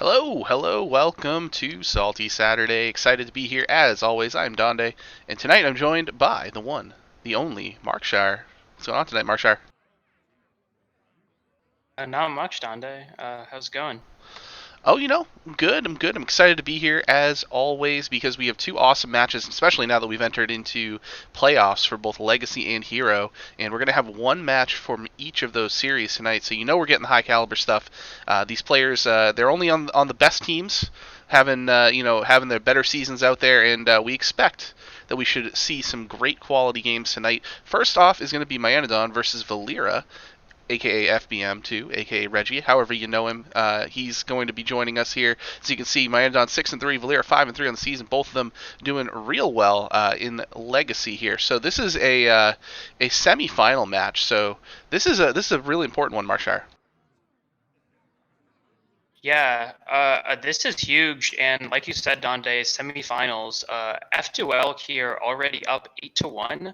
Hello, welcome to Salty Saturday. Excited to be here as always. I'm Donde, and tonight I'm joined by the one, the only Markshire. What's going on tonight, Markshire? Not much, Donde. How's it going? Oh, I'm good. I'm good. I'm excited to be here as always because we have two awesome matches, especially now that we've entered into playoffs for both Legacy and Hero, and we're going to have one match from each of those series tonight. So we're getting the high caliber stuff. These players, they're only on the best teams, having their better seasons out there, and we expect that we should see some great quality games tonight. First off is going to be Myanodon versus Valera, aka FBM2, aka Reggie, however you know him. He's going to be joining us here. So you can see Myanodon 6-3, Valera 5-3 on the season. Both of them doing real well in Legacy here. So this is a semi-final match. So this is a really important one, Marshire. Yeah, this is huge, and like you said, Dante, semifinals. F2L here already up 8-1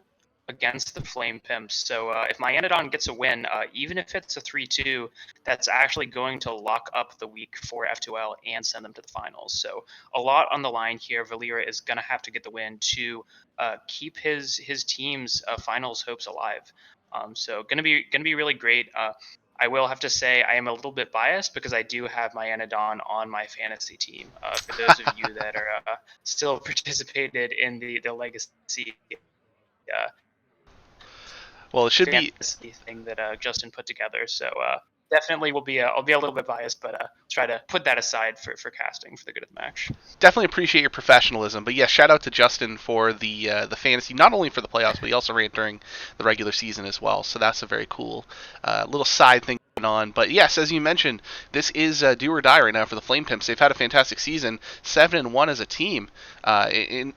against the Flame Pimps. So if Myanodon gets a win, even if it's a 3-2, that's actually going to lock up the week for F2L and send them to the finals. So a lot on the line here. Valera is going to have to get the win to keep his team's finals hopes alive. So gonna be really great. I will have to say I am a little bit biased because I do have my Anadon on my fantasy team. For those of you that are still participated in the legacy uh, Well, it should be fantasy thing that Justin put together, so definitely will be I'll be a little bit biased, but try to put that aside for casting for the good of the match. definitely appreciate your professionalism. But yeah, shout out to Justin for the fantasy, not only for the playoffs, but he also ran during the regular season as well. So that's a very cool little side thing going on. But yes, as you mentioned, this is do or die right now for the Flame Pimps. They've had a fantastic season, 7-1 as a team, and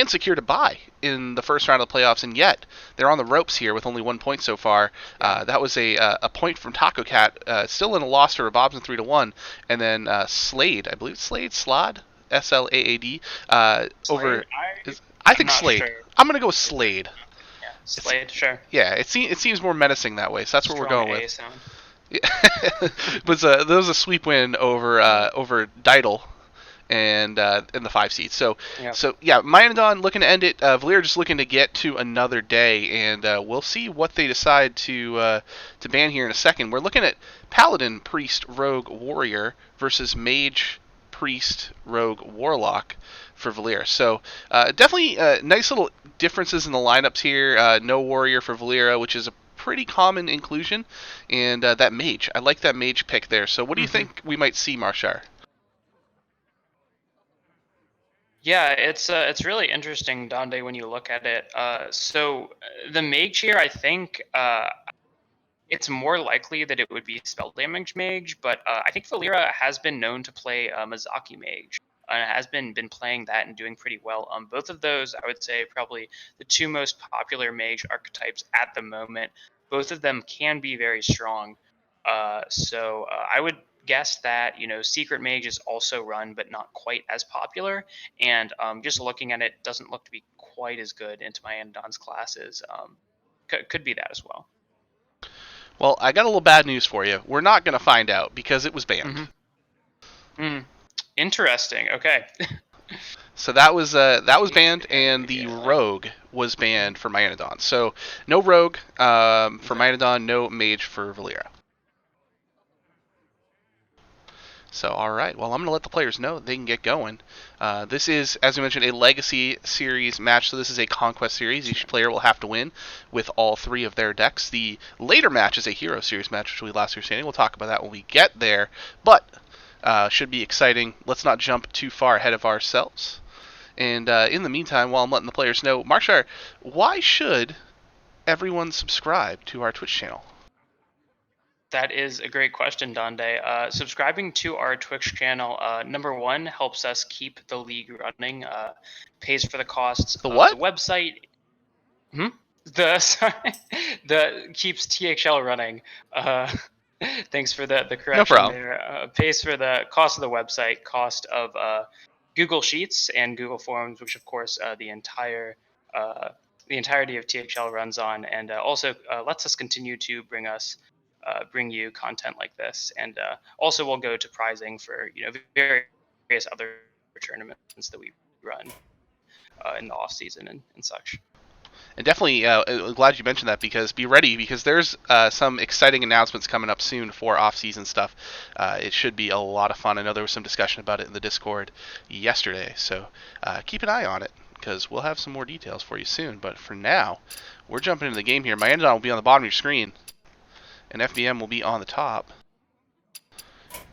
secured a bye in the first round of the playoffs, and yet they're on the ropes here with only 1 point so far. Yeah. That was a point from Taco Cat, still in a loss to Robobson 3-1, and then Slade, I believe Slade, Slaad, over. Slade, I I'm think not Slade. sure. I'm gonna go with Slade. Yeah, It's Slade, sure. yeah. It seems more menacing that way, so that's what we're Strong going with. A sound. There was a sweep win over Didal and in the 5 seats. So Yep. so yeah, Myanodon looking to end it. Valir just looking to get to another day, and we'll see what they decide to ban here in a second. We're looking at Paladin, Priest, Rogue, Warrior versus Mage, Priest, Rogue, Warlock for Valir. So definitely nice little differences in the lineups here. No Warrior for Valera, which is a pretty common inclusion, and that Mage. I like that Mage pick there. So what do you Hmm. think we might see, Marshar? Yeah, it's really interesting, Donde, when you look at it. The mage here, I think it's more likely that it would be spell damage mage, but I think Valera has been known to play Mizaki mage. And has been playing that and doing pretty well. Both of those, I would say, probably the two most popular mage archetypes at the moment. Both of them can be very strong. I would guess that Secret Mage is also run, but not quite as popular. And just looking at it, doesn't look to be quite as good into my Anadon's classes. Could be that as well. Well, I got a little bad news for you. We're not going to find out because it was banned. Mm-hmm. Mm. Interesting. Okay. So that was banned, and the Immediately. Rogue was banned for Myanodon. So no Rogue for Okay. Myanodon, no Mage for Valera. So, all right. Well, I'm going to let the players know they can get going. This is, as we mentioned, a Legacy Series match. So this is a Conquest Series. Each player will have to win with all three of their decks. The later match is a Hero Series match, which will be last year's standing. We'll talk about that when we get there. But should be exciting. Let's not jump too far ahead of ourselves. And in the meantime, while I'm letting the players know, Marshar, why should everyone subscribe to our Twitch channel? That is a great question, Donde. Subscribing to our Twitch channel, number one, helps us keep the league running, pays for the costs The of the what? website. Hmm? The sorry, the keeps THL running. Uh, thanks for the No correction problem. there. Pays for the cost of the website, cost of Google Sheets and Google Forms, which of course uh, the entirety of THL runs on, and also lets us continue to bring us bring you content like this, and also we'll go to prizing for various other tournaments that we run in the off season and such. And definitely glad you mentioned that, because be ready, because there's some exciting announcements coming up soon for off-season stuff. It should be a lot of fun. I know there was some discussion about it in the Discord yesterday, so keep an eye on it, because we'll have some more details for you soon. But for now, we're jumping into the game here. My Andon will be on the bottom of your screen, and FBM will be on the top,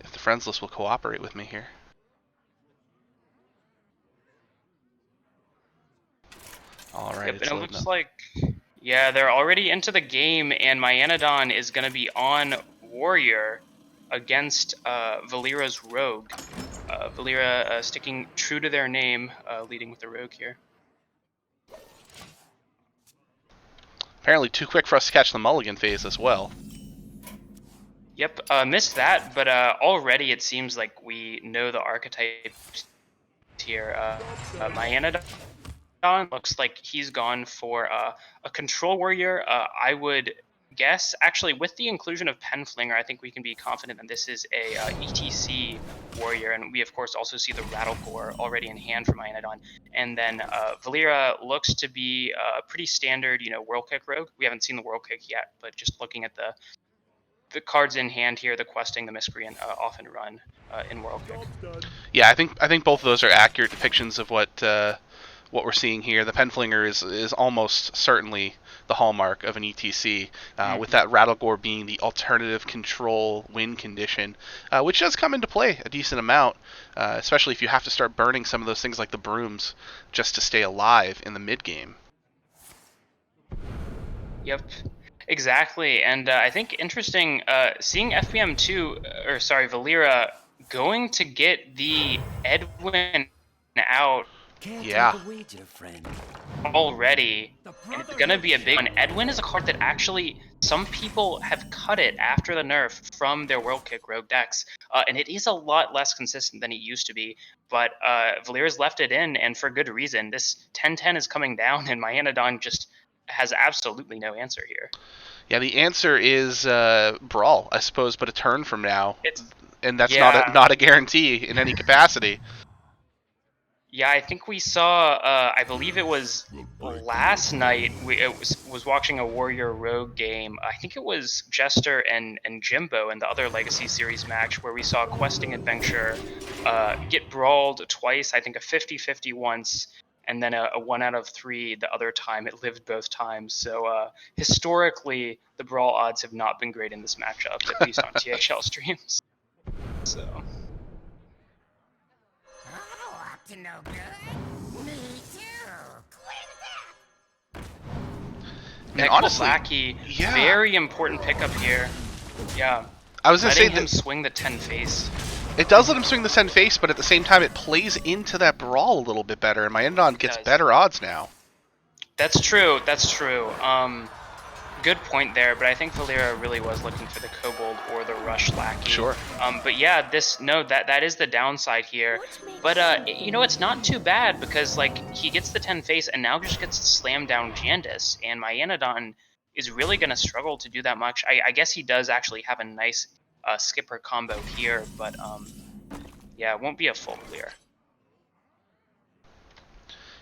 if the friends list will cooperate with me here. All right. Yep, and it looks like, yeah, they're already into the game, and Myanodon is going to be on Warrior against Valera's Rogue. Valera sticking true to their name, leading with the Rogue here. Apparently too quick for us to catch the mulligan phase as well. Yep, missed that, but already it seems like we know the archetypes here. Myanodon looks like he's gone for a control warrior. I would guess, actually, with the inclusion of Penflinger, I think we can be confident that this is a ETC warrior, and we of course also see the Rattlegore already in hand for Myanodon. And then Valera looks to be a pretty standard, Whirl Kick rogue. We haven't seen the Whirl Kick yet, but just looking at the cards in hand here, the questing, the miscreant often run in Whirl Kick. Yeah, I think both of those are accurate depictions of what we're seeing here. The Penflinger is almost certainly the hallmark of an ETC, with that Rattlegore being the alternative control win condition, which does come into play a decent amount, especially if you have to start burning some of those things like the brooms just to stay alive in the mid game. Yep, exactly. And I think interesting seeing Valera going to get the Edwin out. Yeah. Already, and it's going to be a big one. Edwin is a card that actually some people have cut it after the nerf from their Whirl Kick rogue decks, and it is a lot less consistent than it used to be, but Valera's left it in, and for good reason. This 10-10 is coming down, and Myanodon just has absolutely no answer here. Yeah, the answer is Brawl, I suppose, but a turn from now, and that's not a guarantee in any capacity. Yeah, I think we saw, I believe it was last night, was watching a Warrior Rogue game. I think it was Jester and Jimbo in the other Legacy Series match, where we saw Questing Adventure get brawled twice, I think a 50-50 once, and then a 1 out of 3 the other time. It lived both times. So historically, the Brawl odds have not been great in this matchup, at least on THL streams. So... to no good? Me too. And honestly, Lackey, very important pickup here. Yeah. I was gonna say him swing the 10 face. It does let him swing the 10 face, but at the same time, it plays into that Brawl a little bit better, and Myanodon gets better odds now. That's true. That's true. Good point there, but I think Valera really was looking for the Kobold or the Rush Lackey. Sure. But yeah, that is the downside here. But it's not too bad, because he gets the 10 face and now just gets to slam down Jandis, and Myanodon is really going to struggle to do that much. I guess he does actually have a nice skipper combo here, but yeah, it won't be a full clear.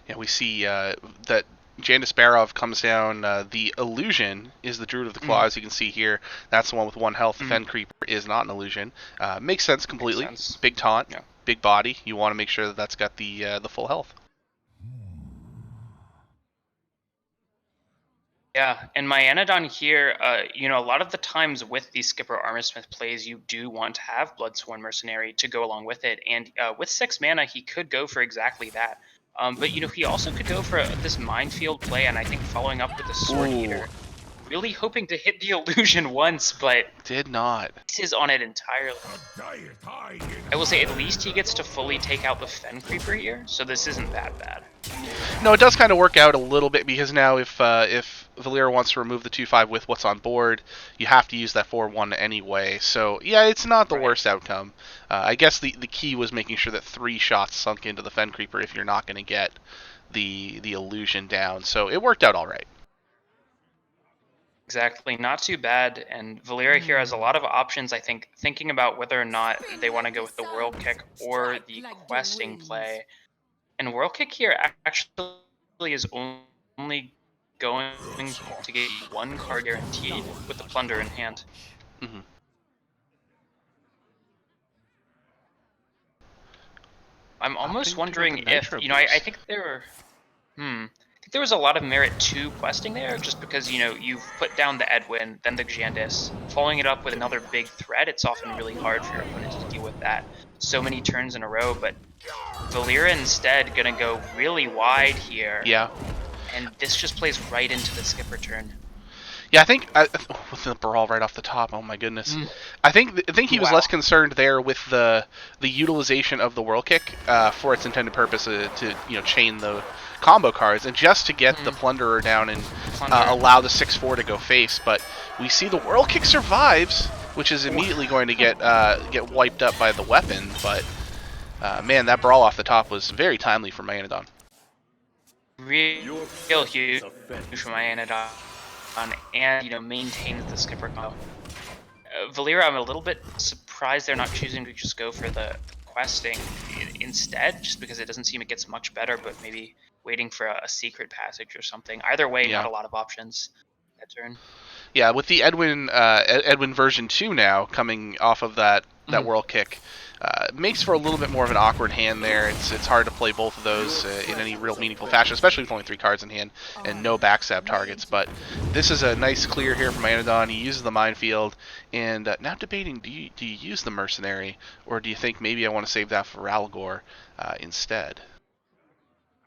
Yeah, we see that Jandis Barov comes down. The illusion is the Druid of the Claw, as you can see here. That's the one with 1 health. The Fen Creeper is not an illusion. Makes sense completely. Makes sense. Big taunt, big body. You want to make sure that that's got the full health. Yeah, and Myanodon here, a lot of the times with these Skipper Armorsmith plays, you do want to have Bloodsworn Mercenary to go along with it. And with 6 mana, he could go for exactly that. But he also could go for this Minefield play, and I think following up with the Sword Eater. Really hoping to hit the illusion once, but did not. This is on it entirely. I will say at least he gets to fully take out the Fen Creeper here, so this isn't that bad. No, it does kind of work out a little bit, because now if Valera wants to remove the 2/5 with what's on board, you have to use that 4/1 anyway. So yeah, it's not the worst outcome. I guess the key was making sure that 3 shots sunk into the Fen Creeper if you're not going to get the illusion down. So it worked out all right. Exactly, not too bad. And Valyria here has a lot of options, I think, thinking about whether or not they want to go with the World Kick or the questing play. And World Kick here actually is only going to get you one card guaranteed with the Plunder in hand. Mm-hmm. I'm almost Opting to go wondering with the if, Nitro I boost. think there were, I think there was a lot of merit to questing there, just because, you've put down the Edwin, then the Giandis, following it up with another big threat. It's often really hard for your opponent to deal with that so many turns in a row, but Valyria instead gonna go really wide here. Yeah. And this just plays right into the skipper turn. Yeah, I think with the brawl right off the top. Oh my goodness. I think he was Wow. less concerned there with the utilization of the World Kick for its intended purpose to chain the combo cards and just to get the Plunderer down and allow the 6/4 to go face. But we see the World Kick survives, which is immediately going to get wiped up by the weapon. But man, that brawl off the top was very timely for Myrmidon. Real huge for my Anodon, and maintains the skipper combo. Valyria, I'm a little bit surprised they're not choosing to just go for the questing instead, just because it doesn't seem it gets much better, but maybe waiting for a secret passage or something. Either way, Yeah. not a lot of options that turn. Yeah, with the Edwin version 2 now coming off of that World Kick, makes for a little bit more of an awkward hand there. It's hard to play both of those in any real meaningful fashion, especially with only 3 cards in hand and no backstab targets. But this is a nice clear here from Anodon. He uses the minefield, and now debating, do you use the mercenary, or do you think maybe I want to save that for Ralgor instead?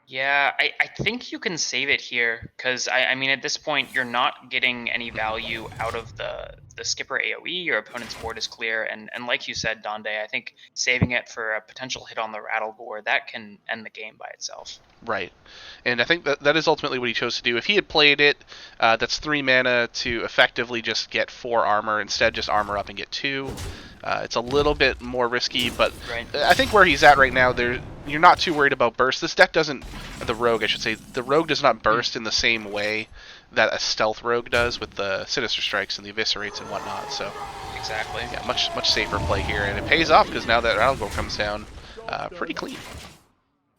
Yeah, I think you can save it here, because I mean at this point you're not getting any value out of the skipper AoE. Your opponent's board is clear, and like you said, Donde, I think saving it for a potential hit on the Rattlegore, that can end the game by itself. Right. And I think that is ultimately what he chose to do. If he had played it, that's 3 mana to effectively just get 4 armor, instead just armor up and get 2. It's a little bit more risky, but Right. I think where he's at right now, you're not too worried about burst. This deck doesn't, the rogue I should say, the rogue does not burst in the same way that a stealth rogue does with the Sinister Strikes and the Eviscerates and whatnot. So Exactly. yeah, much safer play here, and it pays off because now that Ralgor comes down pretty clean.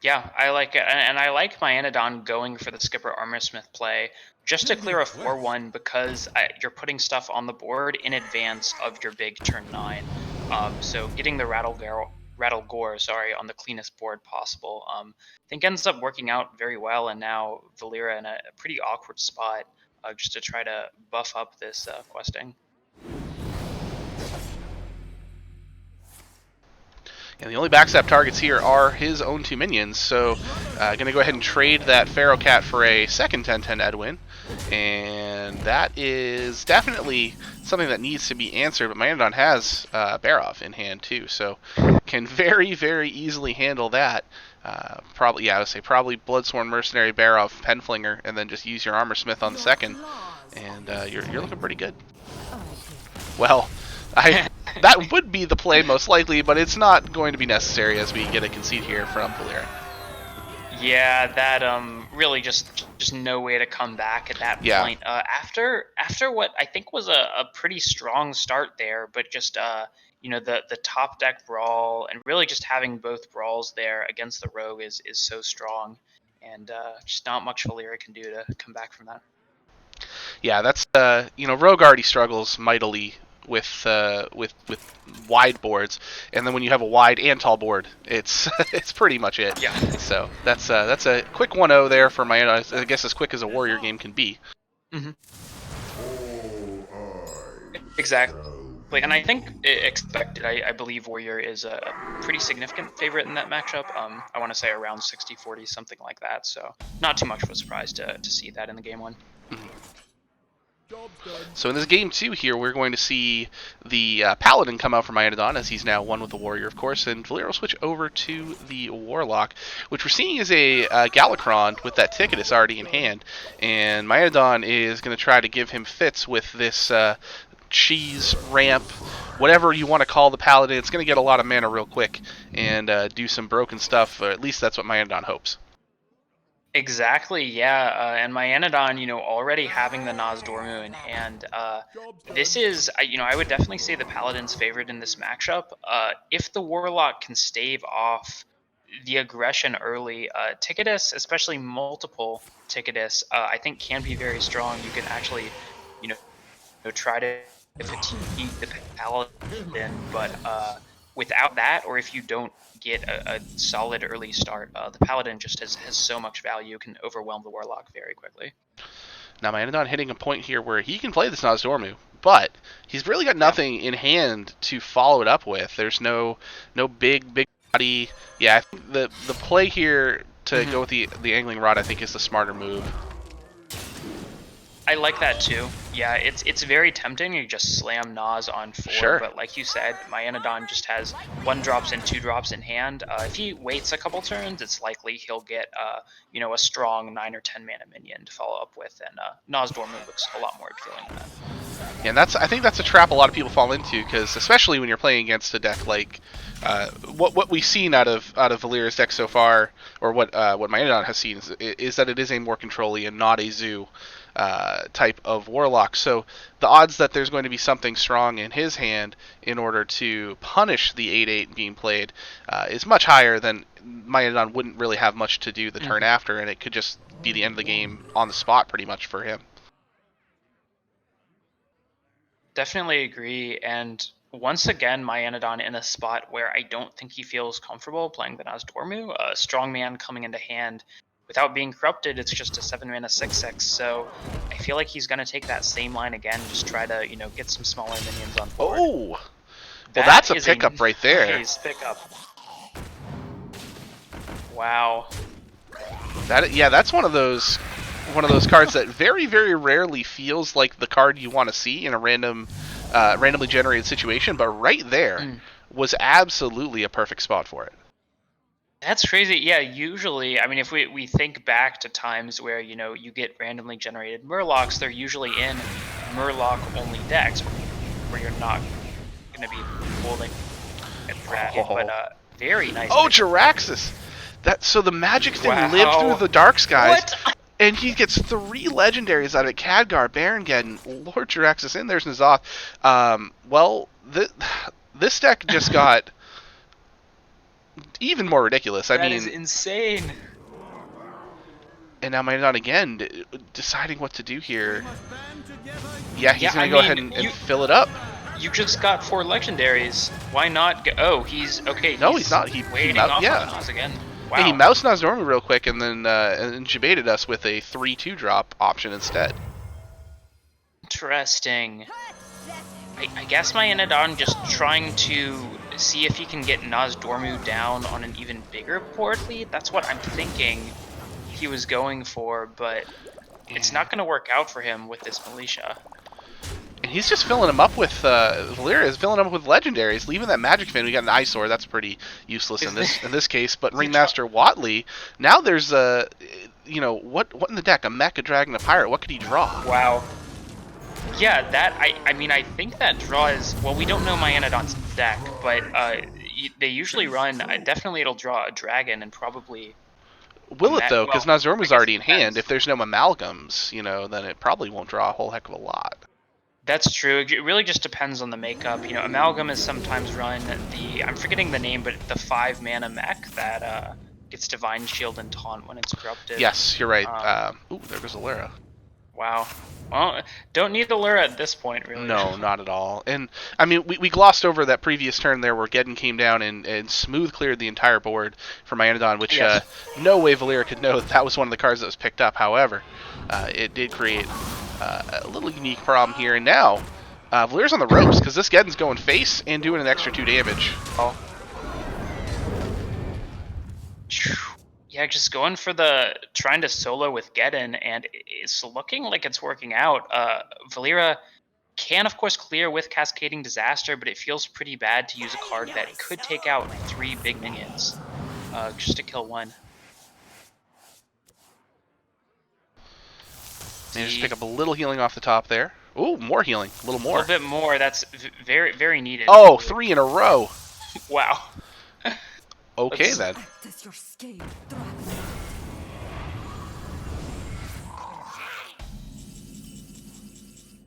Yeah, I like it, and I like my Anodon going for the Skipper Armorsmith play just to clear a 4/1, because you're putting stuff on the board in advance of your big turn 9. So getting the Rattlegore on the cleanest board possible, I think ends up working out very well, and now Valyria in a pretty awkward spot just to try to buff up this questing. And the only backstab targets here are his own 2 minions, so going to go ahead and trade that Pharaoh Cat for a second 10/10 Edwin, and that is definitely something that needs to be answered, but Myrmidon has Barov in hand too, so can very, very easily handle that. Probably Bloodsworn Mercenary, Barov, Penflinger, and then just use your Armorsmith on the second, and you're looking pretty good. Well, that would be the play most likely, but it's not going to be necessary as we get a concede here from Valyria. Yeah, that really just no way to come back at that point. After what I think was a pretty strong start there, but just the top deck brawl, and really just having both brawls there against the rogue is so strong, and just not much Valyria can do to come back from that. Yeah, that's rogue already struggles mightily with wide boards, and then when you have a wide and tall board, it's it's pretty much it. Yeah. So that's a quick 1-0 there for my, I guess, as quick as a warrior game can be. Mm-hmm. Exactly. And I think expected. I believe Warrior is a pretty significant favorite in that matchup. I want to say around 60-40, something like that. So not too much of a surprise to see that in the game 1. Mm-hmm. So in this game 2 here, we're going to see the Paladin come out from Myrmidon, as he's now one with the Warrior, of course, and Valyria will switch over to the Warlock, which we're seeing is a Galakron with that Ticketus already in hand, and Myrmidon is going to try to give him fits with this cheese ramp, whatever you want to call the Paladin. It's going to get a lot of mana real quick and do some broken stuff, or at least that's what Myrmidon hopes. Exactly, yeah. And my Anodon, already having the Nozdormu in hand, this is, I would definitely say the Paladin's favored in this matchup. If the Warlock can stave off the aggression early, Ticketus, especially multiple Ticketus, I think can be very strong. You can actually, you know, try to fatigue the Paladin, but without that, or if you don't get a solid early start, the Paladin just has so much value, can overwhelm the Warlock very quickly. Now, my Anodon hitting a point here where he can play this Nozdormu, but he's really got nothing in hand to follow it up with. There's no big body. Yeah, I think the play here to go with the angling rod, I think, is the smarter move. I like that too. Yeah, it's very tempting to just slam Nas on 4, Sure. but like you said, my Anodon just has 1 drops and 2 drops in hand. If he waits a couple turns, it's likely he'll get a strong 9 or 10 mana minion to follow up with, and Nozdormu looks a lot more appealing than that. Yeah, and I think that's a trap a lot of people fall into, because especially when you're playing against a deck like what we've seen out of Valeera's deck so far, or what my Anodon has seen, is that it is a more control-y and not a zoo type of Warlock. So the odds that there's going to be something strong in his hand in order to punish the 8/8 being played is much higher than my Anodon wouldn't really have much to do the turn after, and it could just be the end of the game on the spot pretty much for him. Definitely agree, and once again, my Anodon in a spot where I don't think he feels comfortable playing the Nozdormu. Strongman coming into hand without being corrupted, it's just a 7 mana 6/6. So I feel like he's gonna take that same line again, just try to get some smaller minions on board. Oh, well, that's a pickup right there. Nice pickup. Wow. That's one of those cards that very, very rarely feels like the card you want to see in a randomly generated situation, but right there was absolutely a perfect spot for it. That's crazy. Yeah, usually, I mean, if we think back to times where, you get randomly generated Murlocs, they're usually in Murloc-only decks where you're not going to be holding it bracket, but very nice. Oh, Jaraxxus! So the magic thing lived through the Dark Skies. What? And he gets 3 legendaries out of it. Khadgar, Barongeddon, Lord Jaraxxus, and there's N'Zoth. Well, this deck just got even more ridiculous. That is insane. And now my Anodon again deciding what to do here. Yeah, he's going to go ahead and fill it up. You just got 4 legendaries. Why not go? Oh, he's okay. No, he's not. He off Nas again. Wow. Yeah, he moused Nozdormu real quick and then debated us with a 3/2 drop option instead. Interesting. I guess my Anodon just trying to see if he can get Nozdormu down on an even bigger board lead. That's what I'm thinking he was going for, but it's not going to work out for him with this Militia. And he's just filling them up with Valeera is filling them up with legendaries, leaving that Magic Fin. We got an Eyesore, that's pretty useless in this case. But Ringmaster Watley, now there's what in the deck? A mech, a dragon, a pirate. What could he draw? Wow. Yeah, I think that draw is, well, we don't know my Anodon's deck, but they usually run. Definitely, it'll draw a dragon and probably. Will it though? Because Nozdormu's already in hand. If there's no amalgams, then it probably won't draw a whole heck of a lot. That's true. It really just depends on the makeup. Amalgam is sometimes run I'm forgetting the name, but the 5 mana mech that gets Divine Shield and Taunt when it's corrupted. Yes, you're right. Ooh, there goes Alera. Wow. Well, don't need Alera at this point, really. No, not at all. And, I mean, we glossed over that previous turn there where Geddon came down and smooth cleared the entire board for my Anodon, which no way Valeera could know that was one of the cards that was picked up. However, it did create a little unique problem here. And now, Valeera's on the ropes because this Geddon's going face and doing an extra 2 damage. Oh. Yeah, just going for trying to solo with Geddon, and it's looking like it's working out. Valeera can, of course, clear with Cascading Disaster, but it feels pretty bad to use a card that could take out 3 big minions just to kill 1. And just pick up a little healing off the top there. Ooh, more healing. A little more. A little bit more. That's very, very needed. Oh, 3 in a row. Wow. Okay, then.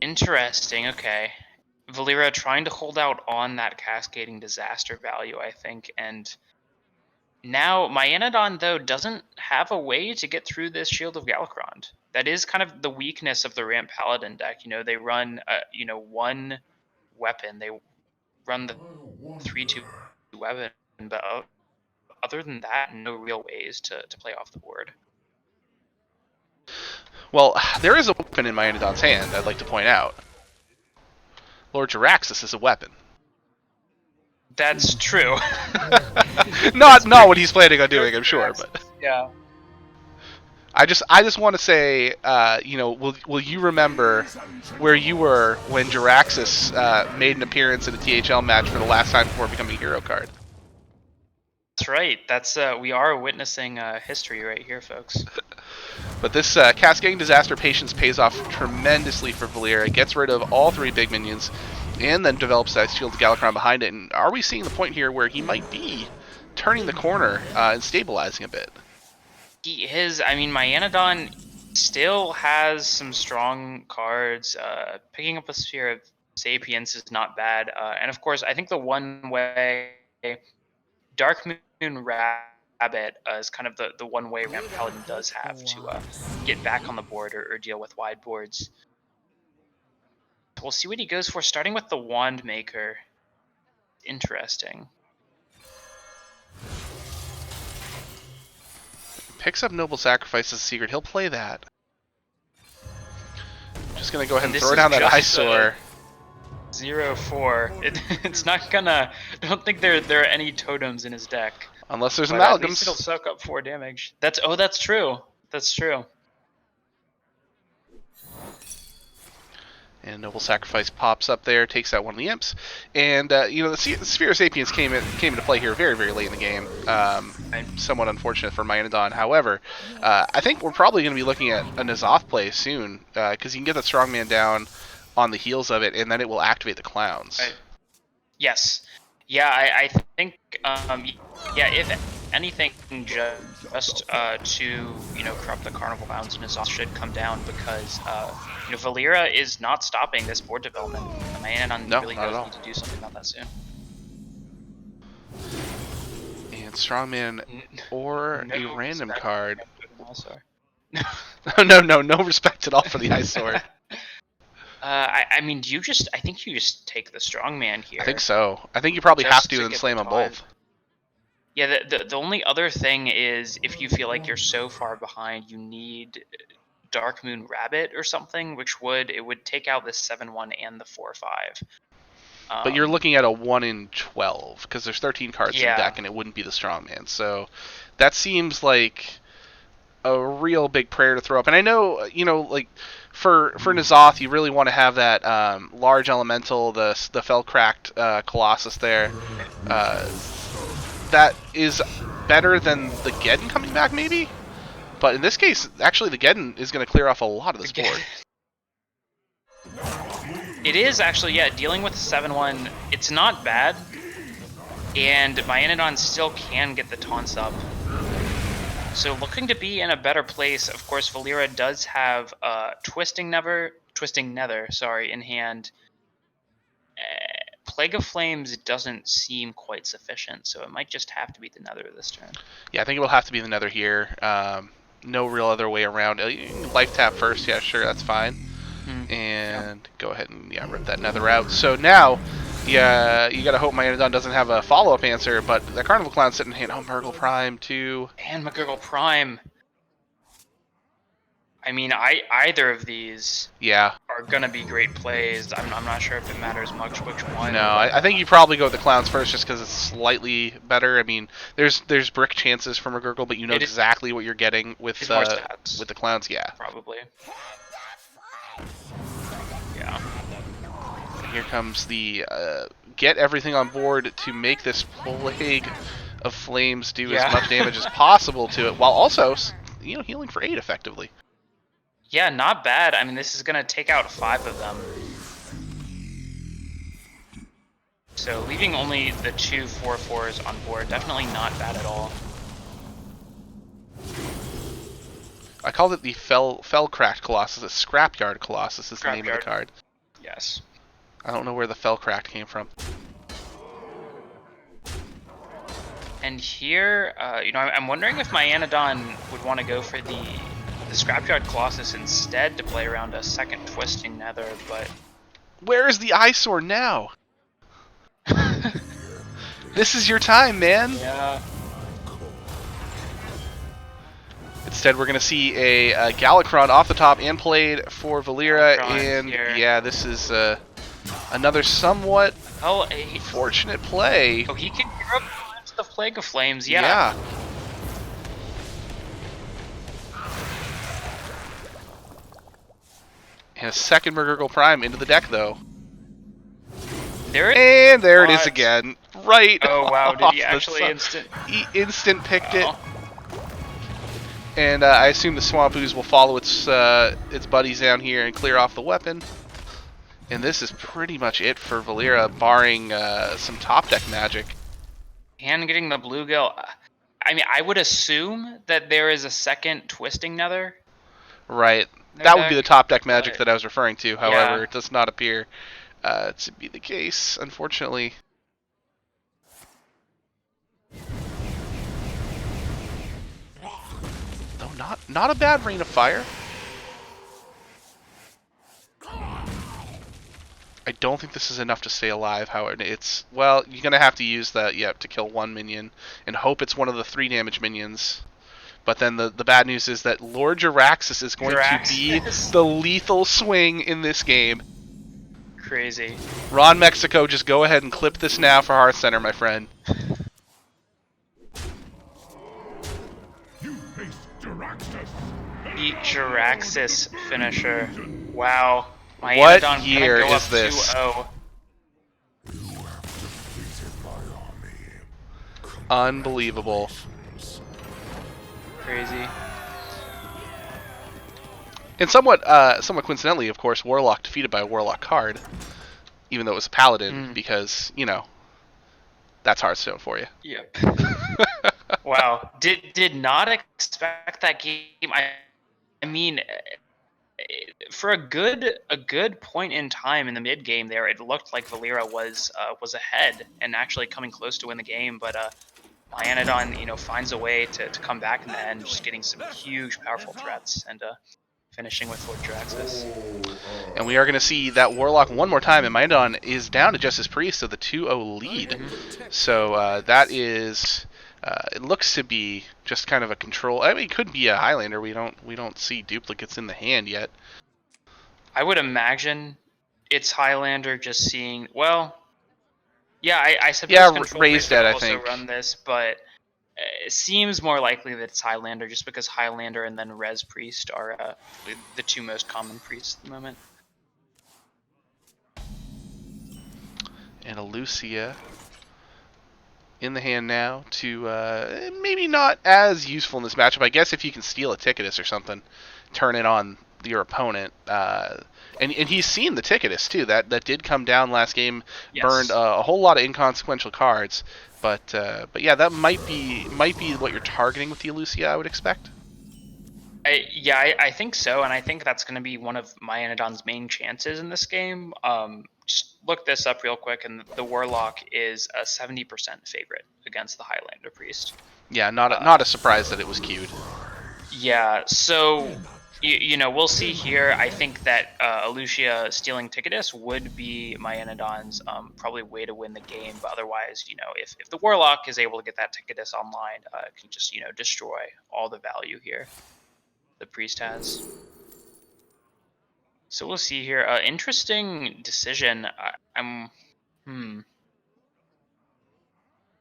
Interesting. Okay. Valera trying to hold out on that cascading disaster value, I think, and now Myanodon though doesn't have a way to get through this Shield of Galakrond. That is kind of the weakness of the Ramp Paladin deck. They run one weapon. They run the 3/2 weapon, but other than that, no real ways to play off the board. Well, there is a weapon in Myanodon's hand, I'd like to point out. Lord Jaraxxus is a weapon. That's true. not what he's planning on doing, I'm sure, but yeah. I just want to say, will you remember where you were when Jaraxxus made an appearance in a THL match for the last time before becoming a hero card? That's right. That's we are witnessing history right here, folks. But this Cascading Disaster Patience pays off tremendously for Valera. It gets rid of all 3 big minions, and then develops that Shield of Galakrond behind it. And are we seeing the point here where he might be turning the corner and stabilizing a bit? He is. I mean, Myanodon still has some strong cards. Picking up a Sphere of Sapience is not bad. And of course, I think the one way Dark Moon Rabbit is kind of the one way Ramp Paladin does have to get back on the board or deal with wide boards. We'll see what he goes for, starting with the Wand Maker. Interesting. Picks up Noble Sacrifice as a secret. He'll play that. Just going to go ahead and throw down that Eyesore. 0/4. It's not gonna. I don't think there are any totems in his deck. Unless there's But amalgams. at least it'll soak up 4 damage. That's true. That's true. And Noble Sacrifice pops up there, takes out one of the imps, and the Sphere of Sapience came into play here very, very late in the game. Somewhat unfortunate for Myanodon. However, I think we're probably going to be looking at a N'Zoth play soon, because you can get that Strongman down on the heels of it, and then it will activate the clowns. Yes. Yeah, I think. If anything, just to corrupt the Carnival Clowns, N'Zoth should come down because Valera is not stopping this board development. Myanodon really does need to do something about that soon. And Strongman or a random card. No respect at all for the Eyesore. I mean, I think you just take the Strongman here. I think so. I think you probably have to and slam them both. Yeah, the only other thing is if you feel like you're so far behind, you need Dark Moon Rabbit or something, which would take out the 7/1 and the 4/5. But you're looking at a 1 in 12 because there's 13 cards in the deck, and it wouldn't be the Strongman. So that seems like a real big prayer to throw up. And I know, for N'Zoth, you really want to have that large elemental, the Fellcracked Colossus there. That is better than the Geddon coming back, maybe? But in this case, actually, the Geddon is going to clear off a lot of this board. It is actually, yeah, dealing with the 7/1, it's not bad. And Myanodon still can get the taunts up. So looking to be in a better place. Of course, Valera does have Twisting Nether, in hand. Plague of Flames doesn't seem quite sufficient, so it might just have to be the Nether this turn. Yeah, I think it will have to be the Nether here. No real other way around. Life tap first, yeah, sure, that's fine. And go ahead and rip that Nether out. So now, you gotta hope Myanodon doesn't have a follow-up answer, but the Carnival Clown's sitting in hand. Oh, Murgle Prime too. And McGurgle Prime. I mean, either of these are going to be great plays. I'm not sure if it matters much which one. No, I think you probably go with the Clowns first just because it's slightly better. I mean, there's brick chances from a Gurgle, but you know exactly what you're getting with the Clowns. Yeah. Probably. Yeah. And here comes the get everything on board to make this Plague of Flames do as much damage as possible to it, while also healing for 8 effectively. Yeah, not bad. I mean, this is going to take out 5 of them. So leaving only the 2 4/4s on board, definitely not bad at all. I called it the Fellcracked Colossus. The Scrapyard Colossus is the name of the card. Yes. I don't know where the Fellcraft came from. And here, I'm wondering if my Anodon would want to go for the Scrapyard Colossus instead to play around a second Twisting Nether, but... Where is the Eyesore now? This is your time, man. Yeah. Instead, we're going to see a Galakron off the top and played for Valeera, Galakron and here. yeah, this is another somewhat Oh, fortunate play. oh, he can gear up to the Plague of Flames, yeah. And a second McGurgle Prime into the deck, though. There And there it is again. Right. Oh, wow, did off he the actually side. instant? He instant picked it. Oh. And I assume the Swamp Ooze will follow its buddies down here and clear off the weapon. And this is pretty much it for Valeera, barring some top deck magic. And getting the Bluegill. I mean, I would assume that there is a second Twisting Nether. Right. No That would be deck, the top deck magic but- that I was referring to. However, Yeah. it does not appear to be the case, unfortunately. Though not a bad Rain of Fire. I don't think this is enough to stay alive, however. It's, well, you're going to have to use that, to kill one minion, and hope it's one of the 3 damage minions. But then the bad news is that Lord Jaraxxus is going to be the lethal swing in this game. Crazy. Ron Mexico, just go ahead and clip this now for Hearth Center, my friend. Beat Jaraxxus finisher. Wow. My What Anodon year gonna go is up this? 2-0. Unbelievable. Crazy. And somewhat coincidentally, of course, Warlock defeated by a Warlock card, even though it was a Paladin, because, that's Hearthstone for you. Yep. Wow. Did not expect that game. I mean, for a good point in time in the mid game there, it looked like Valeera was ahead and actually coming close to win the game, but my Anodon, finds a way to come back in the end, just getting some huge, powerful threats and finishing with Lord Jaraxxus. And we are going to see that Warlock one more time, and Mindon is down to Justice Priest, so the 2-0 lead. So that is, it looks to be just kind of a control. I mean, it could be a Highlander. We don't see duplicates in the hand yet. I would imagine it's Highlander just seeing, well, yeah, I suppose Yeah, Control Raised Priest could Dead, I also think. run this, but it seems more likely that it's Highlander just because Highlander and then Res Priest are the 2 most common priests at the moment. And a Lucia in the hand now to maybe not as useful in this matchup. I guess if you can steal a Ticketus or something, turn it on your opponent. And he's seen the Ticketus too. That did come down last game, Yes. burned a whole lot of inconsequential cards. But yeah, that might be what you're targeting with the Lucia, I would expect. I think so, and I think that's going to be one of my Anodon's main chances in this game. Just look this up real quick, and the Warlock is a 70% favorite against the Highlander Priest. Yeah, not a surprise that it was queued. Yeah, so we'll see here. I think that Lucia stealing Ticketus would be my Anodon's probably way to win the game. But otherwise, if the Warlock is able to get that Ticketus online, it can just destroy all the value here the Priest has. So we'll see here. Interesting decision. I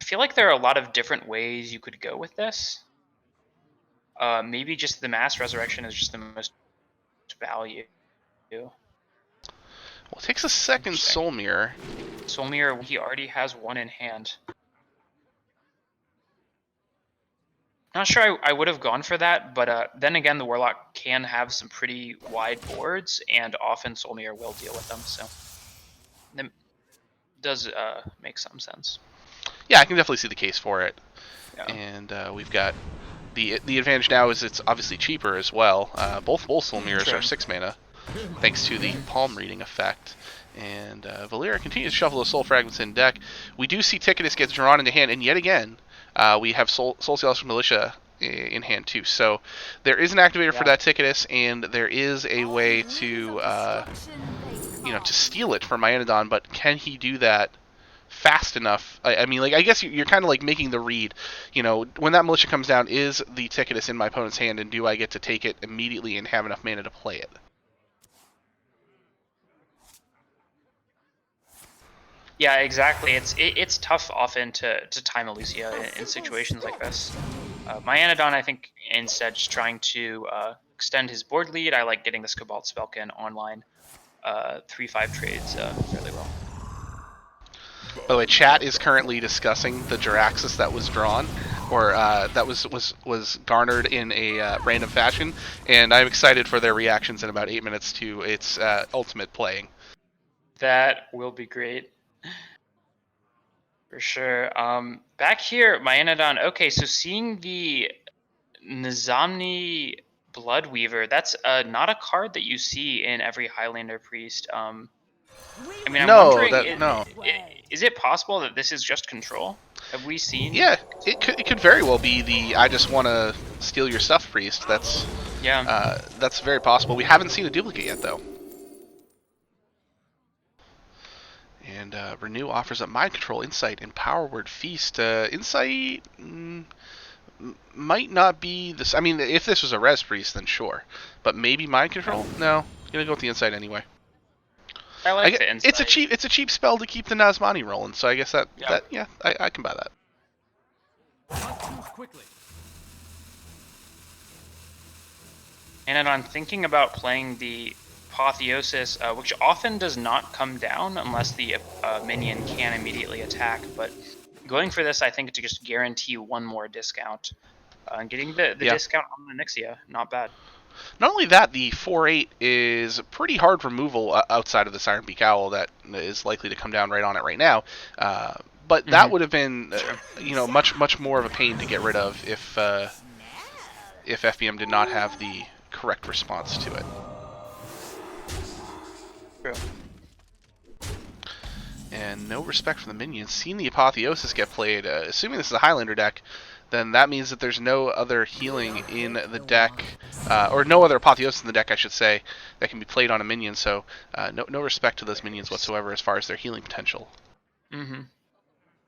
feel like there are a lot of different ways you could go with this. Maybe just the Mass Resurrection is just the most value. Well, it takes a second Soul Mirror. Soul Mirror, he already has one in hand. Not sure I would have gone for that, but then again, the Warlock can have some pretty wide boards, and often Soul Mirror will deal with them, so that does make some sense. Yeah, I can definitely see the case for it. Yeah. And we've got the advantage now is it's obviously cheaper as well. Both Soul Mirrors True. are 6 mana, thanks to the palm reading effect. And Valeera continues to shuffle those soul fragments in deck. We do see Ticketus gets drawn into hand, and yet again, we have Soul Celestial Militia in hand too. So there is an activator for that Ticketus, and there is a way to to steal it from Myanodon, but can he do that fast enough? I mean, like, I guess you're kind of like making the read. When that Militia comes down, is the Ticketus in my opponent's hand, and do I get to take it immediately and have enough mana to play it? Yeah, exactly. It's tough often to time Elysia in situations like this. Myanodon, I think, instead just trying to extend his board lead. I like getting this Cobalt Spellkin online 3/5 trades fairly well. By the way, chat is currently discussing the Jaraxxus that was drawn, or that was garnered in a random fashion, and I'm excited for their reactions in about 8 minutes to its ultimate playing. That will be great. For sure. Back here, Myanodon. Okay, so seeing the Nizamni Bloodweaver, that's not a card that you see in every Highlander Priest. I mean, I'm wondering, is it possible that this is just control? Have we seen? Yeah, it could very well be the I just want to steal your stuff priest. That's very possible. We haven't seen a duplicate yet, though. And Renew offers up Mind Control, Insight, and Power Word Feast. Insight might not be this. I mean, if this was a Res Priest, then sure. But maybe Mind Control? No, gonna go with the Insight anyway. I like the Insight. It's a cheap spell to keep the Nazmani rolling. So I guess I can buy that. And I'm thinking about playing the Apotheosis, which often does not come down unless the minion can immediately attack, but going for this, I think, to just guarantee one more discount. And getting the discount on the Nyxia, not bad. Not only that, the 4/8 is pretty hard removal outside of the Siren Beak Owl that is likely to come down right on it right now. But that would have been, much more of a pain to get rid of if FBM did not have the correct response to it. True. And no respect for the minions. Seeing the Apotheosis get played, assuming this is a Highlander deck, then that means that there's no other healing in the deck, or no other Apotheosis in the deck, I should say, that can be played on a minion, so no respect to those minions whatsoever as far as their healing potential.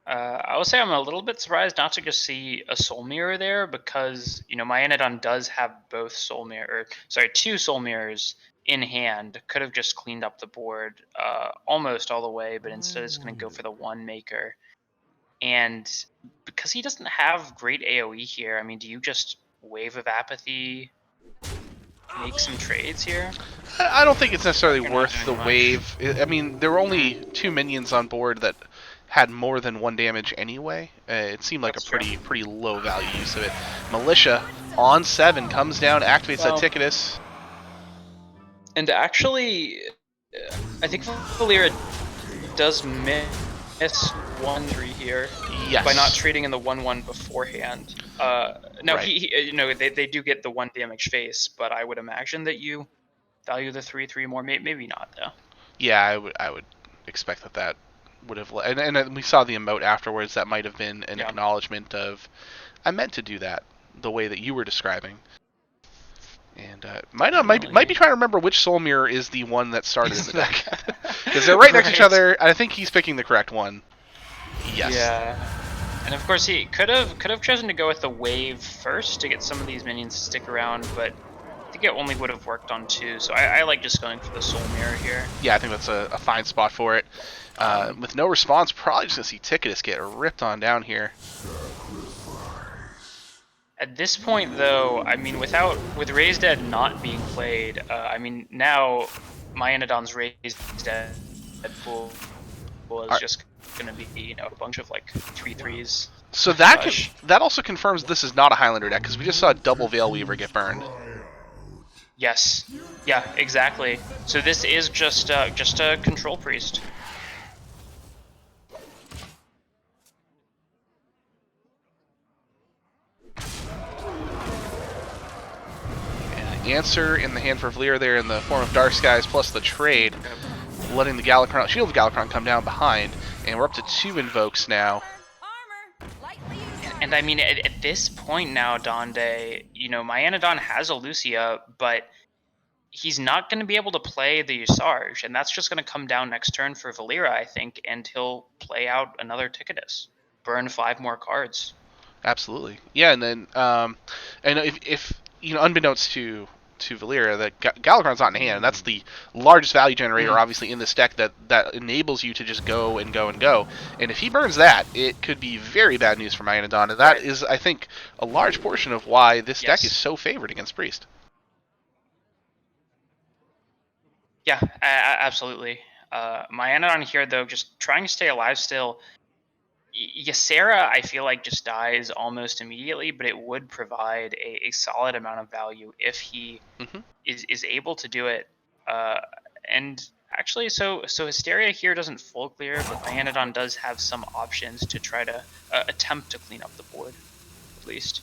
I will say I'm a little bit surprised not to just see a Soul Mirror there, because, Myanodon does have both two Soul Mirrors in hand. Could have just cleaned up the board almost all the way, but instead it's going to go for the one maker. And because he doesn't have great AoE here, I mean, do you just Wave of Apathy, make some trades here? I don't think it's necessarily worth the wave. I mean, there were only 2 minions on board that had more than 1 damage anyway. It seemed like a pretty low value use of it. Militia on 7 comes down, activates that Ticketus. And actually, I think Valeera does miss 1/3 here by not trading in the 1/1 beforehand. They do get the 1 damage face, but I would imagine that you value the 3/3 more. Maybe not though. Yeah, I would expect that would have, and we saw the emote afterwards. That might have been an acknowledgement of, I meant to do that the way that you were describing. And might be trying to remember which Soul Mirror is the one that started in the deck, because they're right next to each other. I think he's picking the correct one. Yes. Yeah. And of course he could have chosen to go with the wave first to get some of these minions to stick around, but I think it only would have worked on 2. So I like just going for the Soul Mirror here. Yeah, I think that's a fine spot for it. With no response, probably just gonna see Ticketus get ripped on down here. At this point, though, I mean, with Raised Dead not being played, I mean, now Myanodon's Raised Dead pool is just going to be, a bunch of like 3/3s. So that also confirms this is not a Highlander deck, because we just saw a double Veil Weaver get burned. Yes. Yeah, exactly. So this is just a control priest. Answer in the hand for Valeera there in the form of Dark Skies plus the trade. letting the Galakrond, Shield of Galakrond come down behind, and we're up to 2 invokes now. And I mean, at this point now, Donde, you know, Myanodon has a Lucia, but he's not going to be able to play the Usarge, and that's just going to come down next turn for Valera, I think, and he'll play out another Ticketus. Burn 5 more cards. Absolutely. Yeah, and then, and if you know, unbeknownst to Valera, that Galakrond's not in hand, and that's the largest value generator, obviously, in this deck that enables you to just go and go and go. And if he burns that, it could be very bad news for Myanodon, and that is, I think, a large portion of why this deck is so favored against Priest. Yeah, absolutely. Myanodon here, though, just trying to stay alive still. Ysera, I feel like, just dies almost immediately, but it would provide a solid amount of value if he is able to do it. And actually, so Hysteria here doesn't full clear, but Myanodon does have some options to try to attempt to clean up the board, at least.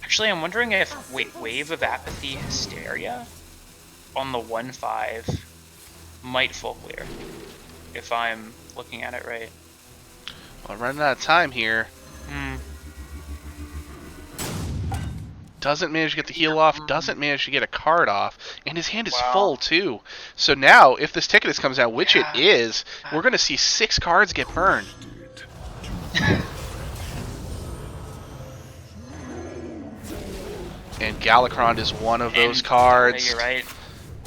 Actually, I'm wondering if Wave of Apathy Hysteria on the 1/5 might full clear, if I'm looking at it right. Well, running out of time here. Doesn't manage to get the heal off, doesn't manage to get a card off, and his hand is full too. So now, if this Ticketus comes out, which it is, we're going to see 6 cards get burned. And Galakrond is one of those cards. You're right.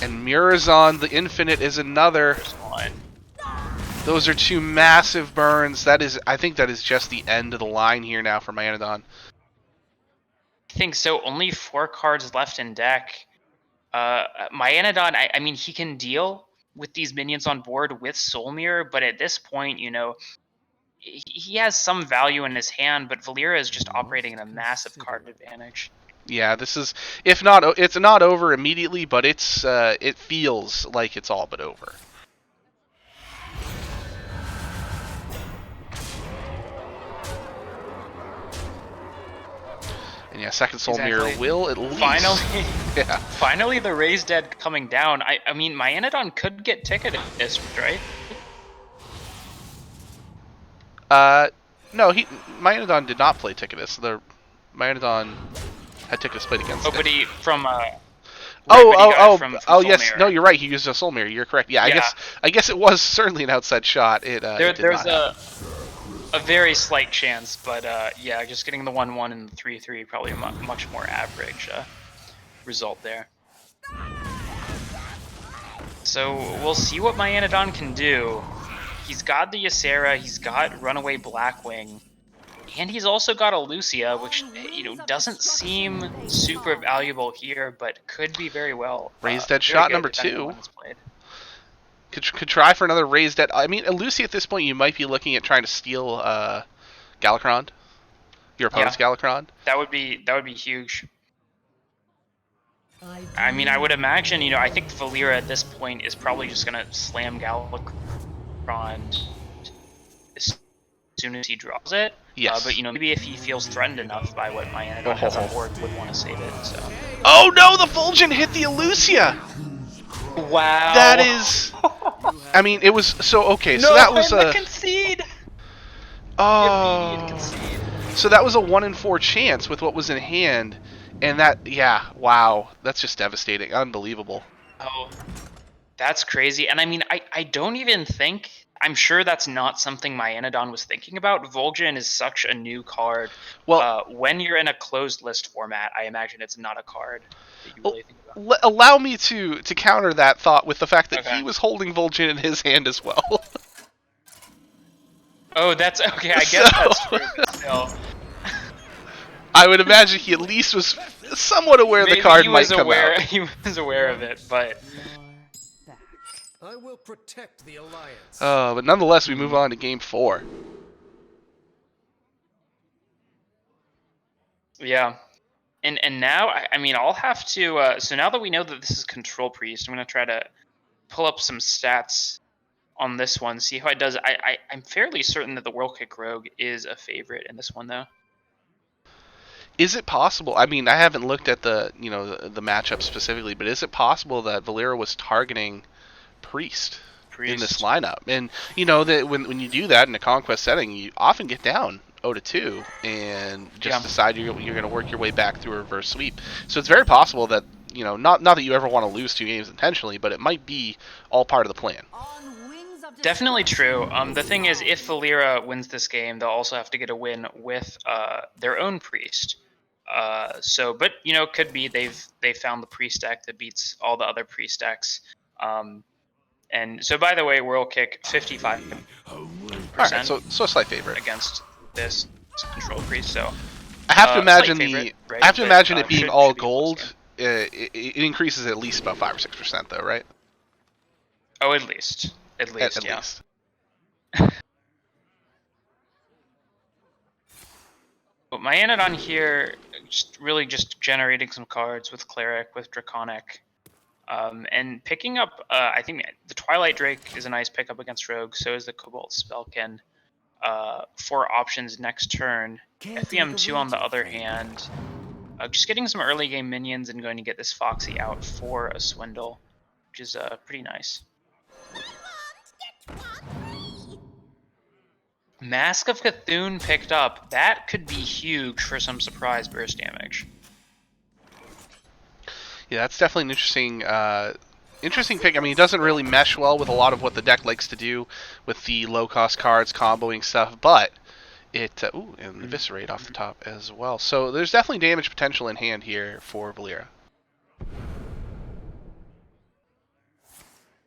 And Murazon the Infinite is another. Those are 2 massive burns. That is, I think that is just the end of the line here now for Myanodon. I think so. Only 4 cards left in deck. Myanodon, I mean, he can deal with these minions on board with Soul Mirror, but at this point, you know, he has some value in his hand, but Valera is just operating in a massive card advantage. Yeah, this is, if not, it's not over immediately, but it's it feels like it's all but over. And yeah, second Soul Mirror will at least... Finally the Raise Dead coming down. I mean, Myanodon could get ticketed this, right? No, Myanodon did not play Ticketus. The Myanodon had Ticketus played against it. But he, from... Oh yes, no, you're right. He used a Soul Mirror. You're correct. Yeah, I guess it was certainly an outside shot. There's a very slight chance, but yeah, just getting the 1/1 and the 3/3 probably a much more average result there. So we'll see what Myanodon can do. He's got the Ysera, he's got Runaway Blackwing, and he's also got a Lucia, which, you know, doesn't seem super valuable here, but could be very well. Raised Dead shot number 2. Could try for another Raised Dead. I mean, a Lucia at this point, you might be looking at trying to steal Galakrond, your opponent's Galakrond. That would be huge. I mean, I would imagine, you know, I think Valera at this point is probably just gonna slam Galakrond as soon as he draws it. Yes. But, you know, maybe if he feels threatened enough by what Myanodon has on board, would want to save it. So. Oh no, the Fulgent hit the Elucia! Wow. That is... I mean, it was... So, okay, no, so that was a... concede! Oh... Concede. So that was a 1 in 4 chance with what was in hand. And that... Yeah, wow. That's just devastating. Unbelievable. Oh, that's crazy. And I mean, I don't even think... I'm sure that's not something Myanodon was thinking about. Vol'jin is such a new card. Well, when you're in a closed list format, I imagine it's not a card that you really think about. Allow me to counter that thought with the fact that he was holding Vol'jin in his hand as well. Oh, that's okay. I guess that's true. But still. I would imagine he at least was somewhat aware the card might come out. He was aware of it, but... I will protect the Alliance. But nonetheless, we move on to Game 4. Yeah. And now, I mean, I'll have to... so now that we know that this is Control Priest, I'm going to try to pull up some stats on this one, see how it does. I'm fairly certain that the Whirl Kick Rogue is a favorite in this one, though. Is it possible? I mean, I haven't looked at the matchup specifically, but is it possible that Valera was targeting Priest Priest. in this lineup. And you know that when you do that in a conquest setting, you often get down 0-2 and just decide you're going to work your way back through a reverse sweep. So it's very possible that, you know, not that you ever want to lose 2 games intentionally, but it might be all part of the plan. Definitely true. The thing is, if Valeera wins this game, they'll also have to get a win with their own Priest. But you know, it could be they found the Priest deck that beats all the other Priest decks. And so, by the way, World Kick 55%. All right, so a slight favorite against this control Priest. So I have to imagine favorite, right? I have to imagine it being all should be gold. It increases at least about 5 or 6%, though, right? Oh, at least, At yeah. least. But my Anodon here, really just generating some cards with Cleric, with Draconic, and picking up. I think the Twilight Drake is a nice pickup against Rogue. So is the Cobalt Spellkin. 4 options next turn. FBM2 on the other hand, just getting some early game minions and going to get this Foxy out for a Swindle, which is pretty nice. Mask of Cthulhu picked up. That could be huge for some surprise burst damage. Yeah, that's definitely an interesting pick. I mean, it doesn't really mesh well with a lot of what the deck likes to do with the low-cost cards, comboing stuff, but it... and Eviscerate off the top as well. So there's definitely damage potential in hand here for Valeera.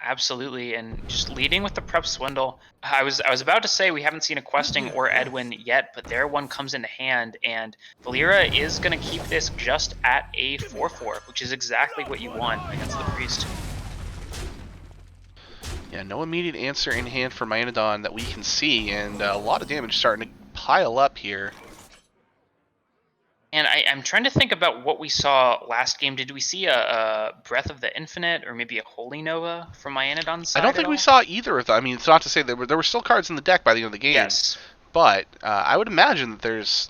Absolutely, and just leading with the Prep Swindle. I was about to say we haven't seen a Questing or Edwin yet, but there one comes into hand, and Valeera is going to keep this just at a 4/4, which is exactly what you want against the Priest. Yeah, no immediate answer in hand for Myanodon that we can see, and a lot of damage starting to pile up here. And I'm trying to think about what we saw last game. Did we see a Breath of the Infinite or maybe a Holy Nova from Myanodon's side? I don't think we saw either of them. I mean, it's not to say there were still cards in the deck by the end of the game. Yes. But I would imagine that there's,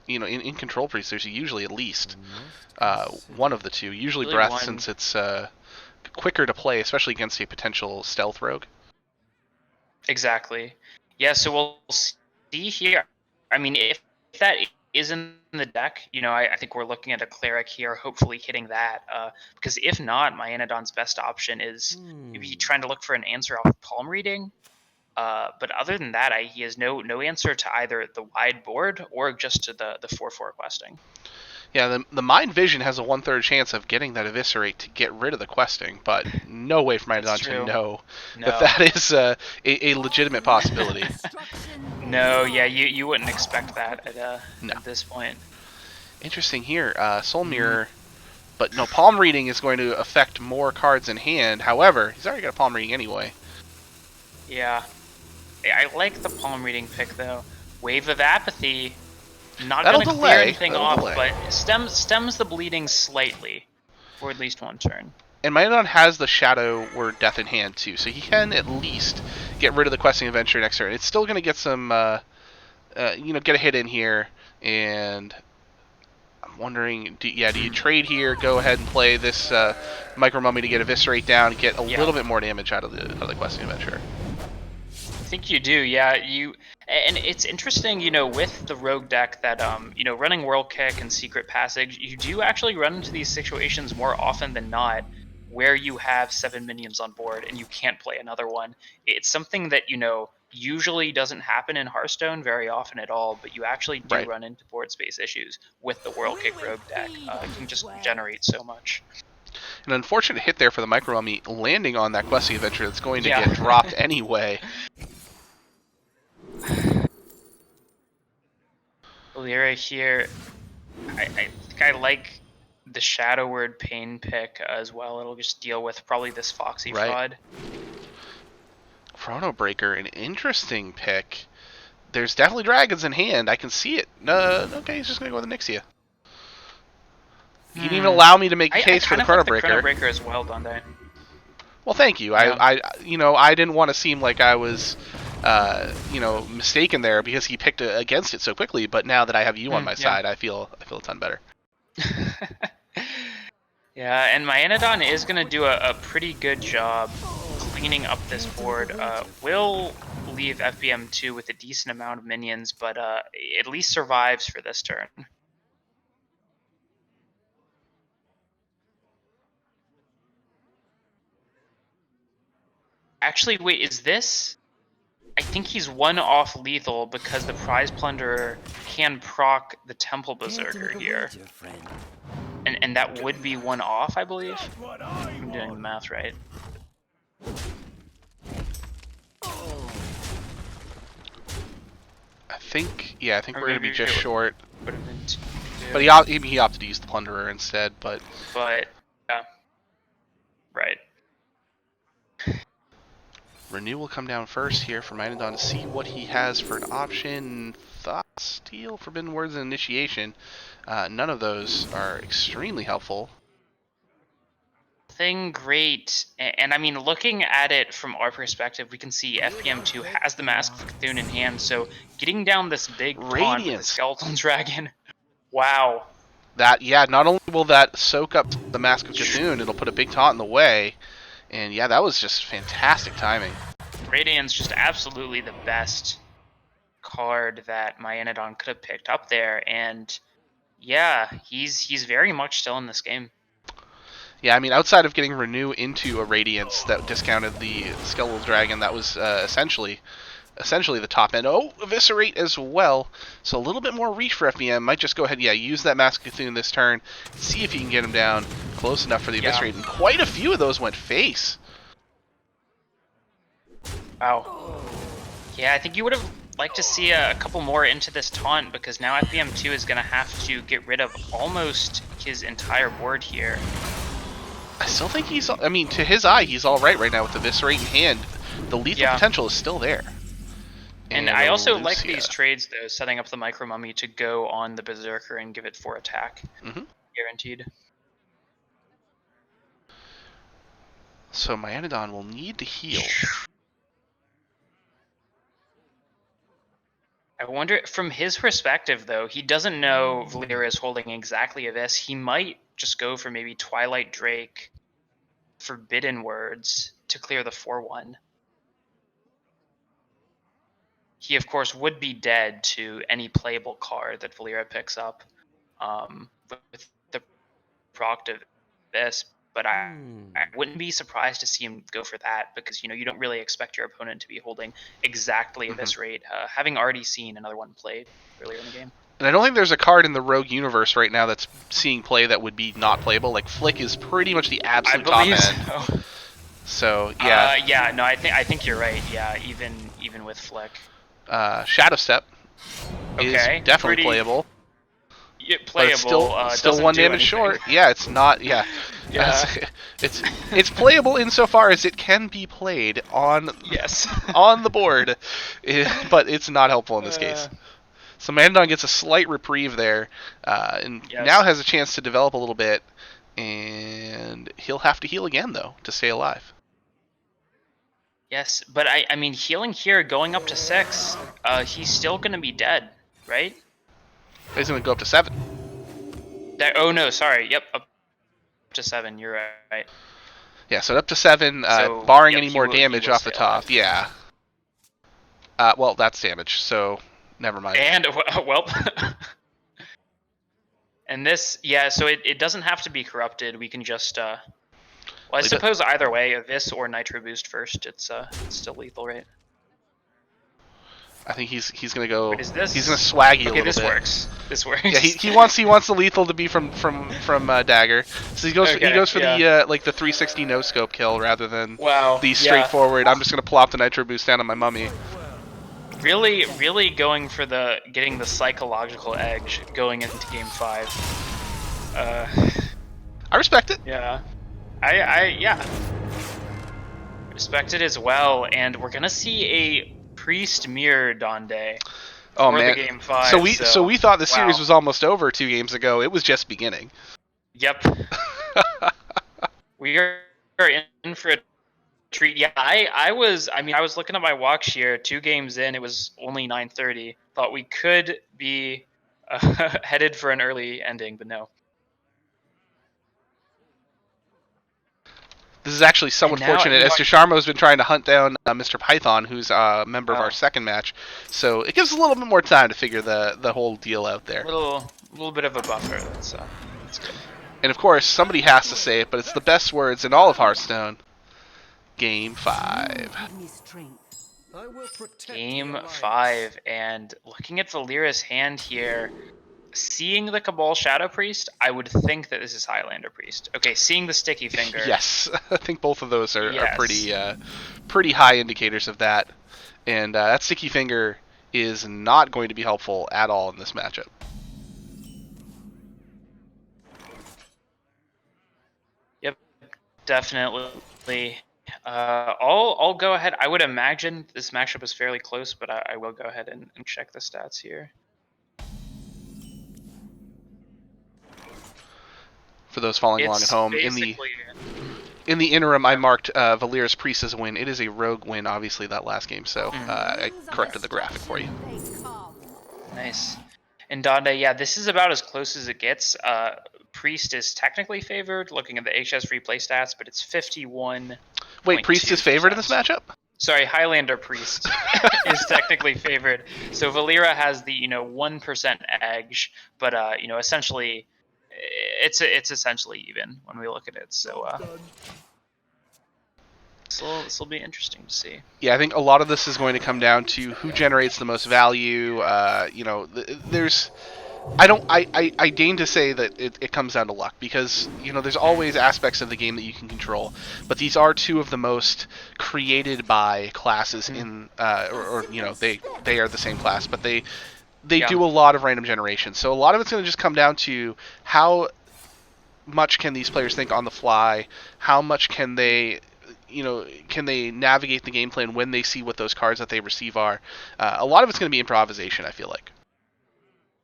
you know, in Control Priest, there's usually at least one of the two. Usually really Breath, one. since it's quicker to play, especially against a potential stealth rogue. Exactly. Yeah, so we'll see here. I mean, if that is in the deck, you know, I think we're looking at a Cleric here, hopefully hitting that. Because if not, Myanodon's best option is maybe trying to look for an answer off Palm Reading. But other than that, he has no answer to either the wide board or just to the 4/4 questing. Yeah, the Mind Vision has a 1/3 chance of getting that Eviscerate to get rid of the questing, but no way for Myanodon to know that is a legitimate possibility. No, yeah, you wouldn't expect that at this point. Interesting here, Soul Mirror, but no, Palm Reading is going to affect more cards in hand. However, he's already got a Palm Reading anyway. Yeah, I like the Palm Reading pick though. Wave of Apathy. Not going to clear anything off, but stems the bleeding slightly for at least one turn. And Myanodon has the Shadow Word Death in hand too, so he can at least get rid of the Questing Adventure next turn. It's still going to get some, get a hit in here, and I'm wondering, do you trade here, go ahead and play this Micro Mummy to get Eviscerate down, get a little bit more damage out of the Questing Adventure? I think you do, yeah. And it's interesting, you know, with the rogue deck that, running World Kick and Secret Passage, you do actually run into these situations more often than not where you have 7 minions on board and you can't play another one. It's something that, you know, usually doesn't happen in Hearthstone very often at all, but you actually do run into board space issues with the World Kick rogue deck. It can just generate so much. An unfortunate hit there for the Micro Mummy, landing on that Questing Adventure that's going to get dropped anyway. Valeera here, I think I like the Shadow Word Pain pick as well. It'll just deal with probably this Foxy fraud. Chrono Breaker, an interesting pick. There's definitely dragons in hand. I can see it. Okay, he's just going to go with the Nixia. He didn't even allow me to make a case for the Chrono Breaker. I kind of like the Chrono Breaker as well, Dante. Well, thank you. Yeah. I didn't want to seem like I was, mistaken there because he picked against it so quickly. But now that I have you on my side, I feel a ton better. Yeah, and Myanodon is going to do a pretty good job cleaning up this board will leave FBM2 with a decent amount of minions, but at least survives for this turn. Actually, wait, is this? I think he's one off lethal because the Prize Plunderer can proc the Temple Berserker here. And that would be one off, I believe. If I'm doing the math right. I think we're going to be just maybe short. Would have been two. But he opted to use the Plunderer instead, but Yeah. Right. Renew will come down first here for Mynodon to see what he has for an option. Thought Steal, Forbidden Words, and Initiation. None of those are extremely helpful. Thing great, and I mean, looking at it from our perspective, we can see FBM2 has the Mask of Cthulhu in hand, so getting down this big taunt with the Radiance. Skeleton Dragon, wow. That, yeah, not only will that soak up the Mask of Cthulhu, it'll put a big taunt in the way. And yeah, that was just fantastic timing. Radiant's just absolutely the best card that Myanodon could have picked up there, and yeah, he's very much still in this game. Yeah, I mean, outside of getting Renew into a Radiance that discounted the Skeletal Dragon, that was essentially the top end. Oh, Eviscerate as well. So a little bit more reach for FBM. Might just go ahead, yeah, use that Mask of Cthulhu this turn, see if he can get him down close enough for the Eviscerate. And quite a few of those went face. Wow. Yeah, I think you would have liked to see a couple more into this taunt, because now FBM2 is going to have to get rid of almost his entire board here. I still think he's, I mean, to his eye, he's all right now with the Eviscerate in hand. The lethal potential is still there. And I also like these trades, though, setting up the Micro Mummy to go on the Berserker and give it 4 attack. Guaranteed. So Myanodon will need to heal. I wonder, from his perspective, though, he doesn't know Valeera is holding exactly a this. He might just go for maybe Twilight Drake, Forbidden Words to clear the 4-1. He, of course, would be dead to any playable card that Valeera picks up with the proc of this, but I wouldn't be surprised to see him go for that, because, you know, you don't really expect your opponent to be holding exactly this rate, having already seen another one played earlier in the game. And I don't think there's a card in the Rogue universe right now that's seeing play that would be not playable. Like, Flick is pretty much the absolute top end. So yeah. Yeah, no, I think you're right. Yeah, even with Flick. Shadow Step is definitely playable. Yeah, playable. But still 1 damage short. Yeah, it's not. Yeah. It's playable insofar as it can be played on on the board, but it's not helpful in this case. So Myanodon gets a slight reprieve there, and now has a chance to develop a little bit, and he'll have to heal again, though, to stay alive. Yes, but I mean, healing here, going up to 6, he's still going to be dead, right? He's going to go up to 7. Oh, no, sorry. Yep, up to 7, you're right. Yeah, so up to 7, so, barring any more damage off the top. Yeah. Well, that's damage, so... Never mind. And, well, and this, yeah, so it doesn't have to be corrupted. We can just, well, I suppose either way, this or Nitro Boost first, it's still lethal, right? I think he's going to go, Wait, is this? He's going to swag you a little bit. This works. Yeah, he wants the lethal to be from Dagger. So he goes for the like the 360 no scope kill rather than the straightforward. I'm just going to plop the Nitro Boost down on my mummy. Really going for getting the psychological edge going into game 5. I respect it. Yeah, I respect it as well, and we're gonna see a Priest Mirror Donde. Oh man, the game 5, so we thought the series was almost over 2 games ago. It was just beginning. Yep. We are in for a treat. Yeah, I was looking at my watch here. 2 games in, it was only 9:30. Thought we could be headed for an early ending, but no. This is actually somewhat And now fortunate, as you Desharmo's been trying to hunt down Mr. Python, who's a member of Oh. our second match. So it gives us a little bit more time to figure the whole deal out there. little bit of a buffer. That's good. And of course, somebody has to say it, but it's the best words in all of Hearthstone. Game 5. I will protect the Game Alliance. 5, and looking at Valera's hand here, seeing the Cabal Shadow Priest, I would think that this is Highlander Priest. Okay, seeing the Sticky Finger. Yes, I think both of those are Yes. pretty high indicators of that. And that Sticky Finger is not going to be helpful at all in this matchup. Yep, definitely. I'll go ahead. I would imagine this matchup is fairly close, but I will go ahead and check the stats here. For those following along at home, in the interim, I marked Valera's Priest as a win. It is a rogue win, obviously, that last game, so I corrected the graphic for you. Nice. And Donde, yeah, this is about as close as it gets. Priest is technically favored, looking at the HS replay stats, but it's 51. Wait, Priest is favored in this matchup? Sorry, Highlander Priest is technically favored. So Valera has the 1% edge, but essentially it's essentially even when we look at it. So this will be interesting to see. Yeah, I think a lot of this is going to come down to who generates the most value. There's, I deign to say that it comes down to luck, because there's always aspects of the game that you can control, but these are two of the most created by classes in, they are the same class, but they do a lot of random generation. So a lot of it's going to just come down to how much can these players think on the fly, how much can they navigate the game plan when they see what those cards that they receive are. A lot of it's going to be improvisation, I feel like.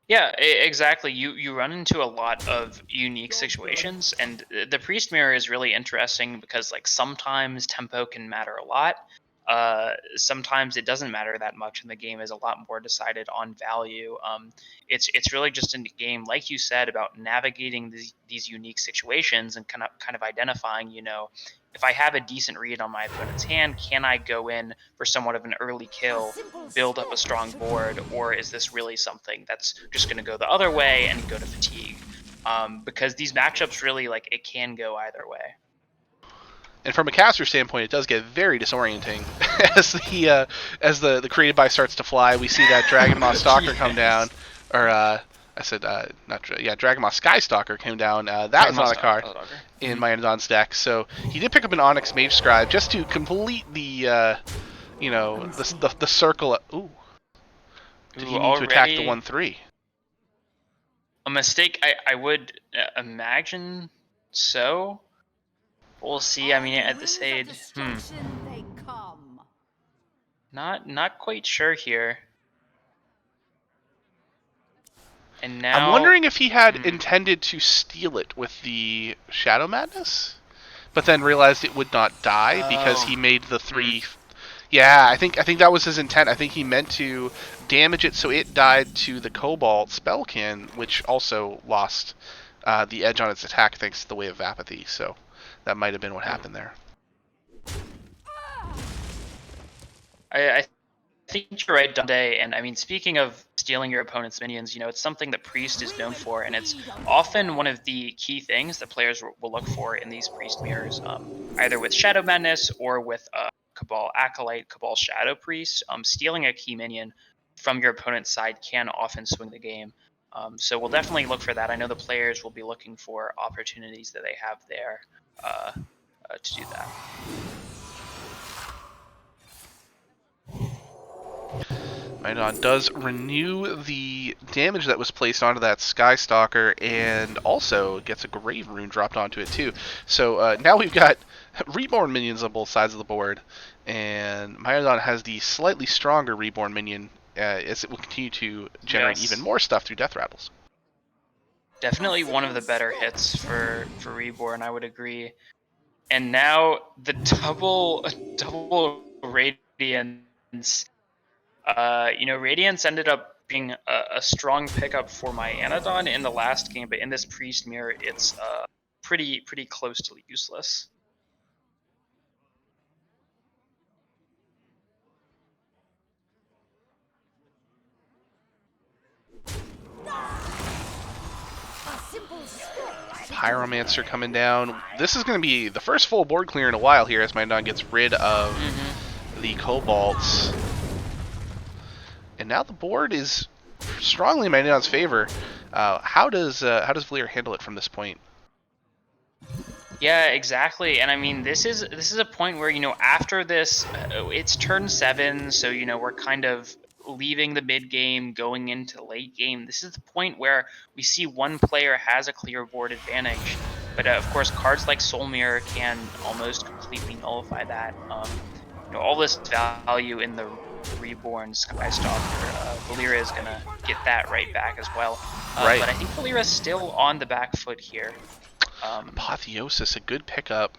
Yeah, exactly. You run into a lot of unique situations, and the Priest Mirror is really interesting because sometimes tempo can matter a lot. Sometimes it doesn't matter that much, and the game is a lot more decided on value. It's really just a game, like you said, about navigating these unique situations and kind of identifying, if I have a decent read on my opponent's hand, can I go in for somewhat of an early kill, build up a strong board, or is this really something that's just going to go the other way and go to fatigue? Because these matchups really, it can go either way. And from a caster standpoint, it does get very disorienting as the created by starts to fly. We see that Dragon Moss Stalker come down, or Dragon Moss Sky Stalker came down. That was not a card in my Anadon's deck. So he did pick up an Onyx Mage Scribe just to complete the the circle. Ooh, did he need to attack the 1/3? A mistake, I would imagine so. We'll see. I mean, at this age, not quite sure here. And now I'm wondering if he had intended to steal it with the Shadow Madness, but then realized it would not die because he made the 3. Yeah, I think that was his intent. I think he meant to damage it so it died to the Cobalt Spellkin, which also lost the edge on its attack thanks to the Wave of Apathy. So that might have been what happened there. I think you're right, Dundee. And I mean, speaking of stealing your opponent's minions, it's something that Priest is known for, and it's often one of the key things that players will look for in these Priest mirrors, either with Shadow Madness or with Cabal Acolyte, Cabal Shadow Priest. Stealing a key minion from your opponent's side can often swing the game. So we'll definitely look for that. I know the players will be looking for opportunities that they have there to do that. Mydon does renew the damage that was placed onto that Sky Stalker, and also gets a Grave Rune dropped onto it too. So now we've got Reborn minions on both sides of the board, and Mydon has the slightly stronger Reborn minion as it will continue to generate even more stuff through Death Rattles. Definitely one of the better hits for Reborn, I would agree. And now the double Radiance. Radiance ended up being a strong pickup for my Anadon in the last game, but in this Priest mirror, it's pretty close to useless. Pyromancer coming down. This is going to be the first full board clear in a while here as Maenadon gets rid of the Cobalts. And now the board is strongly in Maenadon's favor. How does Valeera handle it from this point? Yeah, exactly. And I mean, this is a point where, you know, after this, it's turn 7, so, you know, we're kind of leaving the mid game, going into the late game. This is the point where we see one player has a clear board advantage. But of course, cards like Soul Mirror can almost completely nullify that. You know, all this value in the Reborn Skystalker, Valeera is gonna get that right back as well. Right. But I think Valeera's still on the back foot here. Apotheosis, a good pickup.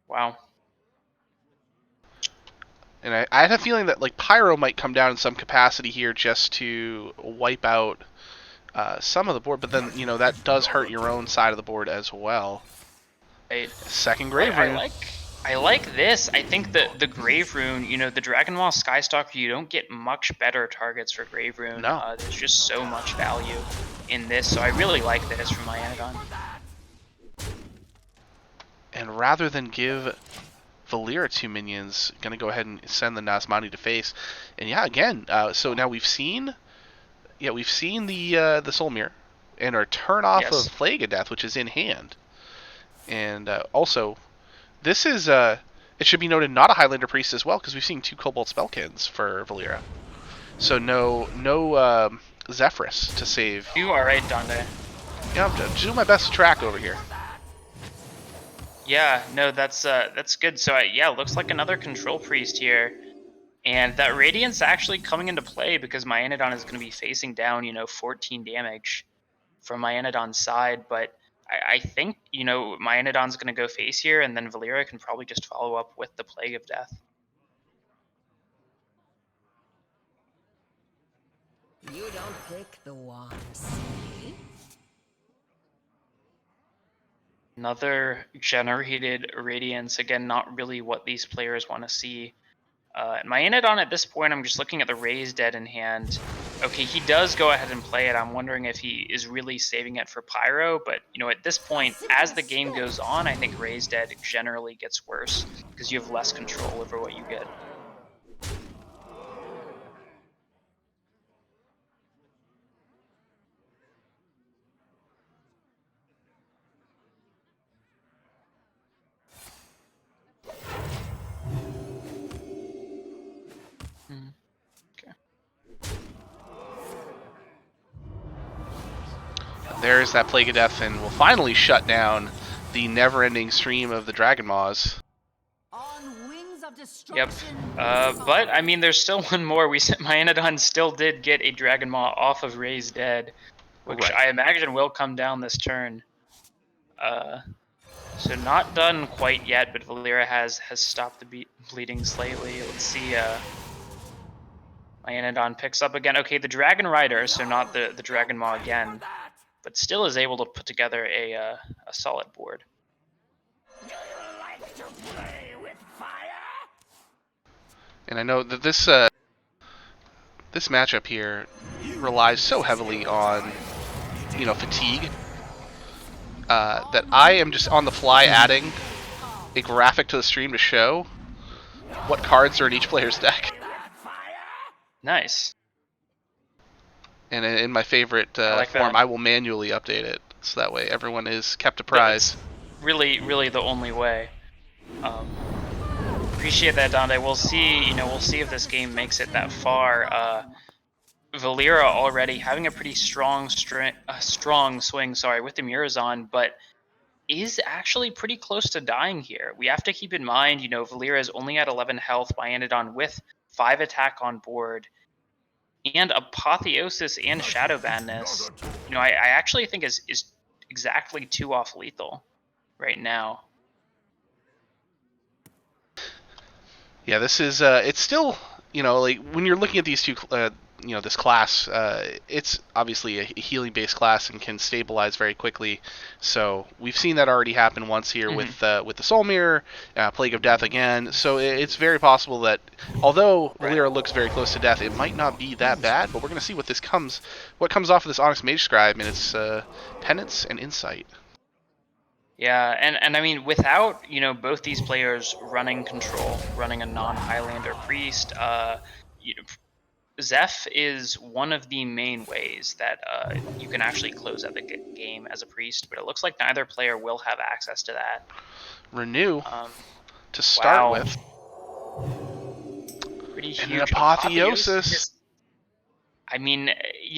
Wow. And I had a feeling that like Pyro might come down in some capacity here just to wipe out some of the board, but then, you know, that does hurt your own side of the board as well. Right. Second Grave Rune. I like this. I think that the Grave Rune, you know, the Dragon Maw Skystalker, you don't get much better targets for Grave Rune. No. There's just so much value in this, so I really like this from Maenadon. And rather than give Valeera 2 minions, gonna go ahead and send the Nazmani to face. And yeah, again, so now we've seen the Soul Mirror and our turn off of Plague of Death, which is in hand. And also, this is it should be noted, not a Highlander Priest as well, because we've seen 2 Cobalt Spellkins for Valeera. So no Zephrys to save. You are right, Dande. Yeah, I'm doing my best to track over here. Yeah, no, that's good. So yeah, looks like another Control Priest here, and that Radiance actually coming into play because Maenadon is going to be facing down, you know, 14 damage from Maenadon's side. But I think, you know, Maenadon's going to go face here, and then Valeera can probably just follow up with the Plague of Death. You don't pick the one, see? Another generated Radiance, again, not really what these players want to see. Maenadon at this point, I'm just looking at the Raise Dead in hand. Okay, he does go ahead and play it. I'm wondering if he is really saving it for Pyro, but, you know, at this point, as the game goes on, I think Raise Dead generally gets worse because you have less control over what you get. There's that Plague of Death, and we'll finally shut down the never-ending stream of the Dragon Maws. Yep. But, I mean, there's still one more. Maenadon still did get a Dragon Maw off of Raise Dead, which Right. I imagine will come down this turn. So not done quite yet, but Valeera has stopped the bleeding slightly. Let's see. Maenadon picks up again. Okay, the Dragon Rider, so not the Dragon Maw again, but still is able to put together a solid board. Do you like to play with fire? And I know that this matchup here relies so heavily on, you know, fatigue, that I am just on the fly adding a graphic to the stream to show what cards are in each player's deck. Nice. And in my favorite like form, that. I will manually update it, so that way everyone is kept apprised. Really the only way. Appreciate that, Dande. We'll see. You know, we'll see if this game makes it that far. Valeera already having a pretty strong swing. Sorry, with the Murazon, but is actually pretty close to dying here. We have to keep in mind, you know, Valeera is only at 11 health by Maenadon with 5 attack on board, and Apotheosis and Shadow Madness. You know, I actually think is exactly 2 off lethal right now. Yeah, this is it's still, you know, like when you're looking at these this class, it's obviously a healing-based class and can stabilize very quickly. So we've seen that already happen once here with the Soul Mirror, Plague of Death again. So it's very possible that although Valeera looks very close to death, it might not be that bad. But we're going to see what comes off of this Onyx Mage Scribe, and it's Penance and Insight. Yeah, and I mean, without both these players running control, running a non-Highlander priest, Zeph is one of the main ways that you can actually close out the game as a priest. But it looks like neither player will have access to that. Renew to start with. Pretty huge. And an Apotheosis. I mean,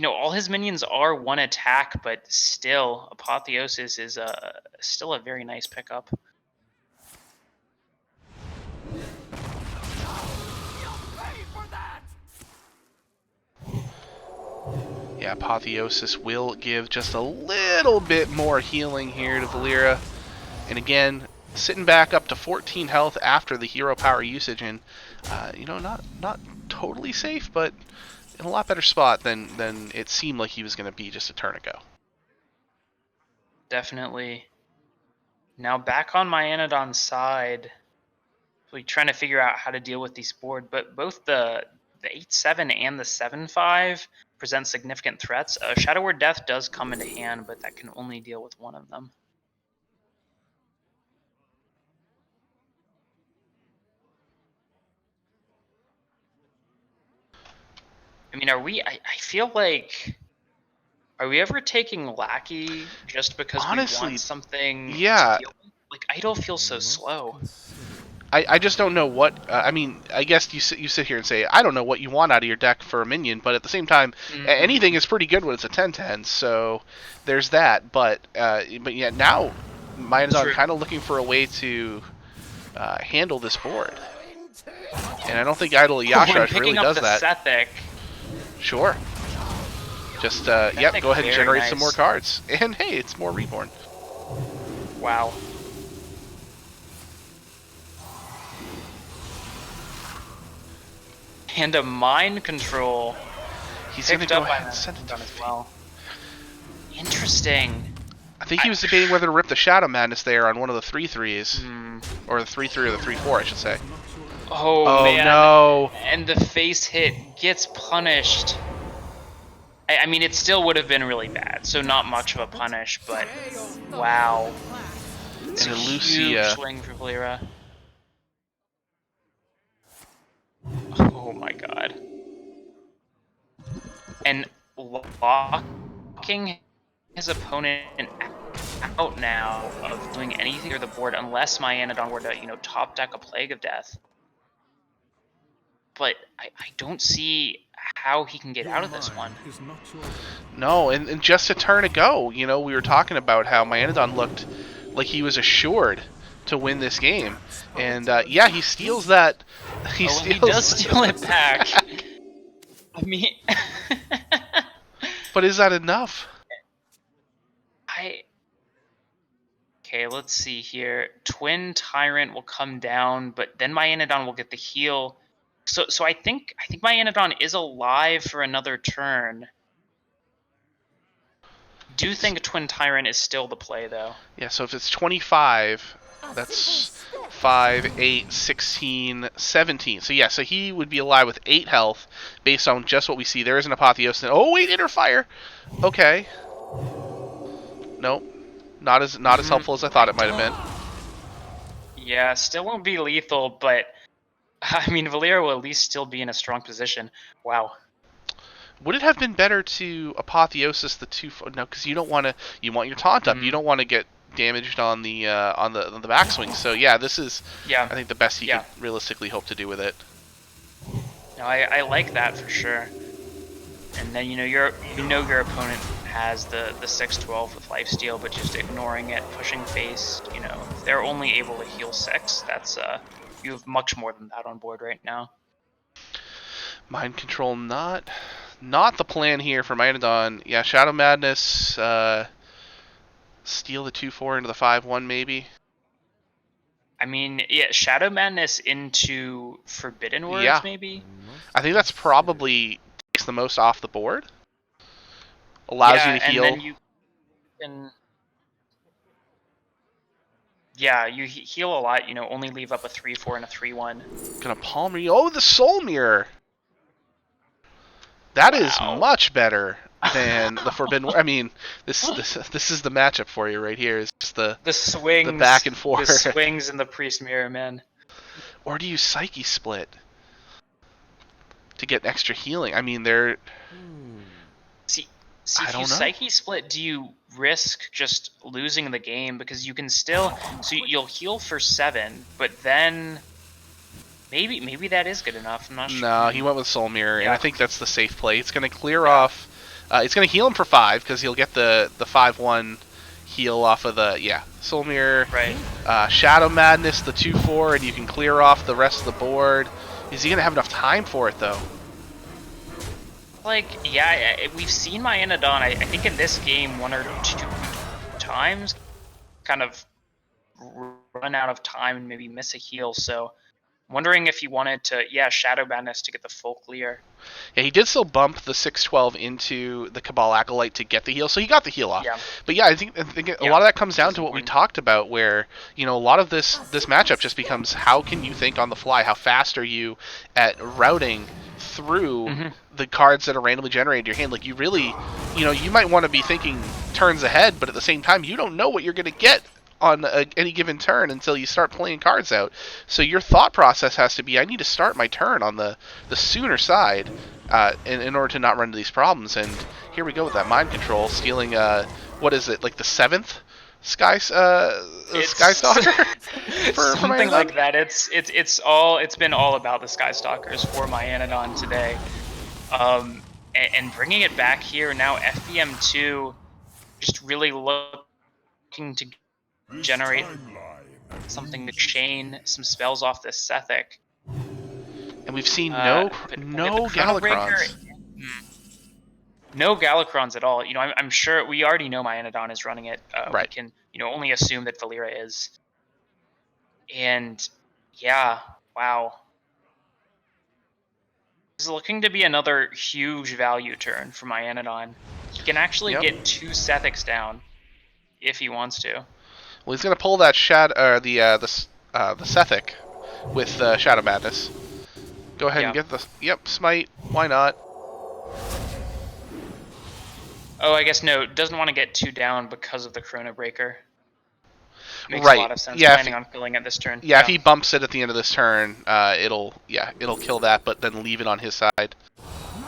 all his minions are one attack, but still, Apotheosis is still a very nice pickup. Yeah, Apotheosis will give just a little bit more healing here to Valeera. And again, sitting back up to 14 health after the hero power usage, and not totally safe, but in a lot better spot than it seemed like he was going to be just a turn ago. Definitely. Now back on my Anadon's side, we're trying to figure out how to deal with these board, but both the 8-7 and the 7-5 present significant threats. Shadow Word Death does come into hand, but that can only deal with one of them. I mean, I feel like, are we ever taking Lackey just because Honestly, we want something? Yeah. To deal with? Like, Idol feels so slow. I just don't know what. I mean, I guess you sit here and say, I don't know what you want out of your deck for a minion, but at the same time, anything is pretty good when it's a 10-10, so there's that. But yeah, now Myanodon kind of looking for a way to handle this board. And I don't think Idol Yashash really does that. Sethic. Sure. Just, go ahead and generate some more cards. And hey, it's more Reborn. Wow. And a Mind Control. He's going to go ahead and send it to as well. Interesting. I think he was debating whether to rip the Shadow Madness there on one of the 3/3s. Or the 3/3 or the 3/4, I should say. Oh man. No. And the face hit gets punished. I mean, it still would have been really bad, so not much of a punish, but wow. It's a huge swing for Valeera. Oh my god. And locking his opponent out now of doing anything to the board unless Myanodon were to, top deck a Plague of Death. But I don't see how he can get out of this one. No, and just a turn ago, we were talking about how Myanodon looked like he was assured to win this game. And yeah, he steals that. He does steal it back. I mean... But is that enough? Okay, let's see here. Twin Tyrant will come down, but then Myanodon will get the heal. So I think Myanodon is alive for another turn. Do think Twin Tyrant is still the play, though. Yeah, so if it's 25, that's 5, 8, 16, 17. So yeah, so he would be alive with 8 health based on just what we see. There is an Apotheosis. Oh wait, Inner Fire. Okay. Nope. Not as helpful as I thought it might have been. Yeah, still won't be lethal, but I mean, Valeera will at least still be in a strong position. Wow. Would it have been better to Apotheosis the 2? No, because you don't want to. You want your taunt up. You don't want to get damaged on the backswing. So yeah, this is. Yeah. I think the best he could realistically hope to do with it. No, I like that for sure. And then your opponent has the 6-12 with lifesteal, but just ignoring it, pushing face. If they're only able to heal 6, that's you have much more than that on board right now. Mind Control not the plan here for Myanodon. Yeah, Shadow Madness, steal the 2/4 into the 5/1 maybe. I mean, yeah, Shadow Madness into Forbidden Words maybe. I think that's probably takes the most off the board. Allows you to heal. And then you can... Yeah, you heal a lot, only leave up a 3-4 and a 3-1. Gonna palm read. Oh, the Soul Mirror! That is Wow. much better than the Forbidden... I mean, this is the matchup for you right here. It's just the swings, the back and forth. The swings in the Priest Mirror, man. Or do you Psyche Split to get extra healing? I mean, they're... See, I if don't you know. Psyche Split, do you risk just losing the game? Because you can still... So you'll heal for 7, but then... Maybe that is good enough. I'm not sure. No, he went with Soul Mirror, and Yeah. I think that's the safe play. It's going to clear off... it's going to heal him for 5, because he'll get the 5-1 heal off of the... Yeah, Soul Mirror. Right. Shadow Madness, the 2-4, and you can clear off the rest of the board. Is he going to have enough time for it, though? Like, yeah, we've seen my Anadon, I think in this game 1 or 2 times, kind of run out of time and maybe miss a heal, so... Wondering if he wanted to, Shadow Madness to get the full clear. Yeah, he did still bump the 6-12 into the Cabal Acolyte to get the heal, so he got the heal off. Yeah. But yeah, I think a lot of that comes down to what we talked about, where a lot of this matchup just becomes how can you think on the fly? How fast are you at routing through the cards that are randomly generated in your hand? Like you really, you might want to be thinking turns ahead, but at the same time, you don't know what you're going to get on any given turn until you start playing cards out. So your thought process has to be, I need to start my turn on the sooner side in order to not run into these problems. And here we go with that mind control, stealing, what is it, like the 7th Sky Stalker? for Something like that. It's been all about the Sky Stalkers for my Anadon today. And bringing it back here, now FBM2 just really looking to generate something to chain some spells off this Sethic. And we've seen no Galakrons. No Galakrons at all. I'm sure we already know my Anadon is running it. Right. We can, only assume that Valera is. And yeah, wow. This is looking to be another huge value turn for my Anadon. He can actually get 2 Sethics down if he wants to. Well, he's gonna pull that the Sethic with Shadow Madness. Go ahead and get the Smite. Why not? Oh, I guess no. Doesn't want to get 2 down because of the Chrono Breaker. Makes right. a lot of sense. Yeah, planning on killing it this turn. Yeah, if he bumps it at the end of this turn, it'll kill that, but then leave it on his side.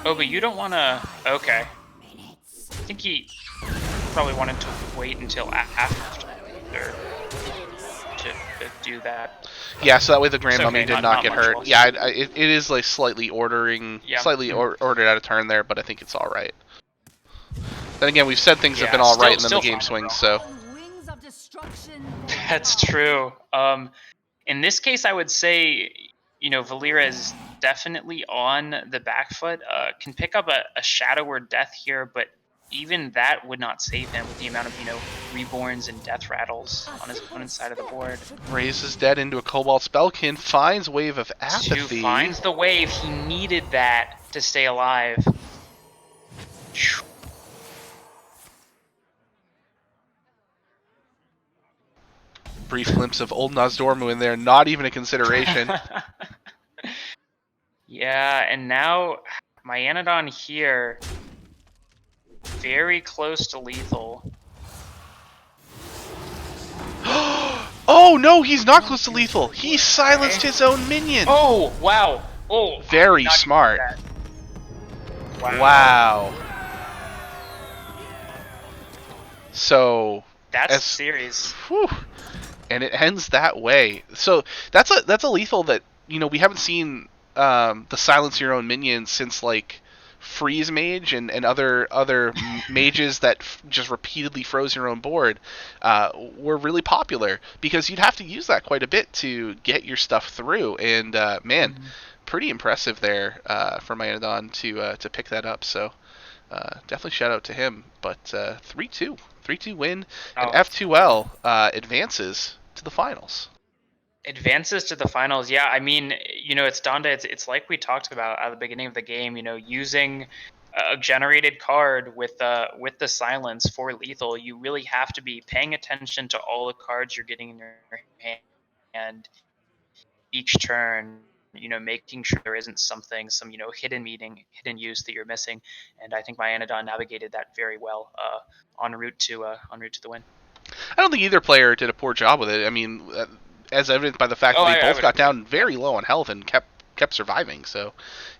Oh, but you don't want to. Okay. I think he probably wanted to wait until after to do that. Yeah, so that way the Grand It's Mummy okay, did not not get much hurt. loss. Yeah, it is like slightly ordered out of turn there, but I think it's all right. Then again, we've said things have been all right, and then the game swings. So Wings of destruction. That's true. In this case, I would say, Valera is definitely on the back foot. Can pick up a Shadow or Death here, but even that would not save him with the amount of, Reborns and Death Rattles on his opponent's side of the board. raises dead into a Cobalt Spellkin, finds Wave of Apathy. Finds the wave. He needed that to stay alive. Phew. Brief glimpse of old Nozdormu in there, not even a consideration. Yeah, and now my Anadon here, very close to lethal. Oh no, he's not close to lethal. He silenced his own minion. Oh, wow. Oh, Very not smart. that. Wow. So That's serious. whew, and it ends that way. So that's a lethal that we haven't seen the silence your own minions since like Freeze Mage and other mages that just repeatedly froze your own board were really popular because you'd have to use that quite a bit to get your stuff through. And man, pretty impressive there for Manodon to pick that up. So definitely shout out to him. But 3-2 win, and F2L advances to the finals. Advances to the finals. Yeah, I mean, it's Donda. It's like we talked about at the beginning of the game. Using a generated card with the silence for lethal, you really have to be paying attention to all the cards you're getting in your hand each turn. Making sure there isn't some hidden hidden use that you're missing. And I think my Anadon navigated that very well en route to the win. I don't think either player did a poor job with it. I mean, as evidenced by the fact that they both got down very low on health and kept surviving. So,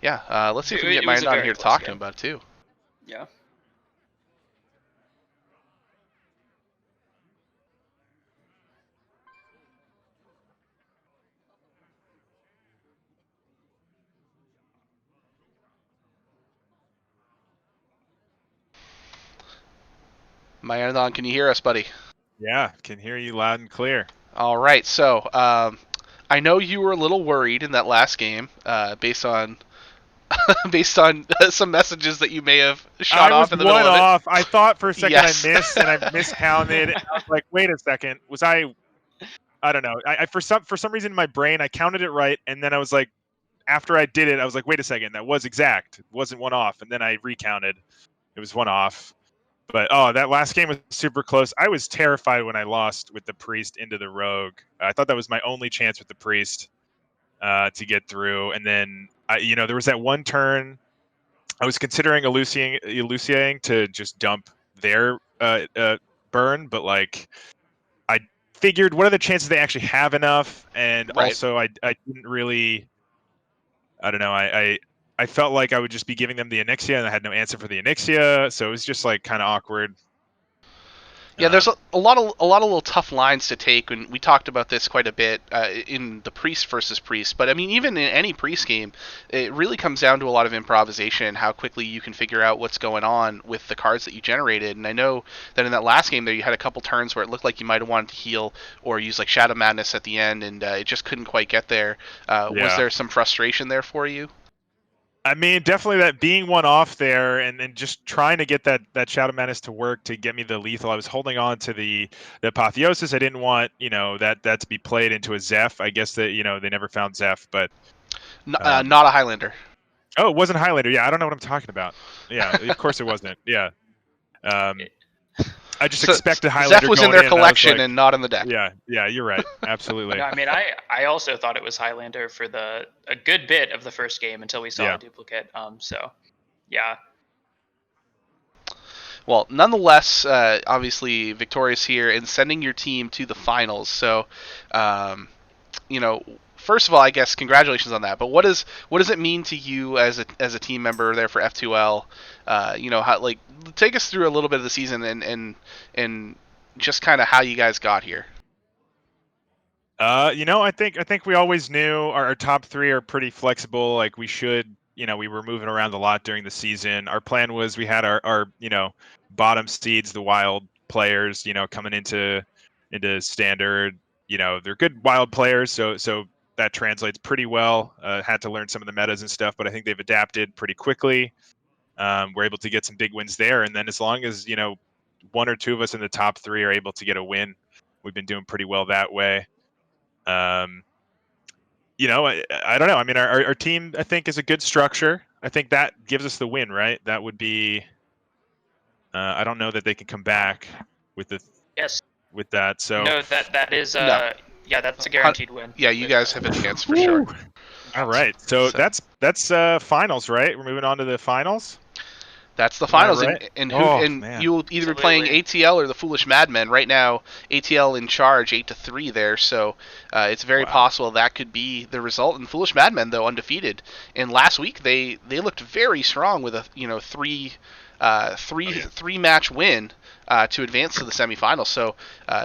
yeah, let's see if we can get Mayandan here to talk to him about it too. Yeah. Mayandan, can you hear us, buddy? Yeah, can hear you loud and clear. All right, so I know you were a little worried in that last game, based on some messages that you may have shot off in the middle of it. Off. I thought for a second Yes. I missed and I miscounted. I was like, wait a second, was I don't know. I for some reason in my brain I counted it right, and then I was like, after I did it, I was like, wait a second, that was exact. It wasn't one off, and then I recounted. It was one off. But that last game was super close. I was terrified when I lost with the priest into the rogue. I thought that was my only chance with the priest to get through. And then there was that one turn I was considering Elluciating to just dump their burn, but like I figured, what are the chances they actually have enough? And Right. also I didn't really. I don't know. I felt like I would just be giving them the Onyxia, and I had no answer for the Onyxia, so it was just like kind of awkward. Yeah, there's a lot of little tough lines to take, and we talked about this quite a bit in the priest versus priest. But I mean, even in any priest game, it really comes down to a lot of improvisation and how quickly you can figure out what's going on with the cards that you generated. And I know that in that last game there, you had a couple turns where it looked like you might have wanted to heal or use like Shadow Madness at the end, and it just couldn't quite get there. Was there some frustration there for you? I mean, definitely that being one off there and just trying to get that Shadow Madness to work to get me the lethal. I was holding on to the Apotheosis. I didn't want, that to be played into a Zeph. I guess that, they never found Zeph, but... Not a Highlander. Oh, it wasn't Highlander. Yeah, I don't know what I'm talking about. Yeah, of course it wasn't. Yeah. I just expected Highlander. Zeph was in their collection and not in the deck. Yeah, you're right. Absolutely. No, I mean, I also thought it was Highlander for a good bit of the first game until we saw a duplicate. So, yeah. Well, nonetheless, obviously victorious here and sending your team to the finals. So, first of all, I guess congratulations on that. But what does it mean to you as a team member there for F2L? How take us through a little bit of the season and just kind of how you guys got here. I think we always knew our top three are pretty flexible. Like we should, we were moving around a lot during the season. Our plan was we had our bottom seeds, the wild players, coming into standard. They're good wild players, so that translates pretty well. Had to learn some of the metas and stuff, but I think they've adapted pretty quickly. We're able to get some big wins there, and then as long as one or two of us in the top three are able to get a win, we've been doing pretty well that way. I don't know. I mean, our team, I think, is a good structure. I think that gives us the win, right? That would be. I don't know that they can come back with with that. So no, that is No. Yeah, that's a guaranteed win. Yeah, you guys have a chance for sure. All right, so that's finals, right? We're moving on to the finals. That's the finals, right? and Man. you'll either be playing ATL or the Foolish Madmen. Right now, ATL in charge 8-3 there, so it's very possible that could be the result. And Foolish Madmen, though, undefeated. And last week they looked very strong with a three match win to advance to the semifinals. So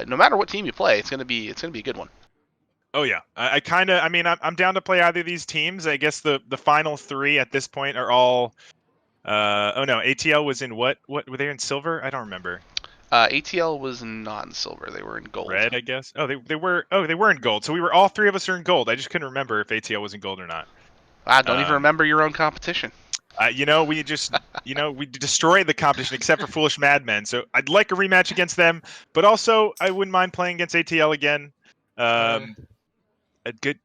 no matter what team you play, it's gonna be a good one. Oh yeah, I'm down to play either of these teams. I guess the final three at this point are all. ATL was in what were they in silver? I don't remember. ATL was not in silver; they were in gold. Red, I guess. They were in gold. So all three of us are in gold. I just couldn't remember if ATL was in gold or not. I don't even remember your own competition. We just we destroyed the competition except for Foolish Madmen. So I'd like a rematch against them, but also I wouldn't mind playing against ATL again. good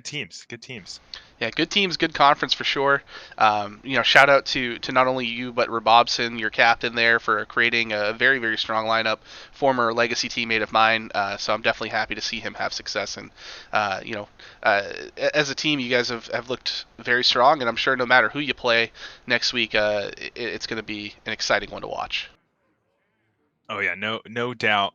teams. Good teams. Yeah, good teams, good conference for sure. Shout out to not only you but Robobson, your captain there, for creating a very, very strong lineup. Former legacy teammate of mine, so I'm definitely happy to see him have success. And as a team, you guys have looked very strong, and I'm sure no matter who you play next week, it's going to be an exciting one to watch. Oh yeah, no doubt.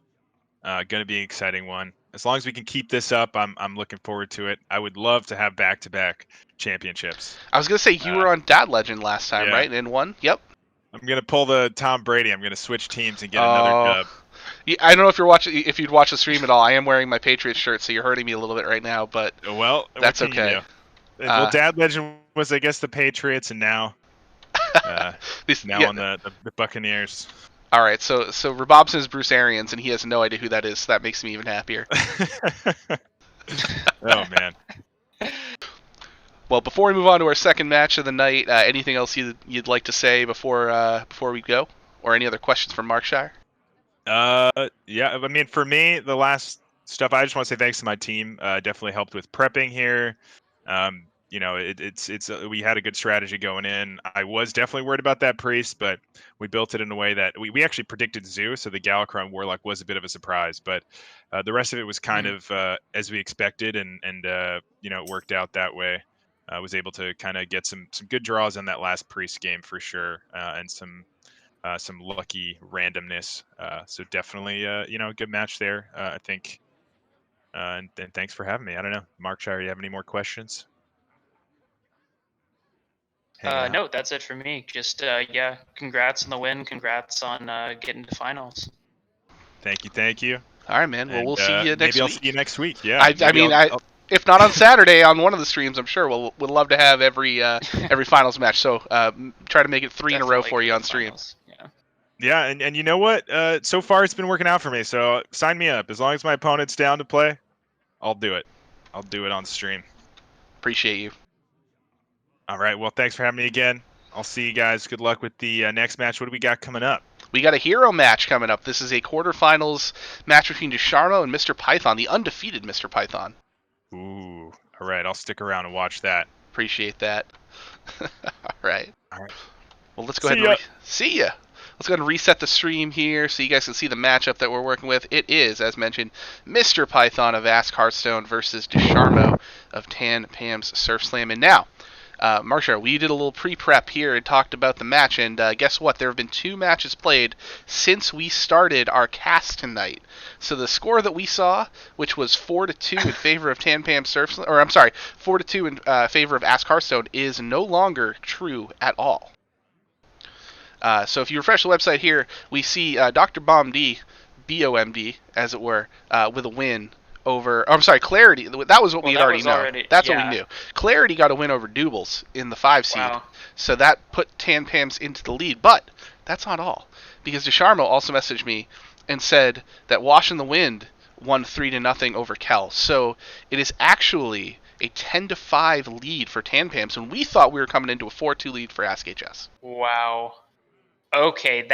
Going to be an exciting one. As long as we can keep this up, I'm looking forward to it. I would love to have back-to-back championships. I was going to say, you were on Dad Legend last time, yeah. right? And won? Yep. I'm going to pull the Tom Brady. I'm going to switch teams and get another dub. Yeah, I don't know if you'd watch the stream at all. I am wearing my Patriots shirt, so you're hurting me a little bit right now, but well, that's okay. Well, Dad Legend was, I guess, the Patriots, and now on the Buccaneers. All right, so Robobson is Bruce Arians, and he has no idea who that is, so that makes me even happier. Oh, man. Well, before we move on to our second match of the night, anything else you'd like to say before we go? Or any other questions from Markshire? Yeah, I mean, for me, the last stuff, I just want to say thanks to my team. Definitely helped with prepping here. We had a good strategy going in. I was definitely worried about that priest, but we built it in a way that we actually predicted Zoo, so the Galakron Warlock was a bit of a surprise, but the rest of it was kind of as we expected, and it worked out that way. I was able to kind of get some good draws on that last priest game for sure, and some lucky randomness. So definitely, a good match there, I think. And thanks for having me. I don't know, Markshire, you have any more questions? No, that's it for me. Just congrats on the win. Congrats on getting to finals. Thank you. All right, man. Well, we'll see you next week. Maybe I'll see you next week. Yeah. If not on Saturday on one of the streams, I'm sure we'd love to have every finals match. So try to make it 3 in a row for you on stream. Finals. Yeah. Yeah, and you know what? So far it's been working out for me. So sign me up. As long as my opponent's down to play, I'll do it. I'll do it on stream. Appreciate you. All right. Well, thanks for having me again. I'll see you guys. Good luck with the next match. What do we got coming up? We got a hero match coming up. This is a quarterfinals match between Desharmo and Mr. Python, the undefeated Mr. Python. Ooh. All right. I'll stick around and watch that. Appreciate that. All right. All right. Well, let's go ahead and see ya. Let's go ahead and reset the stream here so you guys can see the matchup that we're working with. It is, as mentioned, Mr. Python of Ask Hearthstone versus Desharmo of Tan Pam's Surf Slam. And now, Markshire, we did a little pre-prep here and talked about the match, and guess what? There have been 2 matches played since we started our cast tonight. So the score that we saw, which was 4-2 in favor of Tan Pam Surf Slam, 4-2 in favor of Ask Hearthstone, is no longer true at all. So if you refresh the website here, we see Dr. BOMD, B-O-M-D, as it were, with a win over... Oh, I'm sorry, Clarity. That was what we had already known. That's what we knew. Clarity got a win over Doubles in the 5 seed. Wow. So that put Tan Pam's into the lead. But that's not all. Because Desharmo also messaged me and said that Wash in the Wind won 3-0 over Kel. So it is actually a 10-5 lead for Tan Pam's, when we thought we were coming into a 4-2 lead for Ask HS. Wow. Okay,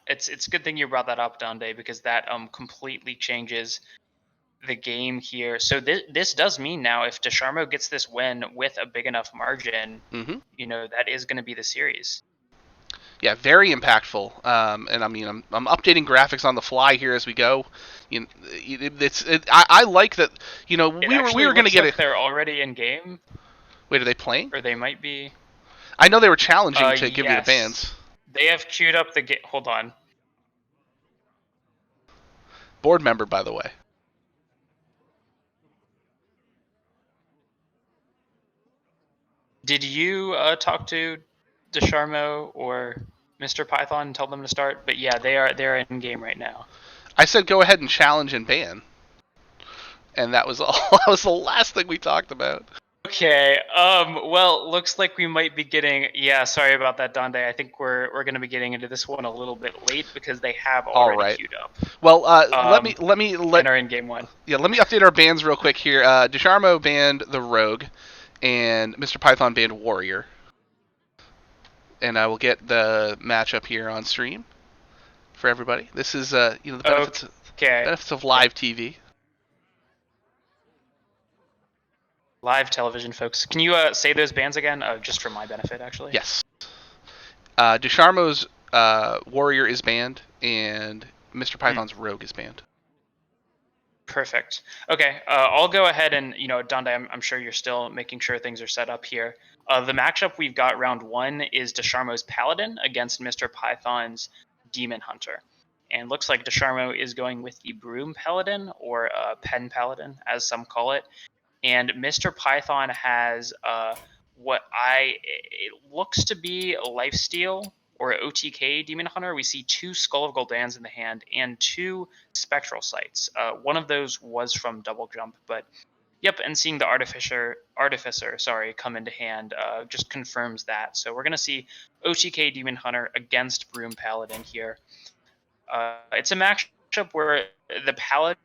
it's a good thing you brought that up, Dande, because that completely changes the game here. So this does mean now, if Desharmo gets this win with a big enough margin, that is going to be the series. Yeah, very impactful. And I mean, I'm updating graphics on the fly here as we go. I like that. We were going to get it. They're already in game. Wait, are they playing? Or they might be. I know they were challenging to give you the bans. They have queued up the game. Hold on. Board member, by the way. Did you talk to Desharmo or Mr. Python and tell them to start? But yeah, they're in game right now. I said go ahead and challenge and ban. And that was all. That was the last thing we talked about. Okay. Well, looks like we might be getting. Yeah, sorry about that, Dande. I think we're going to be getting into this one a little bit late because they have already queued up. Well, let me and are in game 1. Yeah, let me update our bans real quick here. Desharmo banned the Rogue, and Mr. Python banned Warrior. And I will get the matchup here on stream for everybody. This is the benefits of live TV. live television, folks. Can you say those bands again, just for my benefit, actually? Yes. Desharmo's Warrior is banned, and Mr. Python's Rogue is banned. Perfect. Okay, I'll go ahead and, Dante, I'm sure you're still making sure things are set up here. The matchup we've got round 1 is Desharmo's Paladin against Mr. Python's Demon Hunter. And looks like Desharmo is going with the Broom Paladin, or Pen Paladin, as some call it. And Mr. Python has it looks to be a Lifesteal or OTK Demon Hunter. We see 2 Skull of Gul'dans in the hand and 2 Spectral Sights. One of those was from Double Jump, but yep, and seeing the Artificer, come into hand just confirms that. So we're going to see OTK Demon Hunter against Broom Paladin here. It's a matchup where the Paladin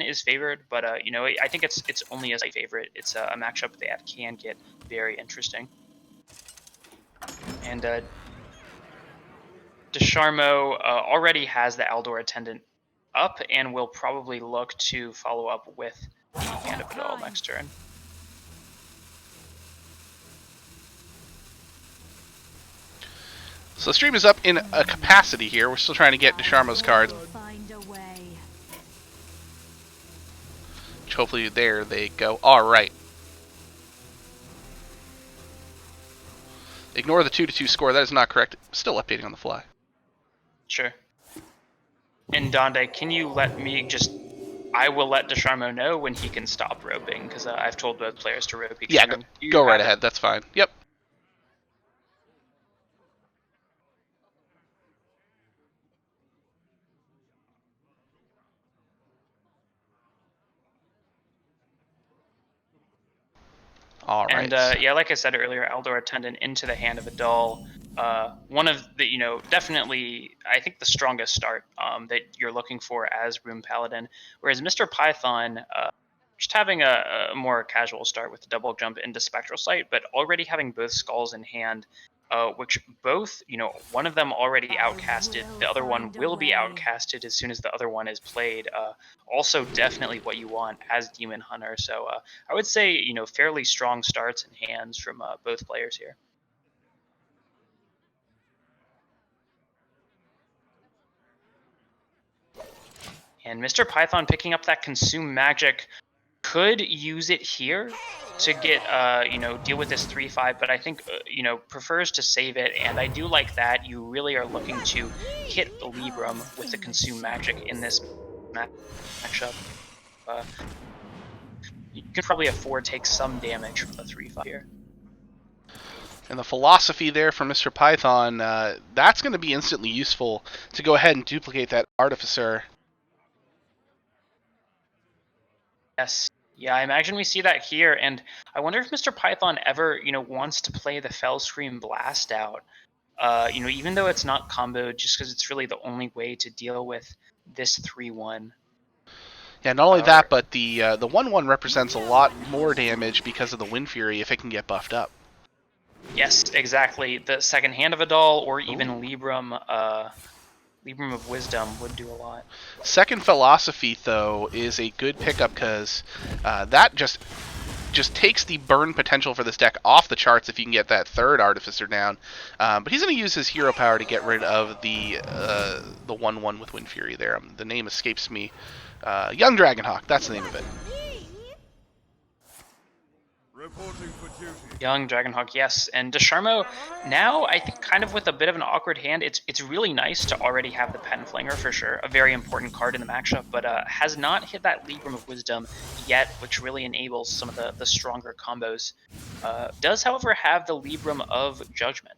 is favored, but I think it's only as a favorite. It's a matchup that can get very interesting. And Desharmo already has the Aldor Attendant up and will probably look to follow up with the Hand of Vidal next turn. So the stream is up in a capacity here. We're still trying to get Desharmo's cards. Which hopefully, there they go. Alright. Ignore the 2-2 score. That is not correct. Still updating on the fly. Sure. And Dante, can you let me I will let Desharmo know when he can stop roping, because I've told both players to rope. Yeah, go right ahead. That's fine. Yep. All right. And yeah, like I said earlier, Aldor Attendant into the Hand of Vidal. One of the, definitely, I think the strongest start that you're looking for as Broom Paladin. Whereas Mr. Python, just having a more casual start with the Double Jump into Spectral Sight, but already having both Skulls in hand, which both, one of them already outcasted, the other one will be outcasted as soon as the other one is played. Also definitely what you want as Demon Hunter. So I would say, fairly strong starts and hands from both players here. And Mr. Python picking up that Consume Magic, could use it here to get, deal with this 3-5, but I think, prefers to save it, and I do like that. You really are looking to hit the Libram with the Consume Magic in this matchup. You can probably afford to take some damage from the 3-5 here. And the philosophy there from Mr. Python, that's going to be instantly useful to go ahead and duplicate that Artificer. Yes. Yeah, I imagine we see that here, and I wonder if Mr. Python ever, wants to play the Fell Scream Blast out. Even though it's not comboed, just because it's really the only way to deal with this 3-1. Yeah, not only that, but the 1-1 represents a lot more damage because of the Wind Fury if it can get buffed up. Yes, exactly. The second Hand of Vidal or even Libram of Wisdom would do a lot. Second Philosophy, though, is a good pickup because that just takes the burn potential for this deck off the charts if you can get that third Artificer down. But he's going to use his hero power to get rid of the 1-1 with Wind Fury there. The name escapes me. Young Dragonhawk, that's the name of it. Reporting for duty. Young Dragonhawk, yes. And Desharmo, now I think kind of with a bit of an awkward hand, it's really nice to already have the Pen Flinger for sure, a very important card in the matchup, but has not hit that Libram of Wisdom yet, which really enables some of the stronger combos. Does, however, have the Libram of Judgment,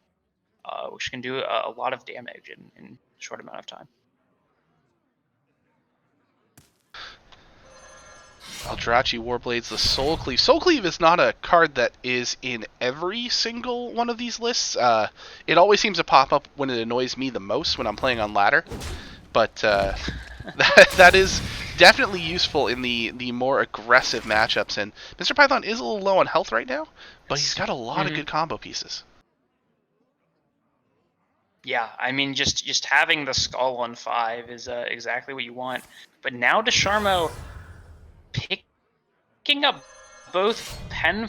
which can do a lot of damage in a short amount of time. Eldrazi Warblades, the Soul Cleave. Soul Cleave is not a card that is in every single one of these lists. It always seems to pop up when it annoys me the most when I'm playing on ladder. But that is definitely useful in the more aggressive matchups. And Mr. Python is a little low on health right now, but he's got a lot of good combo pieces. Yeah, I mean, just having the Skull on 5 is exactly what you want. But now Desharmo picking up both pen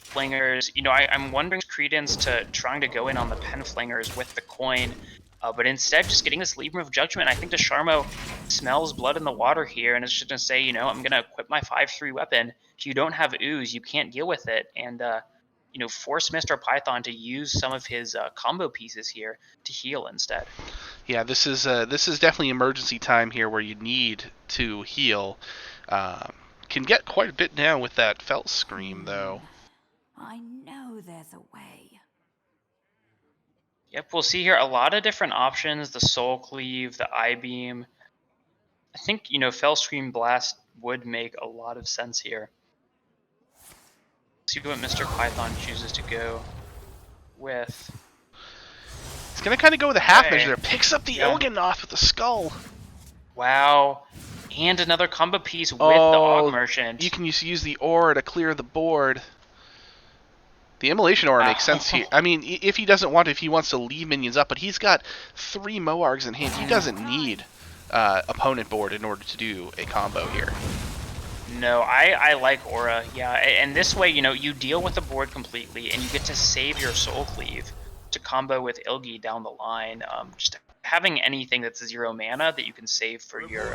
flingers, I'm wondering credence to trying to go in on the pen flingers with the coin, but instead just getting this Libram of Judgment. I think DeSharmo smells blood in the water here, and it's just going to say, I'm going to equip my 5/3 weapon. If you don't have ooze, you can't deal with it, and force Mr. Python to use some of his combo pieces here to heal instead. Yeah, this is definitely emergency time here where you need to heal. Can get quite a bit down with that Felt Scream, though. I know there's a way. Yep, we'll see here a lot of different options. The Soul Cleave, the I-Beam. I think, Fell Scream Blast would make a lot of sense here. See what Mr. Python chooses to go with. He's going to kind of go with a half Okay. measure there. Picks up the Yeah. Il'gynoth with the skull. Wow. And another combo piece with the Oh, Og Merchant. You can use the aura to clear the board. The Immolation aura makes sense here. I mean, if he doesn't want to, if he wants to leave minions up, but he's got 3 Moargs in hand. He doesn't need opponent board in order to do a combo here. No, I like Aura, yeah. And this way, you deal with the board completely, and you get to save your Soul Cleave to combo with Ilgi down the line. Just having anything that's 0 mana that you can save for your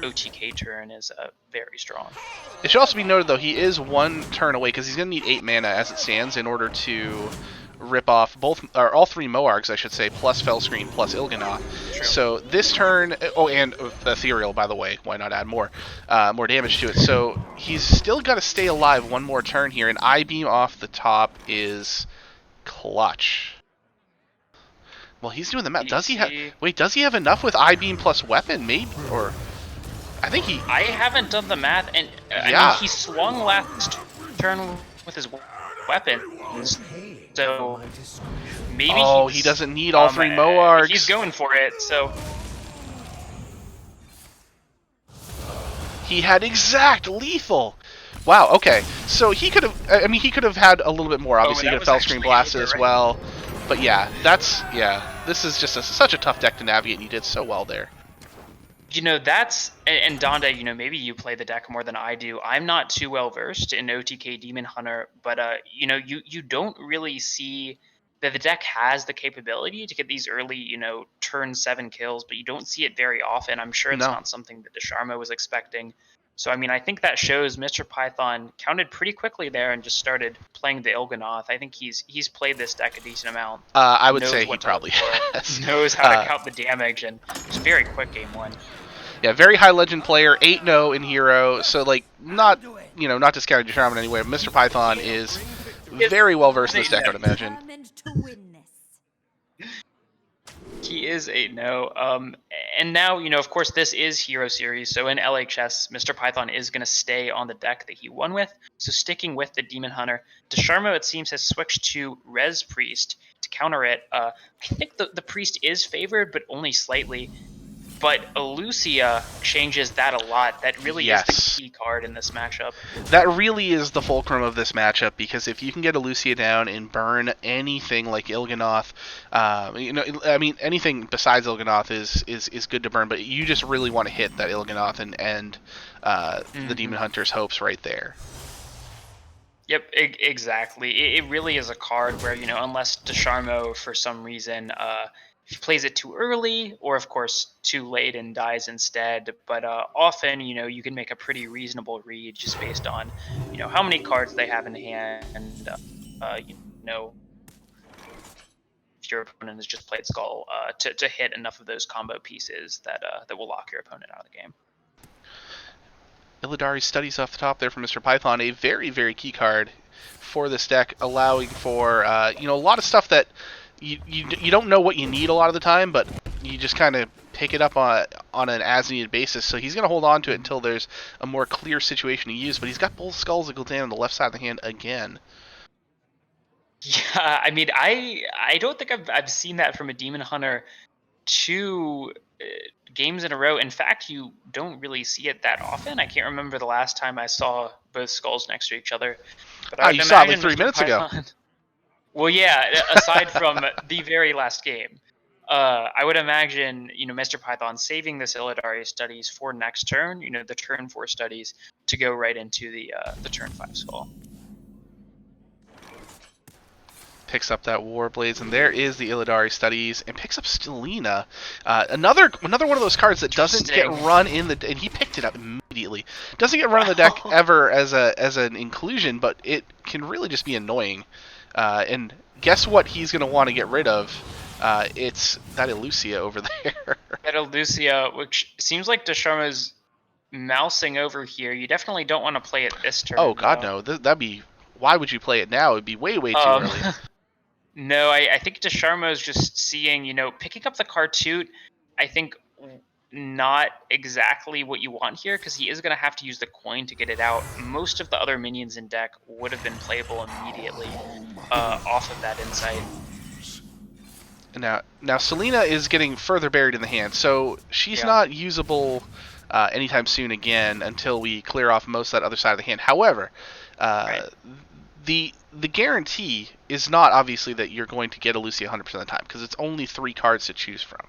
OTK turn is very strong. It should also be noted, though, he is 1 turn away, because he's going to need 8 mana as it stands in order to rip off all 3 Moargs, I should say, plus Fellscreen, plus Il'gynoth. True. So this turn, and Ethereal, by the way, why not add more damage to it? So he's still got to stay alive 1 more turn here, and I-Beam off the top is clutch. Well, he's doing the math. Does he have? Wait, does he have enough with I-Beam plus weapon? Maybe, or I think he. I haven't done the math, and Yeah. I mean, he swung last turn with his weapon, so maybe. Oh, he doesn't need all 3 Moargs. He's going for it, so. He had exact lethal. Wow. Okay. So he could have. I mean, he could have had a little bit more. Obviously, he that could have was Fellscreen actually blasted it, as right? well. But yeah, this is just such a tough deck to navigate, and you did so well there. That's, and Donda, maybe you play the deck more than I do. I'm not too well versed in OTK Demon Hunter, but you don't really see that the deck has the capability to get these early, turn 7 kills, but you don't see it very often. I'm sure it's No. not something that DeSharmo was expecting. So, I mean, I think that shows Mr. Python counted pretty quickly there and just started playing the Il'gynoth. I think he's played this deck a decent amount. I would Knows say he what to probably look for, has. knows how to count the damage, and it's very quick game 1. Yeah, very high legend player, 8-0 in Hero. So like, not discounting DeSharmo in any way. Mr. Python is very well versed in this deck, I would imagine. Determined to win this. He is 8-0. And now, of course, this is Hero Series, so in LHS, Mr. Python is going to stay on the deck that he won with, so sticking with the Demon Hunter. DeSharmo, it seems, has switched to Res Priest to counter it. I think the Priest is favored, but only slightly. But Elucia changes that a lot. That really is Yes. the key card in this matchup. That really is the fulcrum of this matchup, because if you can get Elucia down and burn anything like Il'gynoth, I mean, anything besides Il'gynoth is good to burn, but you just really want to hit that Il'gynoth and end the Demon Hunter's hopes right there. Yep, exactly. It really is a card where, unless DeSharmo, for some reason, he plays it too early, or of course too late and dies instead. But often, you can make a pretty reasonable read just based on, how many cards they have in hand, and if your opponent has just played Skull to hit enough of those combo pieces that will lock your opponent out of the game. Illidari studies off the top there from Mr. Python, a very, very key card for this deck, allowing for a lot of stuff that you don't know what you need a lot of the time, but you just kind of pick it up on an as-needed basis. So he's going to hold on to it until there's a more clear situation to use, but he's got both skulls that go down on the left side of the hand again. Yeah, I mean, I don't think I've seen that from a Demon Hunter 2 games in a row. In fact, you don't really see it that often. I can't remember the last time I saw both skulls next to each other. But You saw it like 3 minutes ago. Well, yeah, aside from the very last game. I would imagine, Mr. Python saving this Illidari studies for next turn, the turn 4 studies, to go right into the turn 5 skull. Picks up that Warblades, and there is the Illidari Studies, and picks up Stelina. Another one of those cards that doesn't get run in the, and he picked it up immediately. Doesn't get run in the deck ever as an inclusion, but it can really just be annoying. And guess what he's going to want to get rid of? It's that Elucia over there. That Elucia, which seems like Desharmo's mousing over here. You definitely don't want to play it this turn. Oh God, no! That'd be. Why would you play it now? It'd be way too early. No, I think Desharmo's just seeing, picking up the Kartut, I think not exactly what you want here, because he is going to have to use the coin to get it out. Most of the other minions in deck would have been playable immediately off of that insight. Now Stelina is getting further buried in the hand, so she's not usable anytime soon again until we clear off most of that other side of the hand. However, the guarantee is not obviously that you're going to get Elucia 100% of the time, because it's only 3 cards to choose from.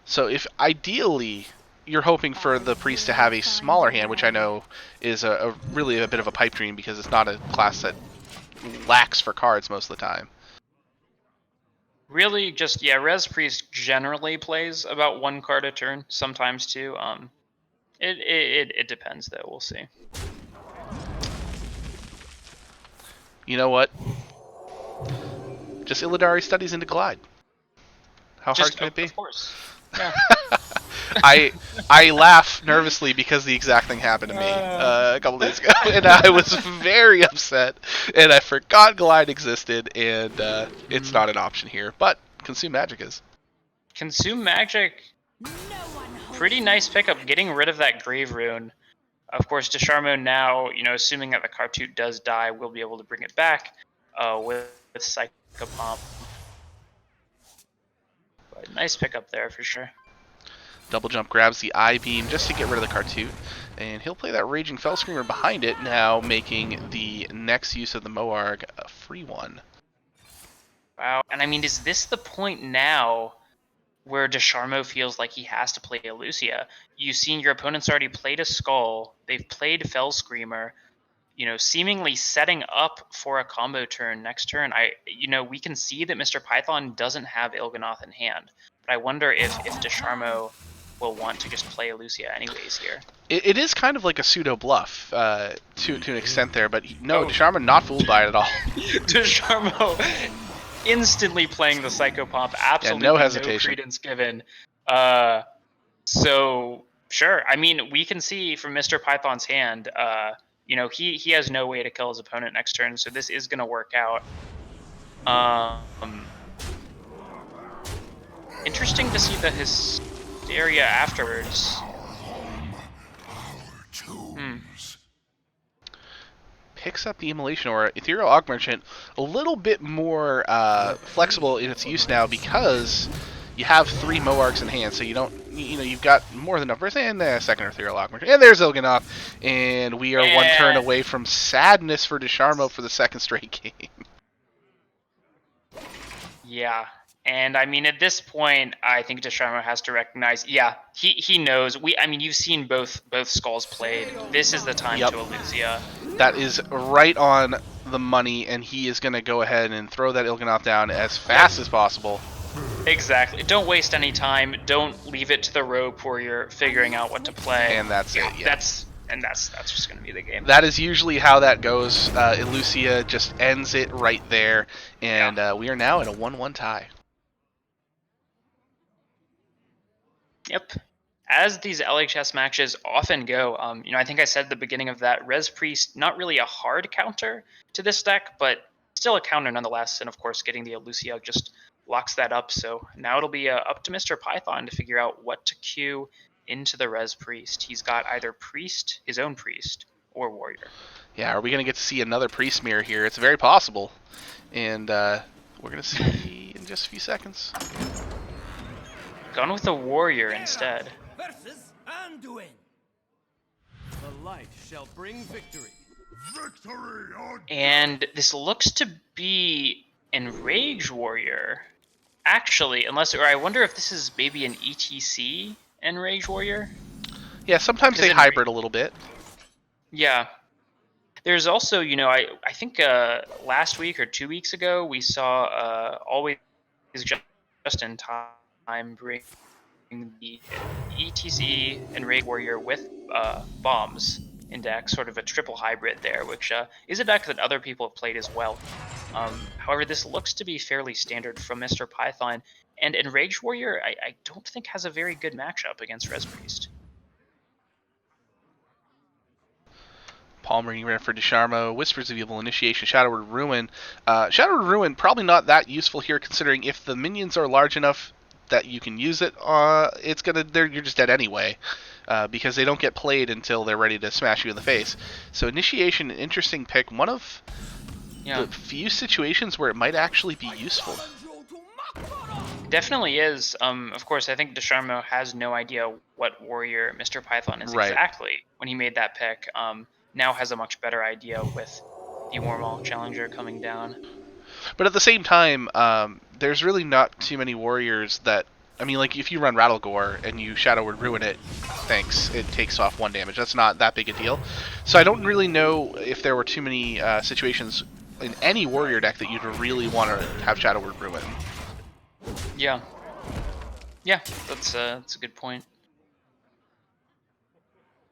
So if ideally you're hoping for the priest to have a smaller hand, which I know is really a bit of a pipe dream because it's not a class that lacks for cards most of the time. Really, just Res Priest generally plays about 1 card a turn, sometimes 2. It depends though. We'll see. You know what? Just Illidari Studies into Glide. How hard can it be? Of course. Yeah. I laugh nervously because the exact thing happened to me a couple days ago, and I was very upset, and I forgot Glide existed, and it's not an option here. But Consume Magic is. Consume Magic, pretty nice pickup, getting rid of that Grave Rune. Of course, Desharmo now, assuming that the Kartut does die, will be able to bring it back with Psychopomp. But nice pickup there for sure. Double Jump grabs the I-Beam just to get rid of the Kartut, and he'll play that Raging Fell Screamer behind it, now making the next use of the Moarg a free one. Wow, and I mean, is this the point now where Desharmo feels like he has to play Elucia? You've seen your opponents already played a Skull, they've played Fell Screamer, seemingly setting up for a combo turn next turn. We can see that Mr. Python doesn't have Il'gynoth in hand, but I wonder if Desharmo will want to just play Elucia anyways here. It is kind of like a pseudo bluff to an extent there, but no, Desharmo not fooled by it at all. Desharmo instantly playing the Psychopomp, absolutely no hesitation. No credence given. So sure, I mean, we can see from Mr. Python's hand, he has no way to kill his opponent next turn, so this is going to work out. Interesting to see the Hysteria afterwards. Picks up the Immolation Aura. Ethereal Augmerchant, a little bit more flexible in its use now because you have 3 Moargs in hand, so you don't, you've got more than enough. And the second Ethereal Augmerchant, and there's Il'gynoth, and we are 1 turn away from sadness for Desharmo for the 2nd straight game. Yeah. And I mean, at this point, I think Desharmo has to recognize, he knows. You've seen both Skulls played. This is the time to Elucia. That is right on the money, and he is going to go ahead and throw that Il'gynoth down as fast as possible. Exactly. Don't waste any time. Don't leave it to the rope where you're figuring out what to play. And that's it. Yeah. That's just going to be the game. That is usually how that goes. Elucia just ends it right there, and we are now in a 1-1 tie. Yep. As these LHS matches often go, I think I said at the beginning of that, Res Priest, not really a hard counter to this deck, but still a counter nonetheless. And of course, getting the Elucia just locks that up. So now it'll be up to Mr. Python to figure out what to queue into the Res Priest. He's got either Priest, his own Priest, or Warrior. Yeah, are we going to get to see another Priest mirror here? It's very possible. And we're going to see in just a few seconds. Gone with the Warrior instead. Versus Anduin. The light shall bring victory. Victory! And this looks to be Enrage Warrior Actually, or I wonder if this is maybe an ETC Enraged Warrior. Yeah, sometimes they hybrid a little bit. Yeah. There's also, I think last week or 2 weeks ago we saw Always Just in Time bring the ETC Enraged Warrior with bombs in deck, sort of a triple hybrid there, which is a deck that other people have played as well. However, this looks to be fairly standard from Mr. Python, and Enraged Warrior I don't think has a very good matchup against Res Priest. Palmer ready for Desharmo. Whispers of Evil, Initiation, Shadowward Ruin. Shadowward Ruin probably not that useful here, considering if the minions are large enough that you can use it, you're just dead anyway, because they don't get played until they're ready to smash you in the face. So Initiation, an interesting pick. One of the few situations where it might actually be useful. It definitely is. Of course, I think Desharmo has no idea what warrior Mr. Python is exactly when he made that pick. Now has a much better idea with the Warmaul Challenger coming down. But at the same time, there's really not too many warriors that... I mean, like, if you run Rattlegore and you Shadowward Ruin it, thanks, it takes off 1 damage. That's not that big a deal. So I don't really know if there were too many situations in any warrior deck that you'd really want to have Shadowward Ruin. Yeah. Yeah, that's a good point.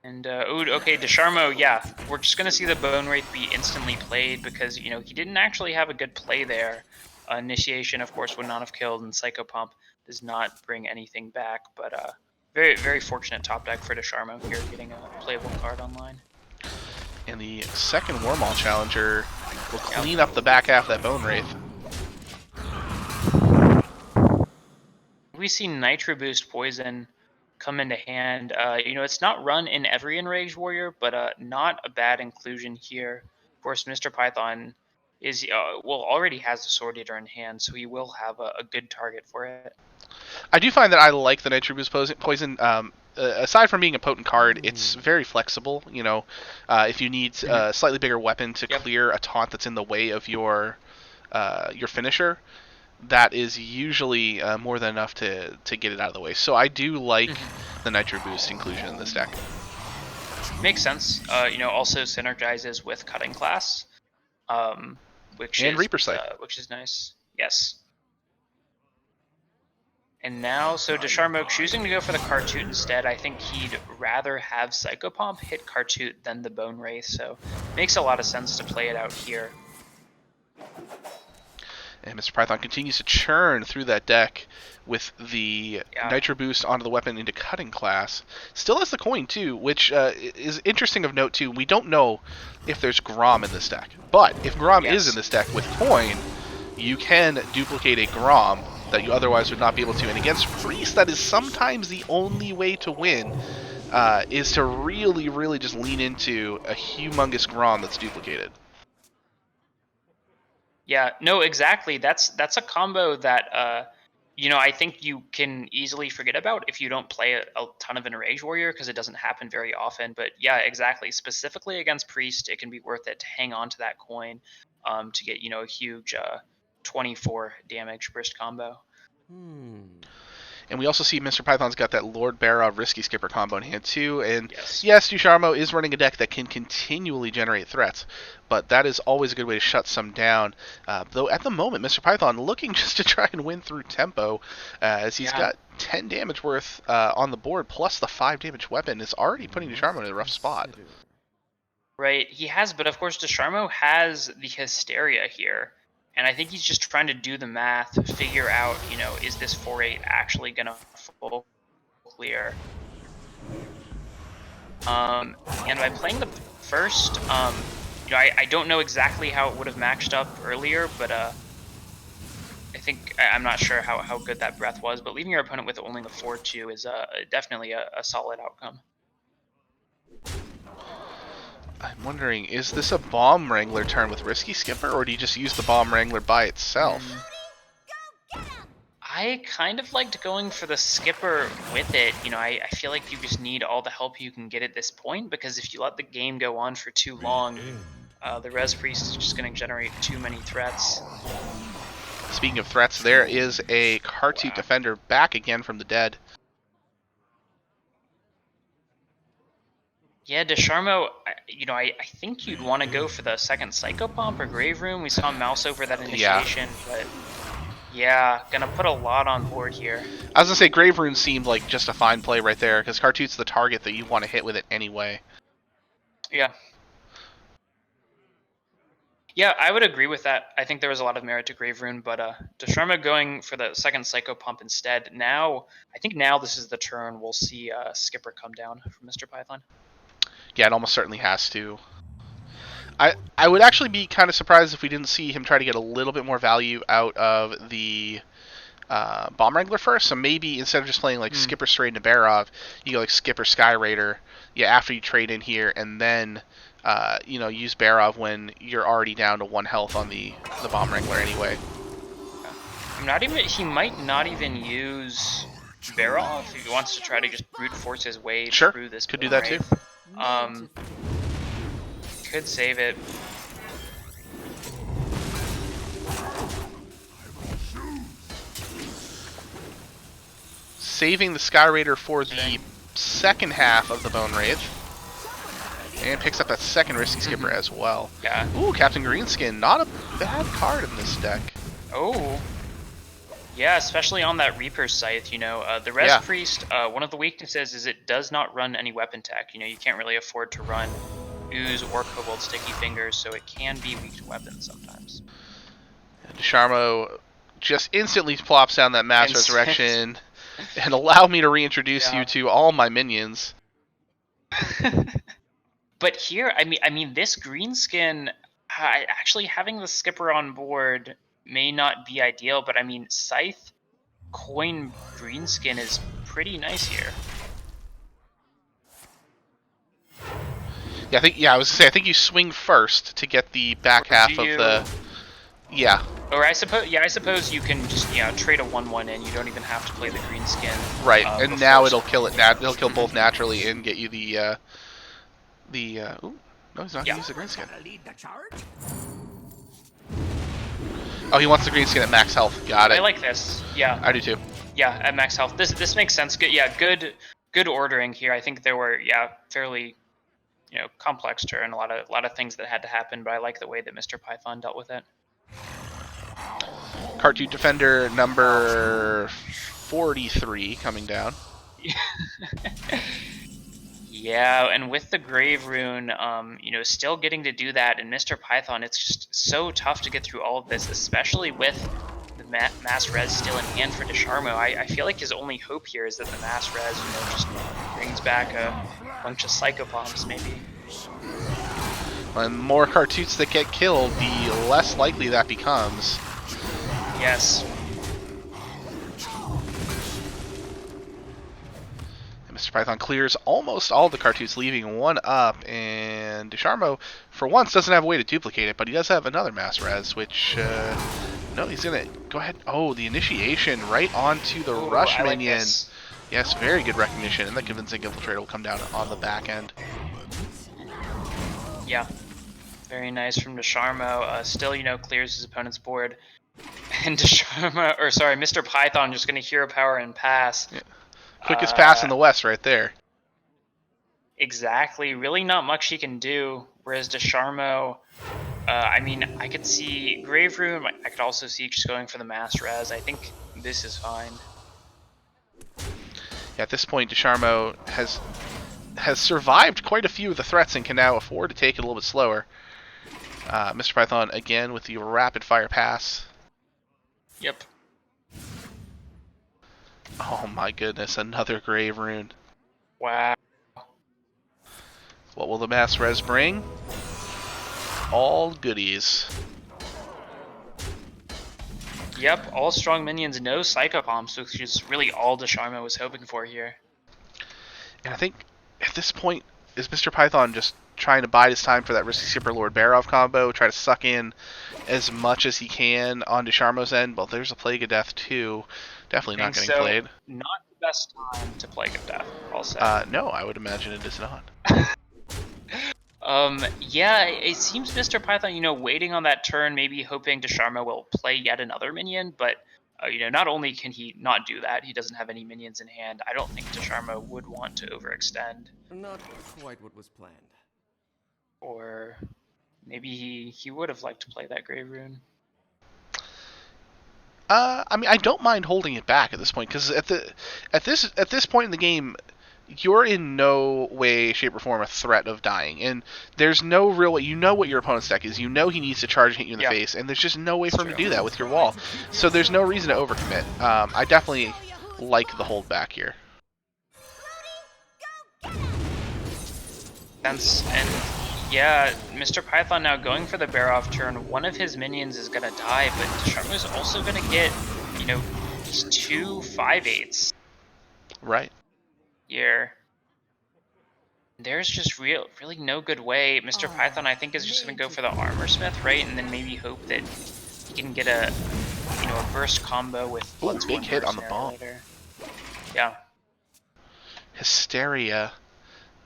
And, okay, Desharmo, yeah, we're just going to see the Bone Wraith be instantly played because, he didn't actually have a good play there. Initiation, of course, would not have killed, and Psychopomp does not bring anything back, but very, very fortunate top deck for Desharmo here, getting a playable card online. And the second Warmaul Challenger will clean up the back half of that Bone Wraith. We see Nitro Boost Poison come into hand. It's not run in every Enraged Warrior, but not a bad inclusion here. Of course, Mr. Python is already has the Sword Eater in hand, so he will have a good target for it. I do find that I like the Nitro Boost Poison. Aside from being a potent card, it's very flexible. If you need a slightly bigger weapon to clear a taunt that's in the way of your finisher, that is usually more than enough to get it out of the way. So I do like the Nitro Boost inclusion in this deck. Makes sense. Also synergizes with Cutting Class, which is Reaper Sight, which is nice. Yes. And now, so Desharmo choosing to go for the Kartut instead. I think he'd rather have Psychopomp hit Kartut than the Bone Wraith, so makes a lot of sense to play it out here. And Mr. Python continues to churn through that deck with the Nitro Boost onto the weapon into Cutting Class. Still has the coin, too, which is interesting of note, too. We don't know if there's Grom in this deck. But if Grom is in this deck with coin, you can duplicate a Grom that you otherwise would not be able to. And against Priest, that is sometimes the only way to win, is to really, really just lean into a humongous Grom that's duplicated. Yeah, no, exactly. That's a combo that I think you can easily forget about if you don't play a ton of Enraged Warrior, because it doesn't happen very often. But yeah, exactly. Specifically against Priest, it can be worth it to hang on to that coin to get a huge 24 damage burst combo. And we also see Mr. Python's got that Lord Barrow Risky Skipper combo in hand too. And yes, Desharmo is running a deck that can continually generate threats, but that is always a good way to shut some down. Though at the moment, Mr. Python looking just to try and win through tempo, as he's got 10 damage worth on the board, plus the 5 damage weapon is already putting Desharmo in a rough spot. Right, he has, but of course Desharmo has the Hysteria here. And I think he's just trying to do the math, figure out, is this 4-8 actually going to full clear? And by playing the first, I don't know exactly how it would have matched up earlier, but I'm not sure how good that breath was. But leaving your opponent with only the 4-2 is definitely a solid outcome. I'm wondering, is this a Bomb Wrangler turn with Risky Skipper, or do you just use the Bomb Wrangler by itself? I kind of liked going for the Skipper with it. I feel like you just need all the help you can get at this point, because if you let the game go on for too long, the Res Priest is just going to generate too many threats. Speaking of threats, there is a Kartut defender back again from the dead. Yeah, DeSharmo, I think you'd want to go for the second Psychopomp or Grave Room. We saw Mouse over that initiation, but yeah, gonna put a lot on board here. I was gonna say Grave Rune seemed like just a fine play right there, because Kartut's the target that you want to hit with it anyway. Yeah. Yeah, I would agree with that. I think there was a lot of merit to Grave Rune, but DeSharmo going for the second Psychopomp instead. Now, I think now this is the turn we'll see Skipper come down from Mr. Python. Yeah, it almost certainly has to. I would actually be kind of surprised if we didn't see him try to get a little bit more value out of the Bomb Wrangler first. So maybe instead of just playing like Skipper straight into Barov, you go like Skipper Sky Raider. Yeah, after you trade in here, and then use Barov when you're already down to 1 health on the Bomb Wrangler anyway. He might not even use Barov if he wants to try to just brute force his way Sure, through this. could do that too. Could save it. Saving the Sky Raider for the second half of the Bone Rage. And picks up that second Risky Skipper as well. Yeah. Ooh, Captain Greenskin, not a bad card in this deck. Oh. Yeah, especially on that Reaper Scythe, the Res Priest, one of the weaknesses is it does not run any weapon tech. You can't really afford to run Ooze or Cobalt Sticky Fingers, so it can be weak to weapons sometimes. DeSharmo just instantly plops down that Mass Resurrection and allow me to reintroduce you to all my minions. But here, I mean, this Greenskin, actually having the Skipper on board may not be ideal, but I mean, Scythe Coin Greenskin is pretty nice here. Yeah, I was gonna say I think you swing first to get the back half of the. Yeah. Or I suppose you can just trade a 1/1 in. You don't even have to play the Greenskin. Right, and now it'll kill it. It'll kill both naturally and get you the. Ooh, no, he's not gonna use the Greenskin. Oh, he wants the Greenskin at max health. Got it. I like this. Yeah. I do too. Yeah, at max health. This makes sense. Good. Yeah, good ordering here. I think there were fairly complex turn, a lot of things that had to happen, but I like the way that Mr. Python dealt with it. Kartut Defender number 43 coming down. Yeah, and with the Grave Rune, still getting to do that, and Mr. Python, it's just so tough to get through all of this, especially with the Mass Res still in hand for DeSharmo. I feel like his only hope here is that the Mass Res, just brings back a bunch of Psychopomps, maybe. And more Kartuts that get killed, the less likely that becomes. Yes. Mr. Python clears almost all the Kartuts, leaving one up, and DeSharmo, for once, doesn't have a way to duplicate it, but he does have another Mass Res, which, no, he's gonna go ahead. Oh, the initiation right onto the Rush minion. Like yes, very good recognition, and the Convincing Infiltrator will come down on the back end. Yeah, very nice from DeSharmo. Still, clears his opponent's board, and Mr. Python just gonna hero power and pass. Yeah. Quickest pass in the West right there. Exactly. Really not much he can do. Whereas DeSharmo, I could see Grave Room. I could also see just going for the Mass Res. I think this is fine. Yeah, at this point, DeSharmo has survived quite a few of the threats and can now afford to take it a little bit slower. Mr. Python, again, with the rapid fire pass. Yep. Oh my goodness, another Grave Rune. Wow. What will the Mass Res bring? All goodies. Yep, all strong minions, no Psychopomps, which is really all DeSharmo was hoping for here. And I think at this point, is Mr. Python just trying to bide his time for that Risky Skipper Lord Barov combo, try to suck in as much as he can on DeSharmo's end? Well, there's a Plague of Death too. Definitely not getting played. Not the best time to Plague of Death, I'll say. No, I would imagine it is not. Yeah, it seems Mr. Python, waiting on that turn, maybe hoping Desharma will play yet another minion, but, not only can he not do that, he doesn't have any minions in hand, I don't think Desharma would want to overextend. Not quite what was planned. Or maybe he would have liked to play that Grave Rune. I mean, I don't mind holding it back at this point because at this point in the game, you're in no way, shape, or form a threat of dying, and there's no real way. You know what your opponent's deck is. You know he needs to charge and hit you in the face, and there's just no way for him to do that with your wall. So there's no reason to overcommit. I definitely like the hold back here. And yeah, Mr. Python now going for the bear off turn. One of his minions is gonna die, but Desharma's also gonna get, these 2 5/8s. Right. Here. There's just really no good way. Mr. Python, I think, is just gonna go for the Armor Smith, right? And then maybe hope that he can get a burst combo with Ooh, big hit on the bomb. later. Yeah. Hysteria.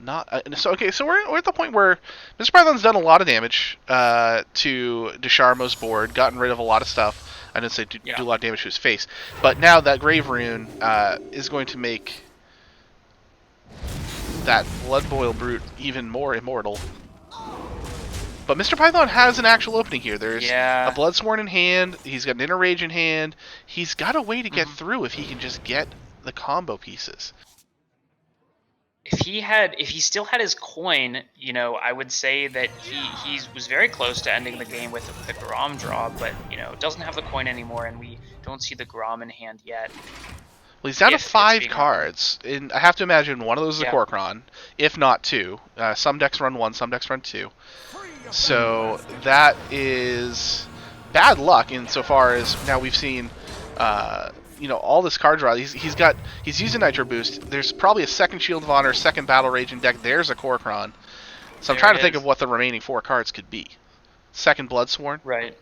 Not so okay. So we're at the point where Mr. Python's done a lot of damage to Desharma's board, gotten rid of a lot of stuff. I didn't say do a lot of damage to his face, but now that Grave Rune is going to make that Blood Boil Brute even more immortal. But Mr. Python has an actual opening here. There's a Bloodsworn in hand. He's got an Inner Rage in hand. He's got a way to get through if he can just get the combo pieces. If he still had his coin, I would say that he was very close to ending the game with the Grom draw, but doesn't have the coin anymore, and we don't see the Grom in hand yet. Well, he's down to 5 cards, and I have to imagine one of those is a Kor'kron, if not 2. Some decks run 1, some decks run 2. So that is bad luck insofar as now we've seen. All this card draw. He's using Nitro Boost. There's probably a second Shield of Honor, second Battle Rage in deck. There's a Kor'kron. So I'm trying to think of what the remaining 4 cards could be. Second Bloodsworn. Right.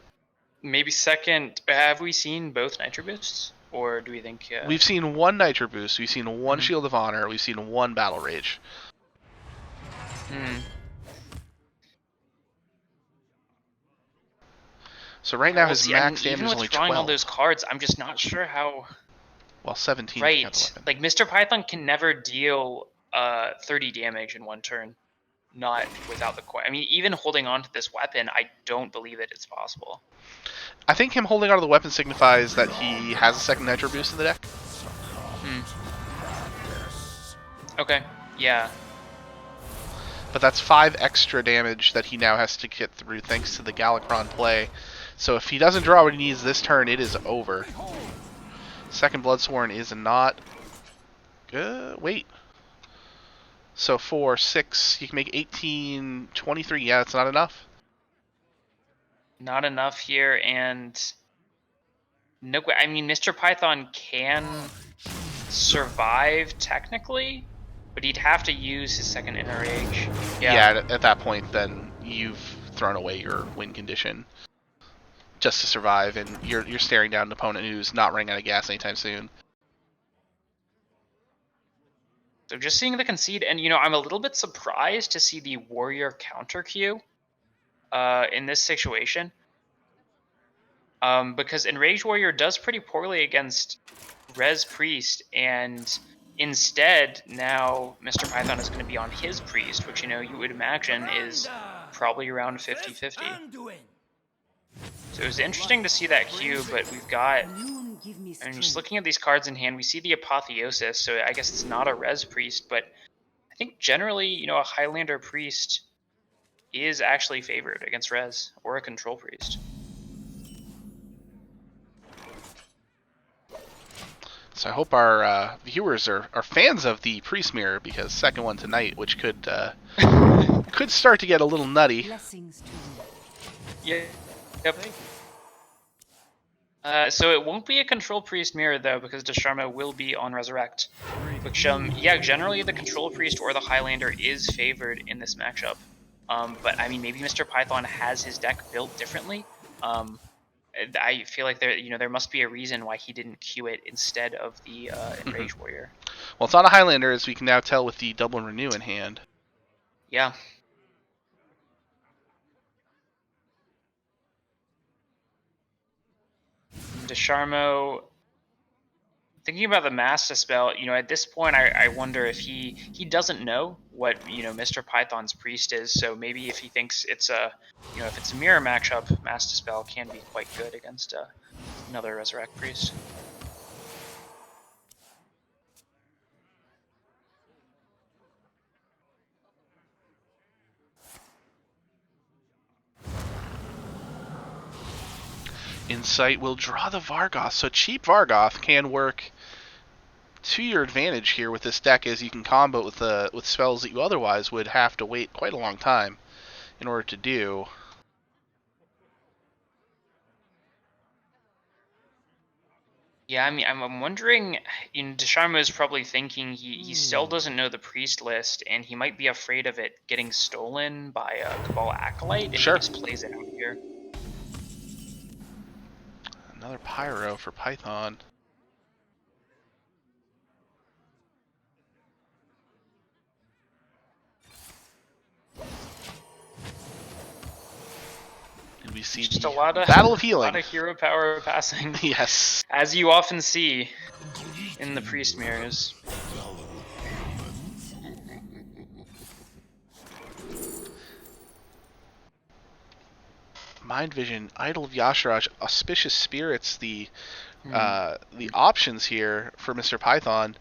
Maybe second. Have we seen both Nitro Boosts, or do we think? We've seen 1 Nitro Boost. We've seen 1 Shield of Honor. We've seen 1 Battle Rage. So right now his max damage is only 12. Even with drawing all those cards, I'm just not sure how. Well, 17. Right, like Mr. Python can never deal 30 damage in 1 turn, not without the coin. I mean, even holding on to this weapon, I don't believe that it's possible. I think him holding on to the weapon signifies that he has a second Nitro Boost in the deck. Okay, yeah. But that's 5 extra damage that he now has to get through thanks to the Galakrond play. So if he doesn't draw what he needs this turn, it is over. Second Bloodsworn is not good. Wait. So 4, 6, you can make 18, 23. Yeah, that's not enough. Not enough here, and no. I mean, Mr. Python can survive technically, but he'd have to use his second Inner Rage. Yeah, at that point, then you've thrown away your win condition just to survive, and you're staring down an opponent who's not running out of gas anytime soon. So just seeing the concede, and I'm a little bit surprised to see the Warrior counter queue in this situation, because Enraged Warrior does pretty poorly against Res Priest, and instead now Mr. Python is going to be on his Priest, which you would imagine is probably around 50-50. So it was interesting to see that queue, but we've got, and just looking at these cards in hand, we see the Apotheosis, so I guess it's not a Res Priest, but I think generally, a Highlander Priest is actually favored against Res, or a Control Priest. So I hope our viewers are fans of the Priest Mirror, because second one tonight, which could start to get a little nutty. Yeah. Yep. So it won't be a Control Priest Mirror, though, because Desharma will be on Resurrect. Which, yeah, generally the Control Priest or the Highlander is favored in this matchup. But, I mean, maybe Mr. Python has his deck built differently. I feel like there must be a reason why he didn't queue it instead of the Enraged Warrior. Well, it's not a Highlander, as we can now tell with the Double Renew in hand. Yeah. Desharmo, thinking about the Master Spell, at this point, I wonder if he doesn't know what Mr. Python's priest is. So maybe if he thinks it's if it's a mirror matchup, Master Spell can be quite good against another Resurrect priest. Insight will draw the Vargoth, so cheap Vargoth can work to your advantage here with this deck, as you can combo it with spells that you otherwise would have to wait quite a long time in order to do. Yeah, I mean, I'm wondering, Desharmo is probably thinking he still doesn't know the priest list, and he might be afraid of it getting stolen by a Cabal Acolyte if Sure. he just plays it out here. Another Pyro for Python. And we see Just the a lot of Battle of a Healing. lot of hero power passing, Yes. as you often see in the priest mirrors. Mind Vision, Idol of Yasharaj, Auspicious Spirits, the options here for Mr. Python.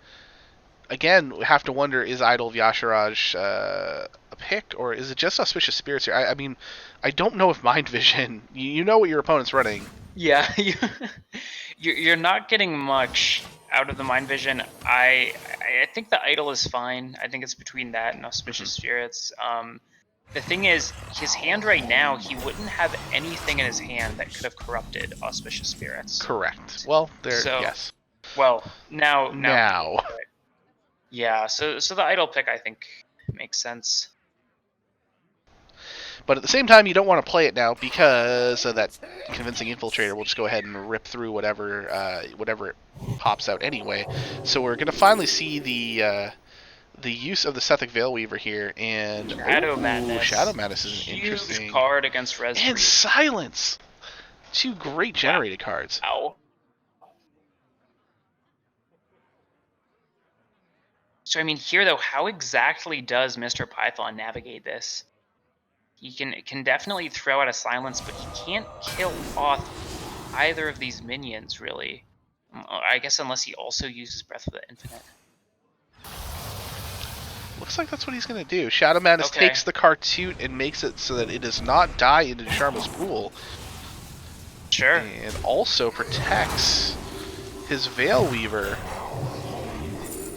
Again, we have to wonder, is Idol of Yasharaj a pick, or is it just Auspicious Spirits here? I mean, I don't know if Mind Vision, you know what your opponent's running. Yeah, you're not getting much out of the Mind Vision. I think the Idol is fine. I think it's between that and Auspicious Spirits. The thing is, his hand right now, he wouldn't have anything in his hand that could have corrupted Auspicious Spirits. Correct. Well, yes. Well, now. Now. Yeah, so the Idol pick, I think, makes sense. But at the same time, you don't want to play it now because of that Convincing Infiltrator will just go ahead and rip through whatever it pops out anyway. So we're going to finally see the use of the Sethekk Veilweaver here, and Shadow Madness. Shadow Madness is an Huge interesting card against Res and Priest. Silence. Two great generated cards. Ow. So I mean, here though, how exactly does Mr. Python navigate this? He can definitely throw out a silence, but he can't kill off either of these minions, really. I guess unless he also uses Breath of the Infinite. Looks like that's what he's going to do. Shadow Madness Okay. takes the Cartoot and makes it so that it does not die into Desharmo's pool. Sure. And also protects his Veilweaver.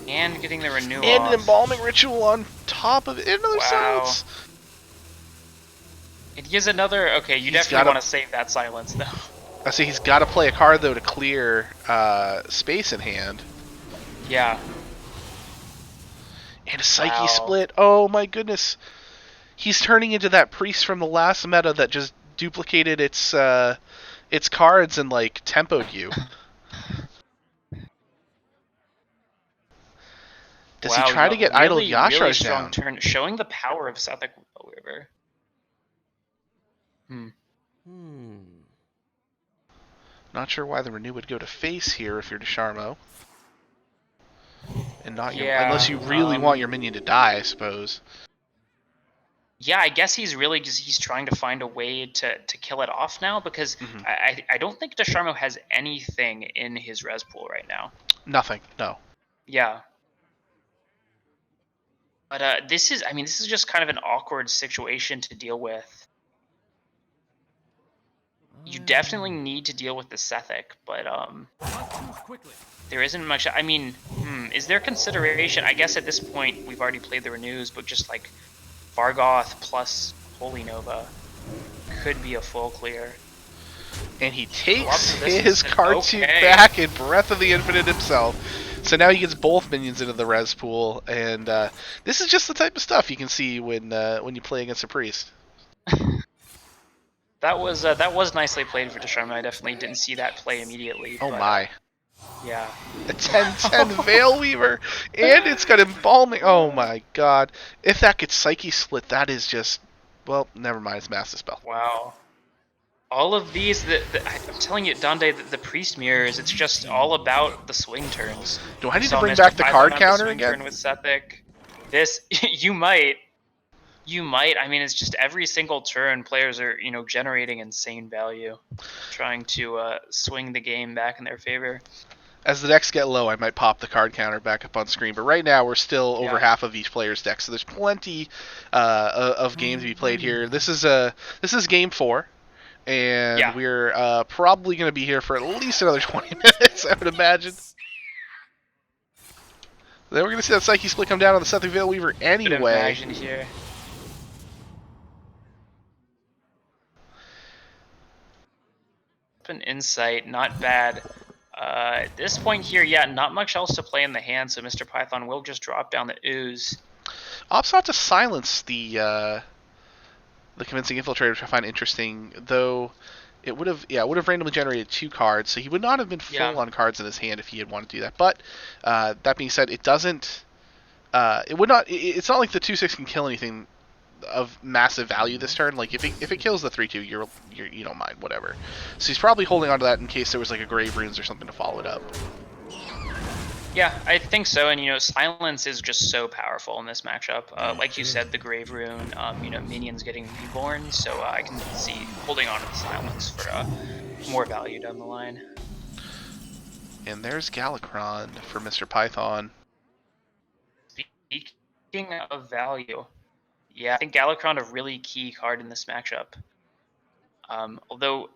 And getting the renew And off. an Embalming Ritual on top of it. Another Wow. silence. And he has another. Okay, you He's definitely gotta- want to save that silence though. I see he's got to play a card, though, to clear space in hand. Yeah. And a Psyche Wow. Split. Oh my goodness. He's turning into that priest from the last meta that just duplicated its cards and, like, tempoed you. Does Wow, he try to get Idol of really Yasharaj strong down? turn, showing the power of Sethekk Veilweaver. Not sure why the Renew would go to face here if you're Desharmo. And not Yeah, unless you really want your minion to die, I suppose. Yeah, I guess he's really just he's trying to find a way to kill it off now because Mhm. I don't think Desharmo has anything in his res pool right now. Nothing, no. Yeah. But this is just kind of an awkward situation to deal with. You definitely need to deal with the Sethekk, but there isn't much. I mean, is there consideration? I guess at this point we've already played the renews, but just like Vargoth plus Holy Nova could be a full clear. And he takes Lots of this his is- Cartoon okay. back in Breath of the Infinite himself. So now he gets both minions into the res pool, and this is just the type of stuff you can see when you play against a priest. That was nicely played for Desharmo. I definitely didn't see that play immediately. Oh but, my. Yeah. A 10-10 Veilweaver, and it's got Embalming. Oh my god. If that gets Psyche Split, that is just... Well, never mind, it's Master Spell. Wow. all of these, I'm telling you, Donde, the priest mirrors, it's just all about the swing turns. Do I need to Saw bring Mr. back the Python card have the counter swing again? turn with Sethic. This, you might. You might. I mean, it's just every single turn, players are, generating insane value, trying to swing the game back in their favor. As the decks get low, I might pop the card counter back up on screen. But right now, we're still over Yeah. half of each player's deck, so there's plenty of games to be played here. This is game 4, and Yeah. we're probably going to be here for at least another 20 minutes, I would imagine. Then we're going to see that Psyche split come down on the Sethik Veil Weaver Could anyway. imagine here. An insight, not bad. At this point here, yeah, not much else to play in the hand, so Mr. Python will just drop down the ooze. Opts out to silence the Convincing Infiltrator, which I find interesting, though it would have randomly generated 2 cards, so he would not have been full on cards in his hand if he had wanted to do that. But that being said, it doesn't. It would not. It's not like the 2/6 can kill anything of massive value this turn. Like if it kills the 3/2, you don't mind, whatever. So he's probably holding on to that in case there was like a Grave Runes or something to follow it up. Yeah, I think so, and silence is just so powerful in this matchup. Like you said, the Grave Rune, minions getting reborn, so I can see holding on to the silence for more value down the line. And there's Galakrond for Mr. Python. Speaking of value, yeah, I think Galakrond a really key card in this matchup. Although,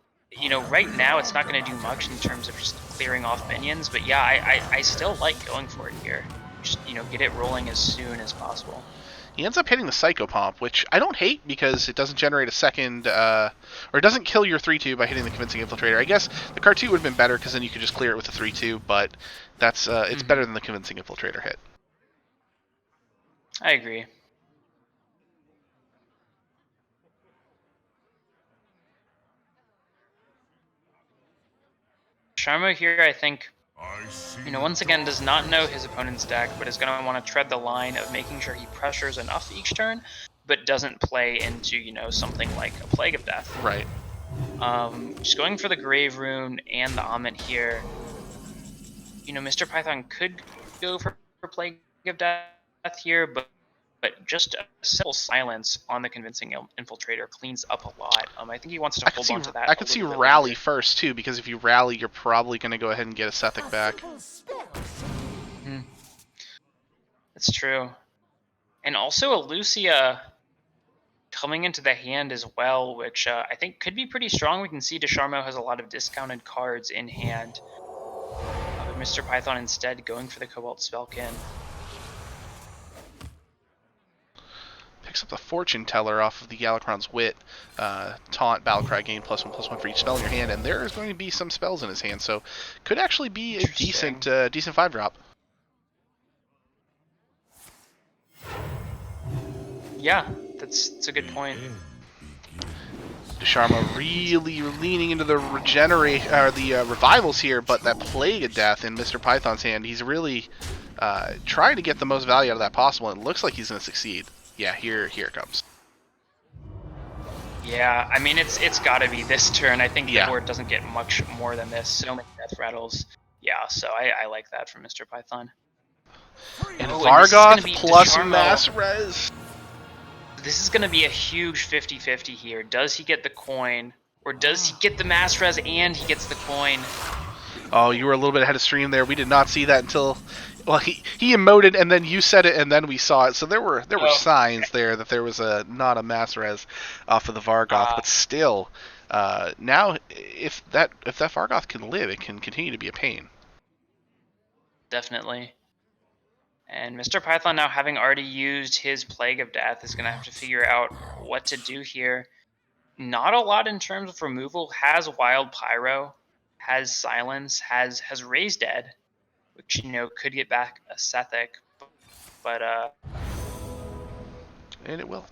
right now it's not going to do much in terms of just clearing off minions, but yeah, I still like going for it here. Just, get it rolling as soon as possible. He ends up hitting the Psychopomp, which I don't hate because it doesn't generate a second, or it doesn't kill your 3/2 by hitting the Convincing Infiltrator. I guess the card 2 would have been better because then you could just clear it with a 3/2, but that's it's better than the Convincing Infiltrator hit. I agree. Sharma here, I think, once again does not know his opponent's deck, but is going to want to tread the line of making sure he pressures enough each turn, but doesn't play into, something like a Plague of Death. Right. Just going for the Grave Rune and the Amit here. Mr. Python could go for Plague of Death here, but just a simple silence on the Convincing Infiltrator cleans up a lot. I think he wants to hold on to that. I could see Rally first too, because if you rally, you're probably going to go ahead and get a Sethik back. That's true. And also a Lucia coming into the hand as well, which I think could be pretty strong. We can see Desharmo has a lot of discounted cards in hand. But Mr. Python instead going for the Cobalt Spellkin. Picks up the Fortune Teller off of the Galakrond's Wit. Taunt, Battlecry, gain +1/+1 for each spell in your hand, and there is going to be some spells in his hand, so could actually be a decent 5-drop. Yeah, that's a good point. Desharmo really leaning into the revivals here, but that Plague of Death in Mr. Python's hand, he's really trying to get the most value out of that possible, and it looks like he's going to succeed. Yeah, here it comes. Yeah, I mean it's got to be this turn. I think the board doesn't get much more than this. So many death rattles. Yeah, so I like that from Mr. Python. And Vargoth plus Desharmo. Mass Res. This is going to be a huge 50-50 here. Does he get the coin, or does he get the Mass Res and he gets the coin? Oh, you were a little bit ahead of stream there. We did not see that until, well, he emoted and then you said it and then we saw it. So there were signs there that there was not a Mass Res off of the Vargoth, but still, now if that Vargoth can live, it can continue to be a pain. Definitely. And Mr. Python, now having already used his Plague of Death, is going to have to figure out what to do here. Not a lot in terms of removal. Has Wild Pyro, has Silence, has Raise Dead, which could get back a Sethik, but and it will.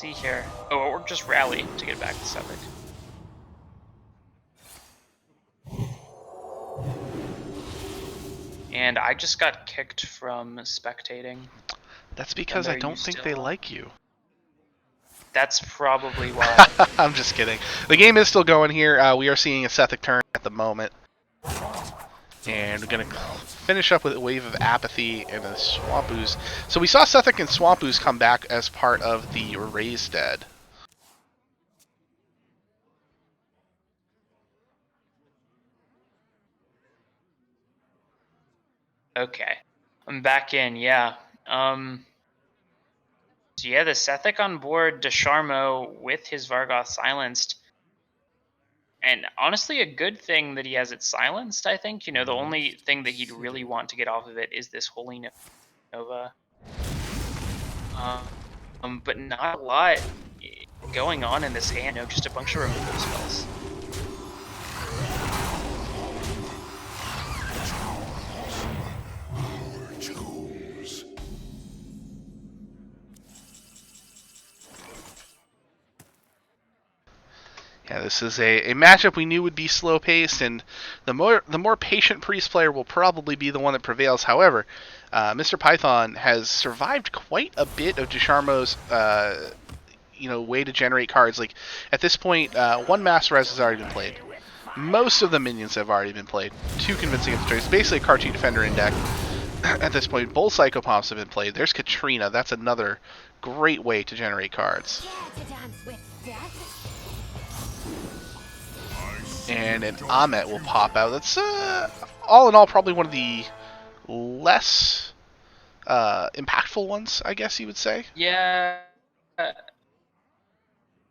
See here. Oh, or just Rally to get back the Sethik. And I just got kicked from spectating. That's because I don't think they like you. That's probably why. I'm just kidding. The game is still going here. We are seeing a Sethic turn at the moment. And we're going to finish up with a Wave of Apathy and a Swamp Ooze. So we saw Sethic and Swamp Ooze come back as part of the Raised Dead. Okay. I'm back in, yeah. So yeah, the Sethic on board, Desharmo with his Vargoth silenced. And honestly, a good thing that he has it silenced, I think. You know, the only thing that he'd really want to get off of it is this Holy Nova. But not a lot going on in this hand. No, just a bunch of removal spells. Yeah, this is a matchup we knew would be slow-paced, and the more patient Priest player will probably be the one that prevails. However, Mr. Python has survived quite a bit of Desharmo's way to generate cards. Like, at this point, one Master Res has already been played. Most of the minions have already been played. Two Convincing of the It's basically a Card 2 Defender in deck. At this point, both Psychopomps have been played. There's Katrina. That's another great way to generate cards. And an Amet will pop out. That's, all in all, probably one of the less impactful ones, I guess you would say. Yeah.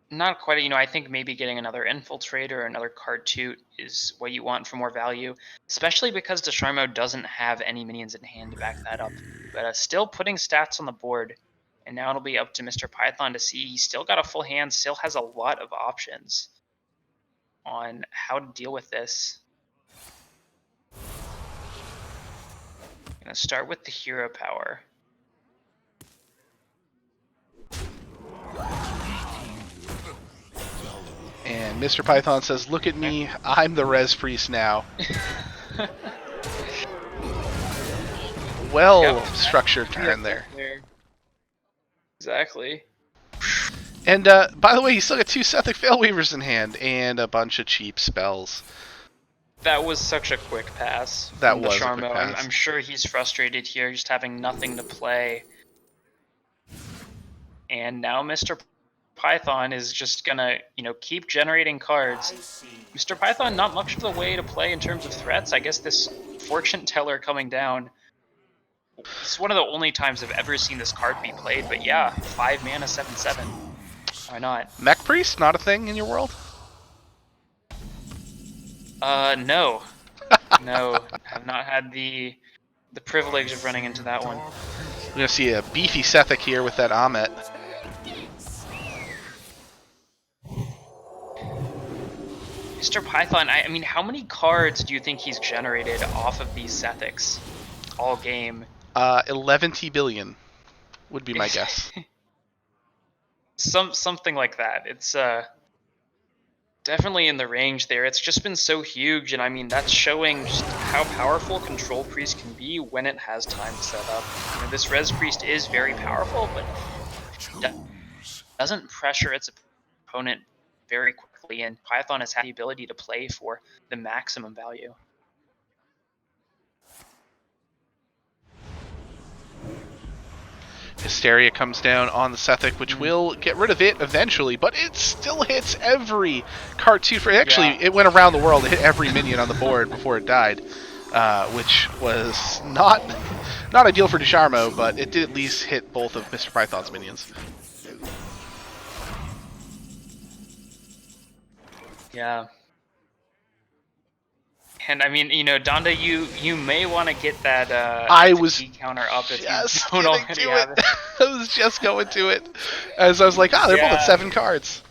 Not quite. You know, I think maybe getting another Infiltrator or another Card 2 is what you want for more value, especially because Desharmo doesn't have any minions in hand to back that up. But still putting stats on the board, and now it'll be up to Mr. Python to see. He's still got a full hand, still has a lot of options on how to deal with this. I'm gonna start with the hero power. And Mr. Python says, "Look at me, I'm the Res Priest now." Well structured turn there. Exactly. And by the way, he's still got two Sethic Veilweavers in hand and a bunch of cheap spells. That was such a quick pass. That from was a Desharmo. quick pass. I'm sure he's frustrated here, just having nothing to play. And now Mr. Python is just gonna, keep generating cards. Mr. Python, not much of the way to play in terms of threats. I guess this Fortune Teller coming down. It's one of the only times I've ever seen this card be played. But yeah, 5 mana, 7/7. Why not? Mech Priest, not a thing in your world? No. No, I've not had the privilege of running into that one. We're gonna see a beefy Sethic here with that Amet. Mr. Python, I mean, how many cards do you think he's generated off of these Sethics all game? 11 billion would be my guess. Something like that. It's definitely in the range there. It's just been so huge, and I mean, that's showing just how powerful Control Priest can be when it has time to set up. This Res Priest is very powerful, but doesn't pressure its opponent very quickly, and Python has had the ability to play for the maximum value. Hysteria comes down on the Sethic, which will get rid of it eventually, but it still hits every card 2 for it went around the world. It hit every minion on the board before it died, which was not ideal for Desharmo, but it did at least hit both of Mr. Python's minions. Yeah. And I mean, Donda, you may want to get that I was key counter up if just you don't already have it. I was just going to it, as I was like, they're both at 7 cards.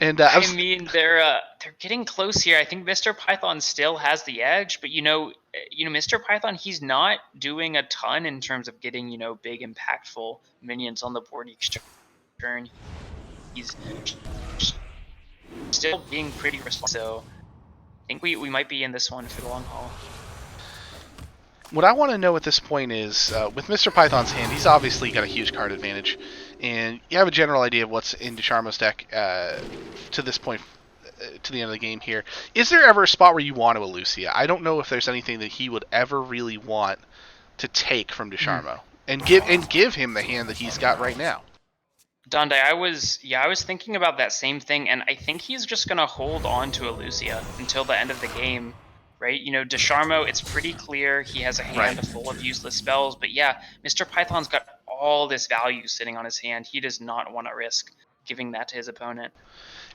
And I mean, they're getting close here. I think Mr. Python still has the edge, but Mr. Python, he's not doing a ton in terms of getting big impactful minions on the board each turn. He's still being pretty responsive. So I think we might be in this one for the long haul. What I want to know at this point is, with Mr. Python's hand, he's obviously got a huge card advantage. and you have a general idea of what's in Desharmo's deck to this point, to the end of the game here. Is there ever a spot where you want to Elucia? I don't know if there's anything that he would ever really want to take from Desharmo and give him the hand that he's got right now. Donde, I was thinking about that same thing, and I think he's just gonna hold on to Elucia until the end of the game, right? You know, Desharmo, it's pretty clear he has a hand full of useless spells, but yeah, Mr. Python's got all this value sitting on his hand. He does not want to risk giving that to his opponent.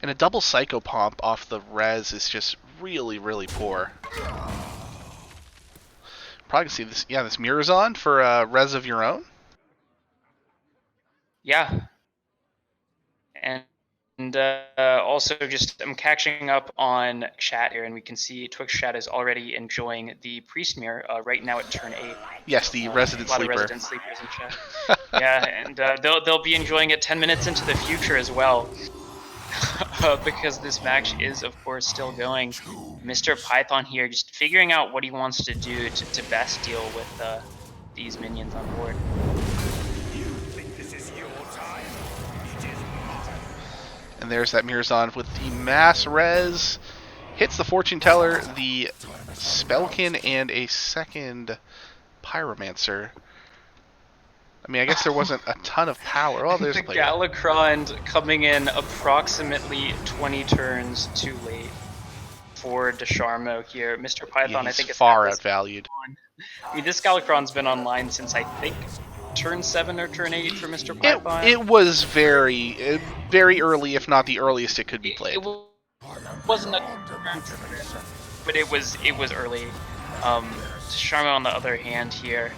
And a double Psychopomp off the res is just really, really poor. Probably can see this. Yeah, this Murazon for res of your own. Yeah. And also, just I'm catching up on chat here, and we can see Twix chat is already enjoying the Priest Mirror right now at turn 8. Yes, the Resident a lot Sleeper. Of Resident Sleepers in chat. Yeah, and they'll be enjoying it 10 minutes into the future as well, because this match is, of course, still going. Mr. Python here just figuring out what he wants to do to best deal with these minions on board. And there's that Murazon with the mass res. Hits the Fortune Teller, the Spellkin, and a second Pyromancer. I mean, I guess there wasn't a ton of power. Oh, there's the player. Galakrond coming in approximately 20 turns too late for Desharmo here. Mr. Python, Yeah, I think, is far outvalued. I mean, this Galakrond's been online since, I think, turn 7 or turn 8 for Mr. Python. It was very, very early, if not the earliest it could be played. It wasn't a, but it was early. Desharmo, on the other hand, here.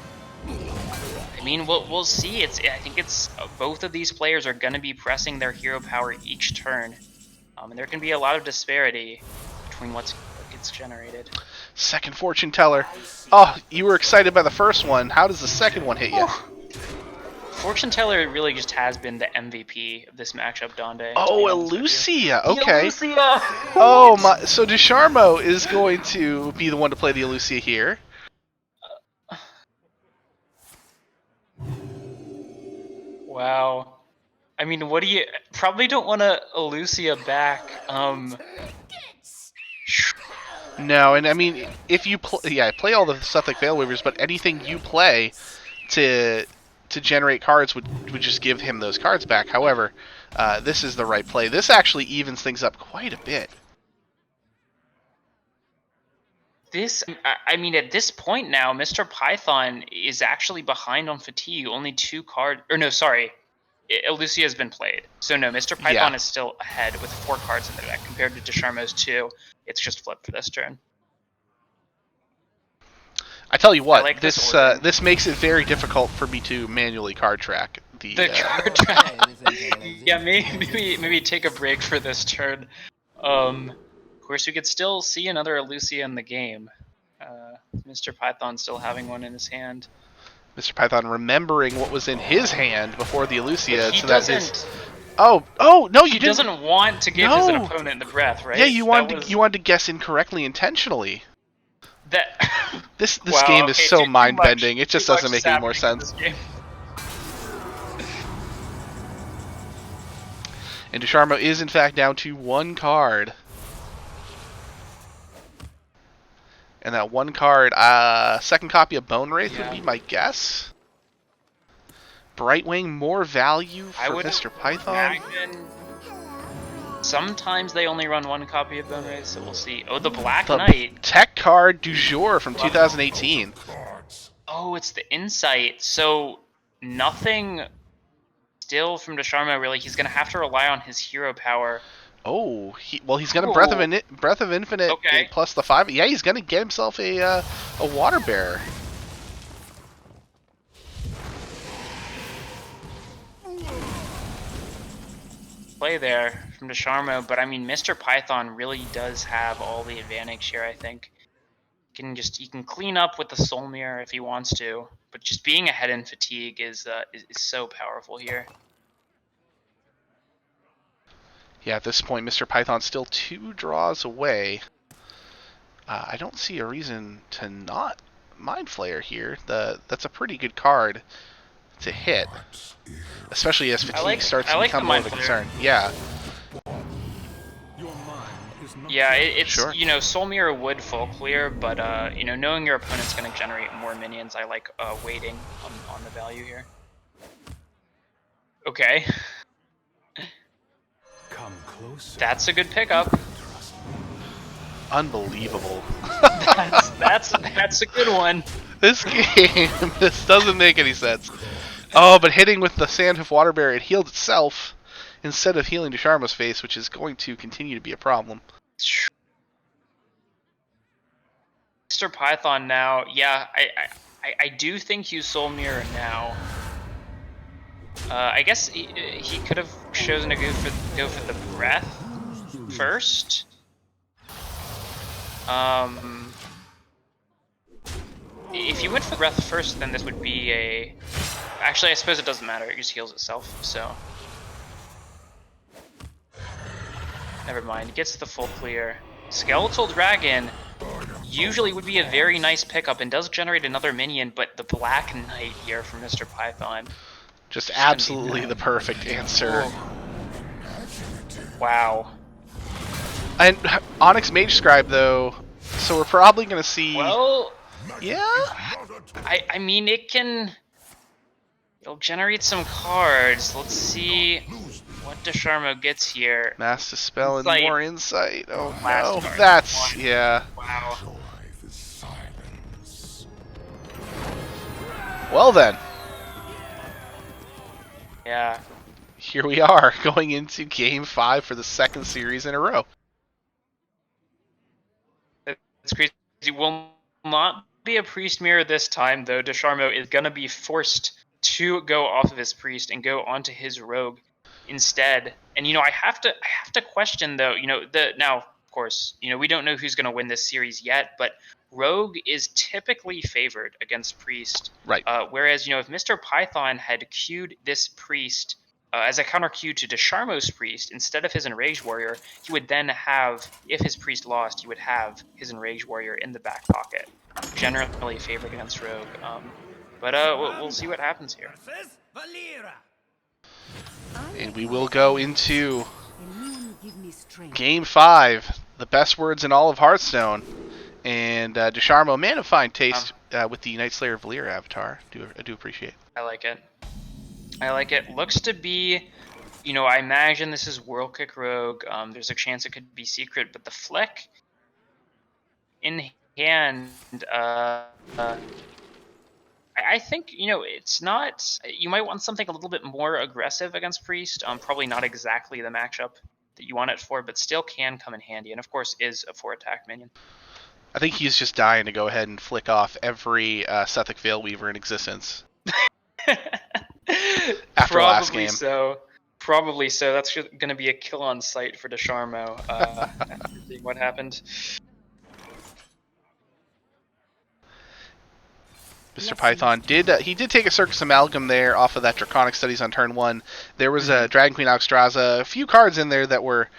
I mean, we'll see. I think it's both of these players are going to be pressing their hero power each turn, and there can be a lot of disparity between what gets generated. Second Fortune Teller. Oh, you were excited by the first one. How does the second one hit you? Fortune Teller really just has been the MVP of this matchup, Donde. Oh, Elucia. Okay. Elucia. Oh my! So Desharmo is going to be the one to play the Elucia here. Wow. I mean, what do you... Probably don't want to Elucia back. No, and I mean, if you play all the stuff like Veil Weavers, but anything you play to generate cards would just give him those cards back. However, this is the right play. This actually evens things up quite a bit. I mean, at this point now, Mr. Python is actually behind on fatigue. Only 2 cards... Or no, sorry. Elucia has been played. So no, Mr. Python is still ahead with 4 cards in the deck compared to Desharmo's 2. It's just flipped for this turn. I tell you what, like this makes it very difficult for me to manually card track the card track. Yeah, maybe take a break for this turn. Of course, we could still see another Elucia in the game. Mr. Python still having one in his hand. Mr. Python remembering what was in his hand before the Elucia, He so that doesn't. his no, you He didn't. doesn't want to give his opponent the breath, right? Yeah, you wanted to guess incorrectly intentionally. That This Wow, game is okay, so too mind much- bending. It just too much doesn't make is any more happening in sense. this game. And Desharmo is in fact down to 1 card. And that 1 card, second copy of Bone Wraith would be my guess. Brightwing, more value I for would Mr. Python. imagine sometimes they only run 1 copy of Bone Wraith, so we'll see. Oh, the Black The Knight. tech card du jour from 2018. Oh, it's the Insight. So nothing still from Desharmo, really. He's going to have to rely on his hero power. Oh, he's gonna Ooh. Breath of Infinite Okay. plus the 5. Yeah, he's gonna get himself a Water Bearer. Play there from Desharmo, but I mean, Mr. Python really does have all the advantage here, I think. He can clean up with the Soul Mirror if he wants to, but just being ahead in fatigue is so powerful here. Yeah, at this point, Mr. Python's still 2 draws away. I don't see a reason to not Mind Flayer here. That's a pretty good card to hit, especially as fatigue starts to I like become the more mind of a flare. concern. Yeah, Your mind is not Yeah, it's Sure. you know, Soul Mirror would full clear, but you know, knowing your opponent's gonna generate more minions, I like waiting on the value here. Okay, come closer. that's a good pickup. unbelievable. That's a good one. This game, this doesn't make any sense. Oh, but hitting with the Sandhoof Water Barrier, it healed itself instead of healing Desharmo's face, which is going to continue to be a problem. Mr. Python now, yeah, I do think you Soul Mirror now. I guess he could have chosen to go for the breath first. If you went for breath first, then this would be a. Actually, I suppose it doesn't matter. It just heals itself. So never mind. It gets the full clear. Skeletal Dragon usually would be a very nice pickup and does generate another minion, but the Black Knight here from Mr. Python. Just absolutely the perfect answer. Wow. And Onyx Mage Scribe, though, so we're probably going to see. Well, Yeah? I mean, it'll generate some cards. Let's see what Desharmo gets here. Mass Dispel and Insight. more insight. Oh Last no. card. That's. Yeah. Wow. Well then. Yeah. Here we are, going into Game 5 for the second series in a row. It's crazy. Will not be a Priest Mirror this time, though. Desharmo is going to be forced to go off of his Priest and go onto his Rogue instead. And, you know, I have to question, though, you know, now, of course, you know, we don't know who's going to win this series yet, but Rogue is typically favored against Priest. Right. Whereas, you know, if Mr. Python had queued this Priest as a counter queue to Desharmo's Priest, instead of his Enraged Warrior, he would then have, if his Priest lost, he would have his Enraged Warrior in the back pocket. Generally favored against Rogue. But we'll see what happens here. And we will go into Game 5, the best words in all of Hearthstone. And Desharmo, man of fine taste with the Night Slayer Valir avatar. I do appreciate. I like it. I like it. Looks to be, you know, I imagine this is World Kick Rogue. There's a chance it could be secret, but the flick in hand, I think, you know, it's not. You might want something a little bit more aggressive against Priest. Probably not exactly the matchup that you want it for, but still can come in handy. And of course, is a 4-attack minion. I think he's just dying to go ahead and flick off every Sethek Veilweaver in existence. After last game. Probably so. That's going to be a kill on sight for Desharmo after seeing what happened. Mr. Python did take a Circus Amalgam there off of that Draconic Studies on turn 1. There was a Dragon Queen Alexstrasza, a few cards in there that were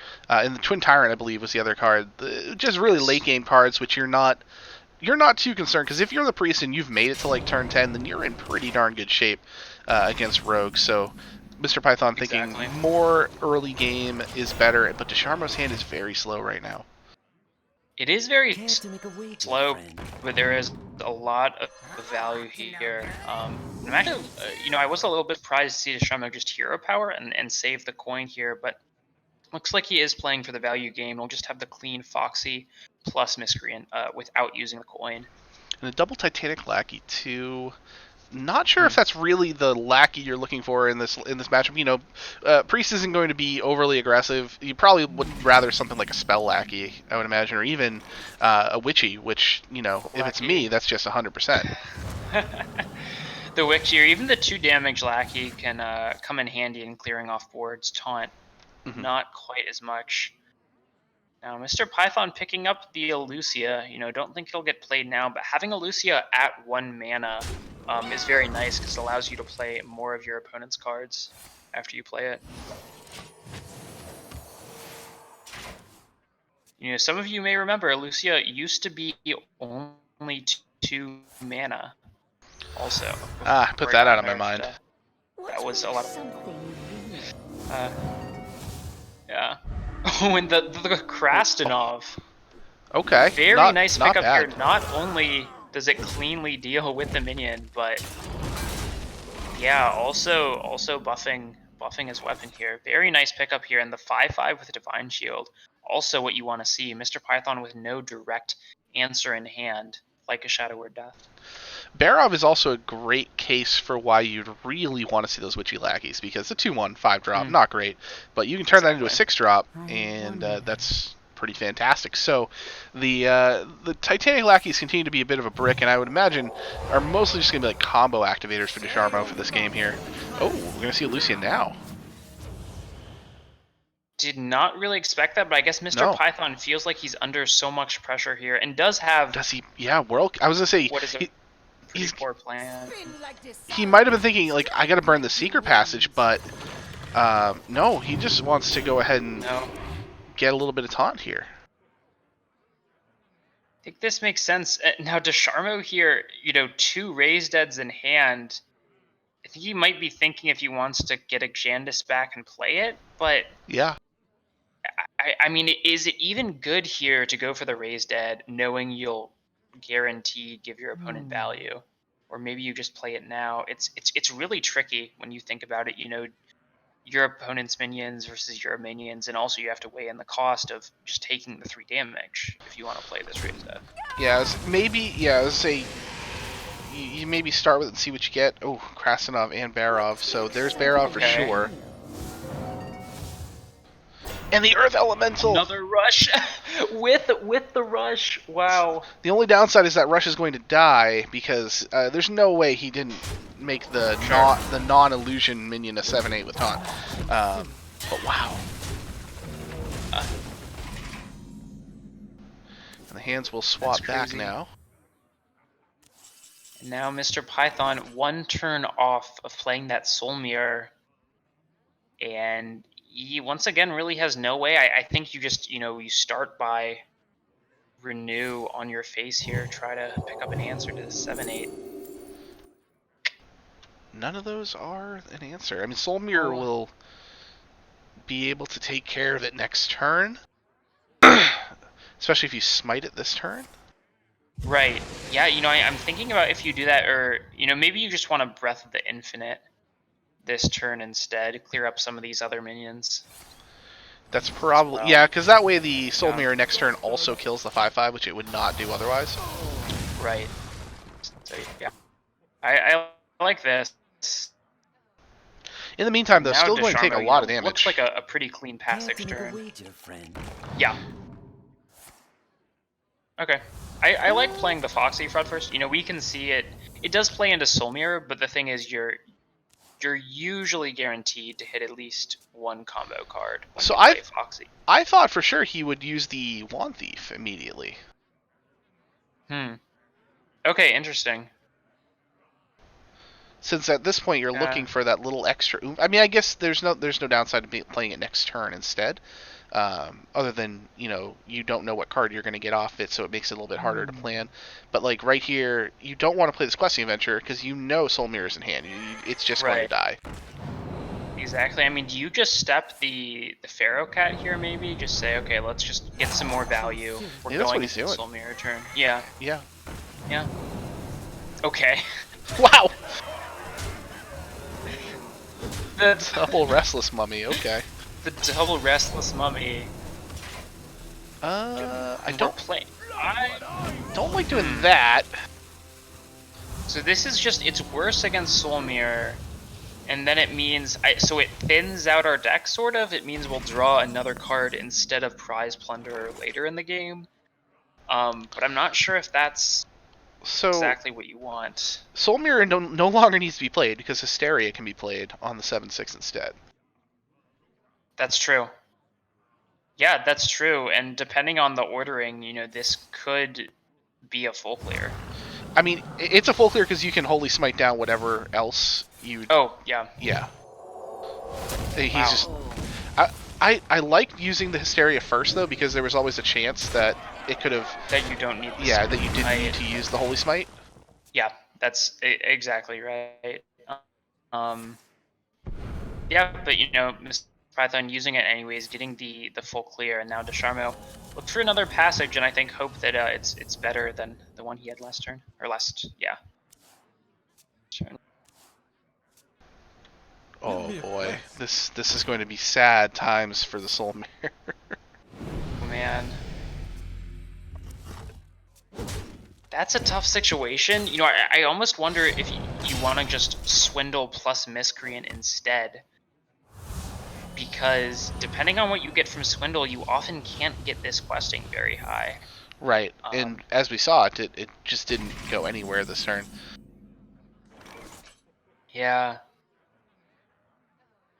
in the Twin Tyrant, I believe, was the other card. Just really late game cards, which you're not too concerned, because if you're the Priest and you've made it to like turn 10, then you're in pretty darn good shape against Rogue. So Mr. Python thinking more early game is better, but Desharmo's hand is very slow right now. It is very slow, but there is a lot of value here. I'm actually, you know, I was a little bit surprised to see Desharmo just hero power and save the coin here, but looks like he is playing for the value game. He'll just have the clean Foxy plus Miscreant without using the coin. And a double Titanic Lackey too. Not sure if that's really the Lackey you're looking for in this matchup. You know, Priest isn't going to be overly aggressive. You probably would rather something like a Spell Lackey, I would imagine, or even a Witchy, which, you know, Lackey. If it's me, that's just 100%. The Witchy, or even the 2 damage Lackey can come in handy in clearing off boards. Taunt, not quite as much. Now, Mr. Python picking up the Elucia, you know, don't think he'll get played now, but having Elucia at 1 mana is very nice because it allows you to play more of your opponent's cards after you play it. You know, some of you may remember Elucia used to be only 2 mana also. Put that out of my mind. that was a lot of. Yeah. Oh, and the Krasnov. Okay. Very nice not pickup bad. here. Not only does it cleanly deal with the minion, but yeah, also buffing his weapon here. Very nice pickup here, and the 5/5 with a Divine Shield. Also what you want to see, Mr. Python with no direct answer in hand, like a Shadow Word Death. Barov is also a great case for why you'd really want to see those Witchy Lackeys, because the 2/1 5-drop, not great, but you can turn that into a 6-drop, and that's pretty fantastic. So the Titanic Lackeys continue to be a bit of a brick, and I would imagine are mostly just going to be like combo activators for Desharmo for this game here. Oh, we're going to see Lucian now. Did not really expect that, but I guess Mr. No. Python feels like he's under so much pressure here, and does have. Does he? Yeah, World. I was going to say. What is it? He's Poor plan. he might have been thinking like I got to burn the secret passage, but no, he just wants to go ahead and No. get a little bit of taunt here. I think this makes sense. Now, Desharmo here, 2 Raised Deads in hand. I think he might be thinking if he wants to get a Jandis back and play it, but Yeah. I mean, is it even good here to go for the Raised Dead, knowing you'll guaranteed give your opponent value? Or maybe you just play it now. It's really tricky when you think about it, your opponent's minions versus your minions, and also you have to weigh in the cost of just taking the 3 damage if you want to play this Raised Dead. Yeah, let's say you maybe start with it and see what you get. Oh, Krasnov and Barov. So there's Barov for Okay. sure. And the Earth Elemental! Another rush with the rush. Wow. The only downside is that Rush is going to die because there's no way he didn't make the non-illusion minion a 7/8 with taunt. But wow. And the hands will swap That's back crazy. now. And now Mr. Python 1 turn off of playing that Soul Mirror, and he once again really has no way. I think you just you start by renew on your face here, try to pick up an answer to the 7/8. None of those are an answer. I mean, Soul Mirror will be able to take care of it next turn, especially if you smite it this turn. Right. Yeah. I'm thinking about if you do that, or maybe you just want to Breath of the Infinite this turn instead, clear up some of these other minions. That's probably Well, yeah, because that way the Soul yeah. Mirror next turn also kills the 5/5, which it would not do otherwise. Right. So yeah, I like this. In the meantime, though, Now still going to take a Desharmo, lot of damage. Looks like a pretty clean passage turn. Yeah. Okay. I like playing the Foxy Fraud first. We can see it. It does play into Soul Mirror, but the thing is, you're usually guaranteed to hit at least 1 combo card when So you play Foxy. I thought for sure he would use the Wand Thief immediately. Okay, interesting. Since at this point you're Yeah. looking for that little extra oomph. I mean, I guess there's no downside to playing it next turn instead. Other than you don't know what card you're going to get off it, so it makes it a little bit harder to plan. But like right here, you don't want to play this questing adventure because Soul Mirror's in hand. It's just going to Right. die. Exactly. I mean, do you just step the Pharaoh Cat here? Maybe just say, okay, let's just get some more value. We're Yeah, that's going what he's into the doing. Soul Mirror turn. Yeah. Yeah. Yeah. Okay. Wow. the Double Restless Mummy. Okay. the double Restless Mummy. I We're don't play. don't like doing that. So this is just, it's worse against Soul Mirror, and then it means, so it thins out our deck, sort of. It means we'll draw another card instead of Prize Plunderer later in the game. But I'm not sure if that's So exactly what you want. Soul Mirror no longer needs to be played because Hysteria can be played on the 7/6 instead. That's true. Yeah, that's true. And depending on the ordering, this could be a full clear. I mean, it's a full clear because you can Holy Smite down whatever else you. Oh, yeah. Yeah. He's Wow. just. I liked using the Hysteria first though because there was always a chance that it could have. That you don't need the Yeah, that you didn't Smite. need to use the Holy Smite. Yeah, that's exactly right. Yeah, but you know, Mr. Python using it anyways, getting the full clear, and now Desharmo look for another passage, and I think hope that it's better than the one he had last turn or last turn. Oh boy, this is going to be sad times for the Soul Mirror. Oh, man. That's a tough situation. You know, I almost wonder if you want to just swindle plus miscreant instead. Because depending on what you get from swindle, you often can't get this questing very high. Right, and as we saw, it just didn't go anywhere this turn. Yeah.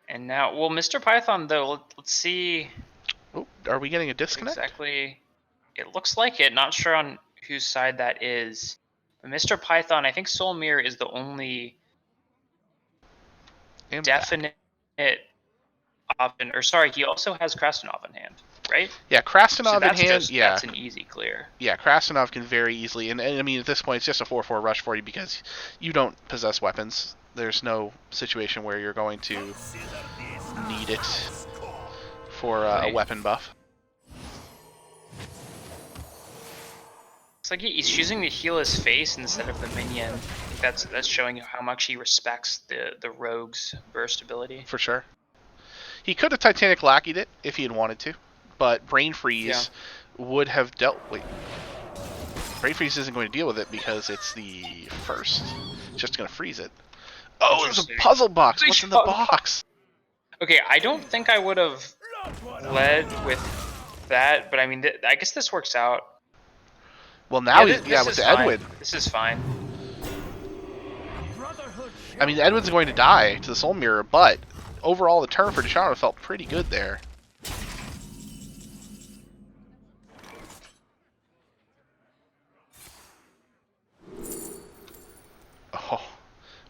And now, well, Mr. Python, though, let's see Oh, are we getting a disconnect? exactly. It looks like it. Not sure on whose side that is. But Mr. Python, I think Soul Mirror is the only And definite option. Or sorry, he also has Krastenov in hand, right? yeah, Krastenov So in that's hand. just, Yeah, that's an easy clear. yeah, Krastenov can very easily, and I mean at this point it's just a 4/4 rush for you because you don't possess weapons. There's no situation where you're going to need it for a weapon buff. It's like he's choosing to heal his face instead of the minion. I think that's showing how much he respects the rogue's burst ability. For sure. He could have Titanic Lackeyed it if he had wanted to, but Brain Freeze would have dealt. Wait, Brain Freeze isn't going to deal with it because it's the first. It's just going to freeze it. Oh, there's a Interesting. puzzle box. What's in the box? Okay, I don't think I would have led with that, but I mean, I guess this works out. Well, now this with is the fine. Edwin. This is fine. I mean, Edwin's going to die to the Soul Mirror, but overall the turn for Desharmo felt pretty good there. Oh,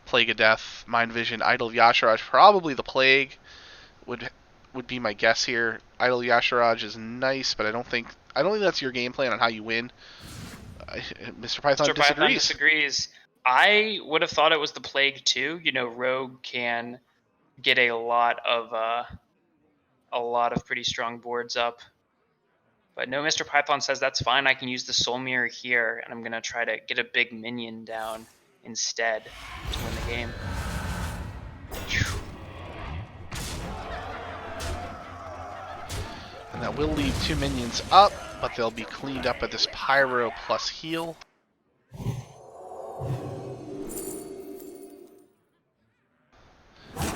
Plague of Death, Mind Vision, Idol of Yasharaj. Probably the Plague would be my guess here. Idol of Yasharaj is nice, but I don't think that's your game plan on how you win. Mr. Python Mr. disagrees. Python disagrees. I would have thought it was the Plague too. You know, Rogue can get a lot of pretty strong boards up. But no, Mr. Python says that's fine. I can use the Soul Mirror here, and I'm gonna try to get a big minion down instead to win the game. And that will leave 2 minions up, but they'll be cleaned up by this Pyro plus heal.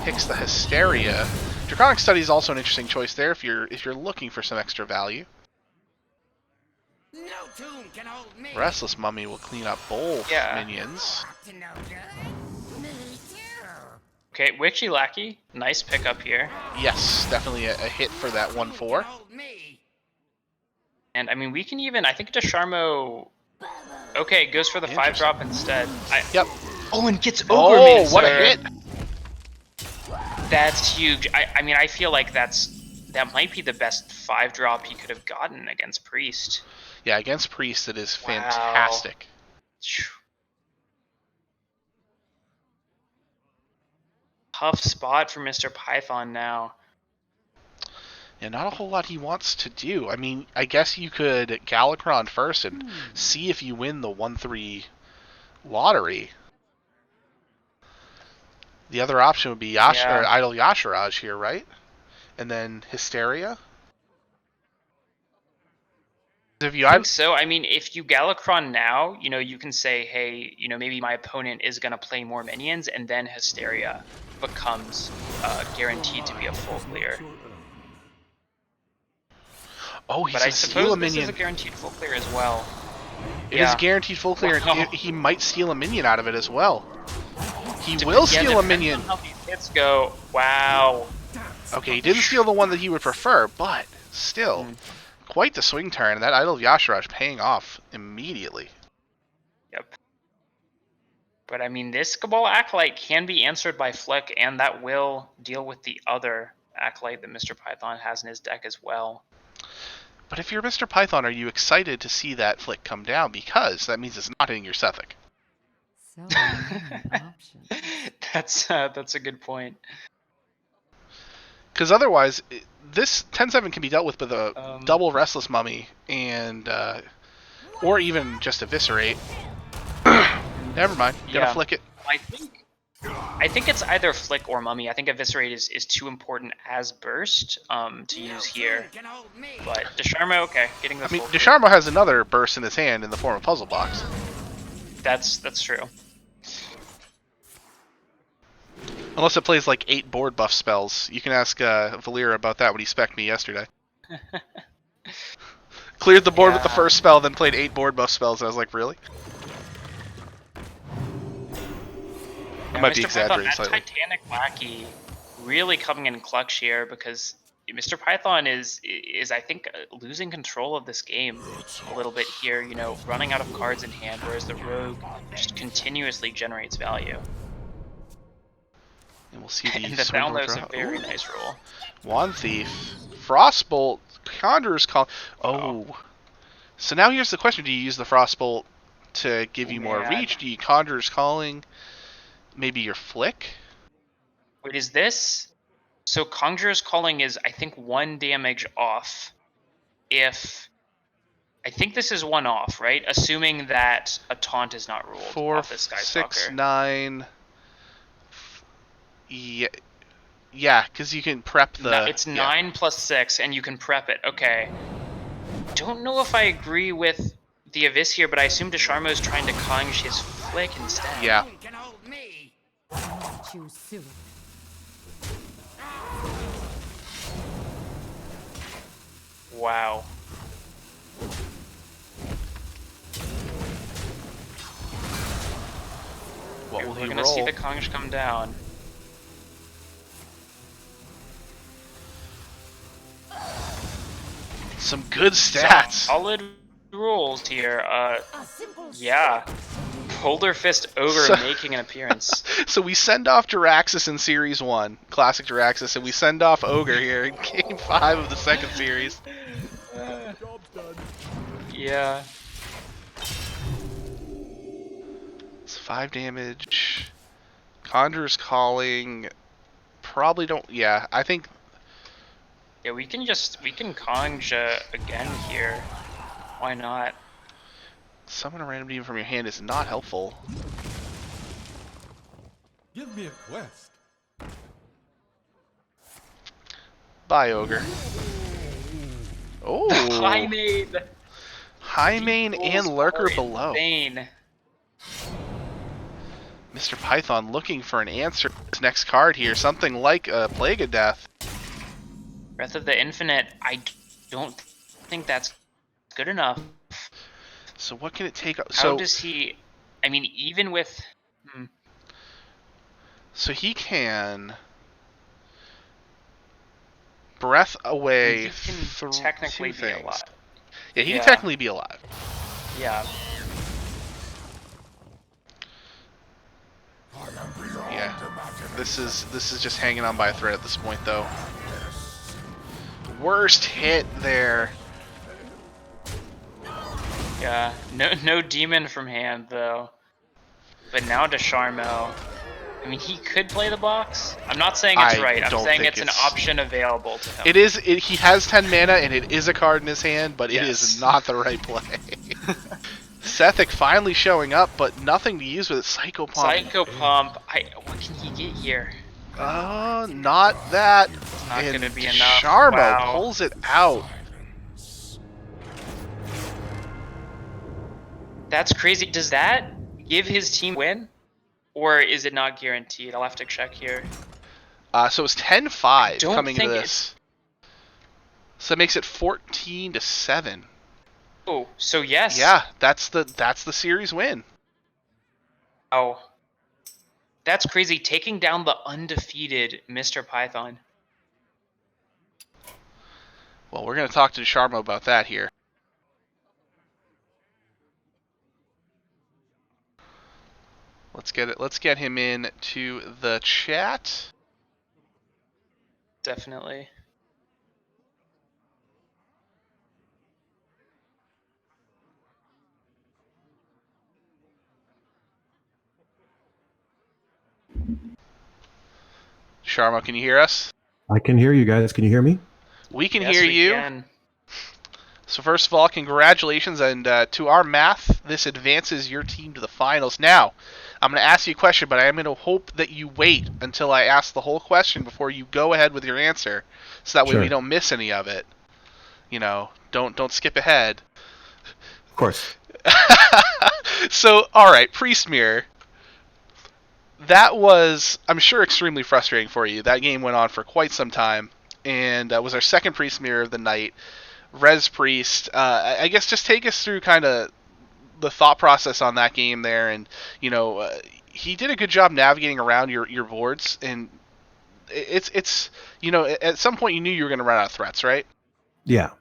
Picks the Hysteria. Draconic Study is also an interesting choice there if you're looking for some extra value. No tomb can hold me. Restless Mummy will clean up both Yeah. minions. Up to no good. Me too. Okay, Witchy Lackey, nice pickup here. Yes, definitely a hit for that 1/4. Hold me. And I mean, we can even, I think Desharmo, okay, goes for the 5-drop instead. Yep. Oh, and gets over Oh, what a hit! That's huge. I mean, I feel like that might be the best 5-drop he could have gotten against Priest. Yeah, against Priest it is Wow. fantastic. Phew. Tough spot for Mr. Python now. Yeah, not a whole lot he wants to do. I mean, I guess you could Galakron first and see if you win the 1/3 lottery. The other option would be or Idol Yasharaj here, right? And then Hysteria. If you I think so. I mean, if you Galakron now, you know, you can say, hey, you know, maybe my opponent is going to play more minions, and then Hysteria becomes guaranteed to be a full clear. Oh, he's But I gonna steal suppose a this minion. is a guaranteed full clear as well. It is Yeah. guaranteed full clear. Wow. And he might steal a minion out of it as well. He Yeah, will steal a depends minion. on how these hits go. Wow. Okay, he didn't steal the one that he would prefer, but still, quite the swing turn. That Idol of Yasharaj paying off immediately. Yep. But I mean, this Cabal Acolyte can be answered by Flick, and that will deal with the other Acolyte that Mr. Python has in his deck as well. But if you're Mr. Python, are you excited to see that flick come down? Because that means it's not hitting your Sethic. So many options. That's a good point. Because otherwise, this 10-7 can be dealt with a double Restless Mummy and or even just Eviscerate. Never mind. Gonna Yeah. flick it. I think it's either Flick or Mummy. I think Eviscerate is too important as Burst to use here. But Desharmo, okay, getting the I mean, full Desharmo has another burst in his hand in the form of Puzzle Box. That's true. Unless it plays like 8 board buff spells. You can ask Valera about that when he spec'd me yesterday. Cleared the board with the Yeah. first spell, then played 8 board buff spells, and I was like, really? I might be Mr. Python, exaggerating that slightly. Titanic Lackey really coming in clutch here because Mr. Python is I think losing control of this game a little bit here. You know, running out of cards in hand, whereas the Rogue just continuously generates value. And we'll see the And the Swindle Thalnos draw. a very Ooh. nice roll. Wand Thief. Frostbolt. Conjurer's Call. Oh. So now here's the question. Do you use the Frostbolt to give you more Man. reach? Do you Conjurer's Calling maybe your Flick? Wait, is this? So Conjurer's Calling is, I think, 1 damage off. I think this is 1 off, right? Assuming that a taunt is not ruled 4, off this Sky 6, Stalker. 9. Yeah, because you can prep the... It's yeah. 9 plus 6, and you can prep it. Okay. Don't know if I agree with the Abyss here, but I assume Desharmo is trying to conjure his Flick instead. Yeah. Can hold me. Too soon. Wow. What will We're he gonna roll? see the conch come down. Some good stats. Solid rules here. A simple Yeah. Polar Fist Ogre So- making an appearance. So we send off Jiraxis in Series 1, Classic Jiraxis, and we send off Ogre here in Game 5 of the second series. Yeah. It's 5 damage. Conjurer's Calling. Probably don't... Yeah, I think... Yeah, we can conj again here. Why not? Summon a random demon from your hand is not helpful. Give me a quest. Bye, Ogre. Oh! High made. High main and Lurker Are below. insane. Mr. Python looking for an answer to this next card here. Something like a Plague of Death. Breath of the Infinite. I don't think that's good enough. So what can it take? How So does he? I mean, even with. so he can breath away. He can technically two be things. alive. Yeah, he Yeah. can technically be alive. Yeah. Yeah. This is just hanging on by a thread at this point, though. Worst hit there. Yeah. No demon from hand though. But now Desharmo. I mean, he could play the box. I'm not saying it's I right. I'm don't saying think it's an it's- option available to him. It is. He has 10 mana, and it is a card in his hand, but it is Yes. not the right play. Sethic finally showing up, but nothing to use with it. Psycho Pump. Psycho Pump. What can he get here? Not that. Not and gonna be enough. Sharmo Wow. pulls it out. That's crazy. Does that give his team win? Or is it not guaranteed? I'll have to check here. So it's 10-5 don't coming to think this. So that makes it 14-7. Oh, so yes. Yeah, that's the series win. Oh. That's crazy. Taking down the undefeated Mr. Python. Well, we're gonna talk to Sharmo about that here. Let's get him in to the chat. Definitely. Sharmo, can you hear us? I can hear you guys. Can you hear me? We can Yes, hear we you. can. So first of all, congratulations, and to our math, this advances your team to the finals. Now, I'm going to ask you a question, but I am going to hope that you wait until I ask the whole question before you go ahead with your answer, so that way Sure. we don't miss any of it. Don't skip ahead. Of course. So, all right, Priest Mirror. That was, I'm sure, extremely frustrating for you. That game went on for quite some time, and was our second Priest Mirror of the night. Res Priest, I guess just take us through kind of the thought process on that game there, and he did a good job navigating around your boards, and it's at some point you knew you were going to run out of threats, right? Yeah.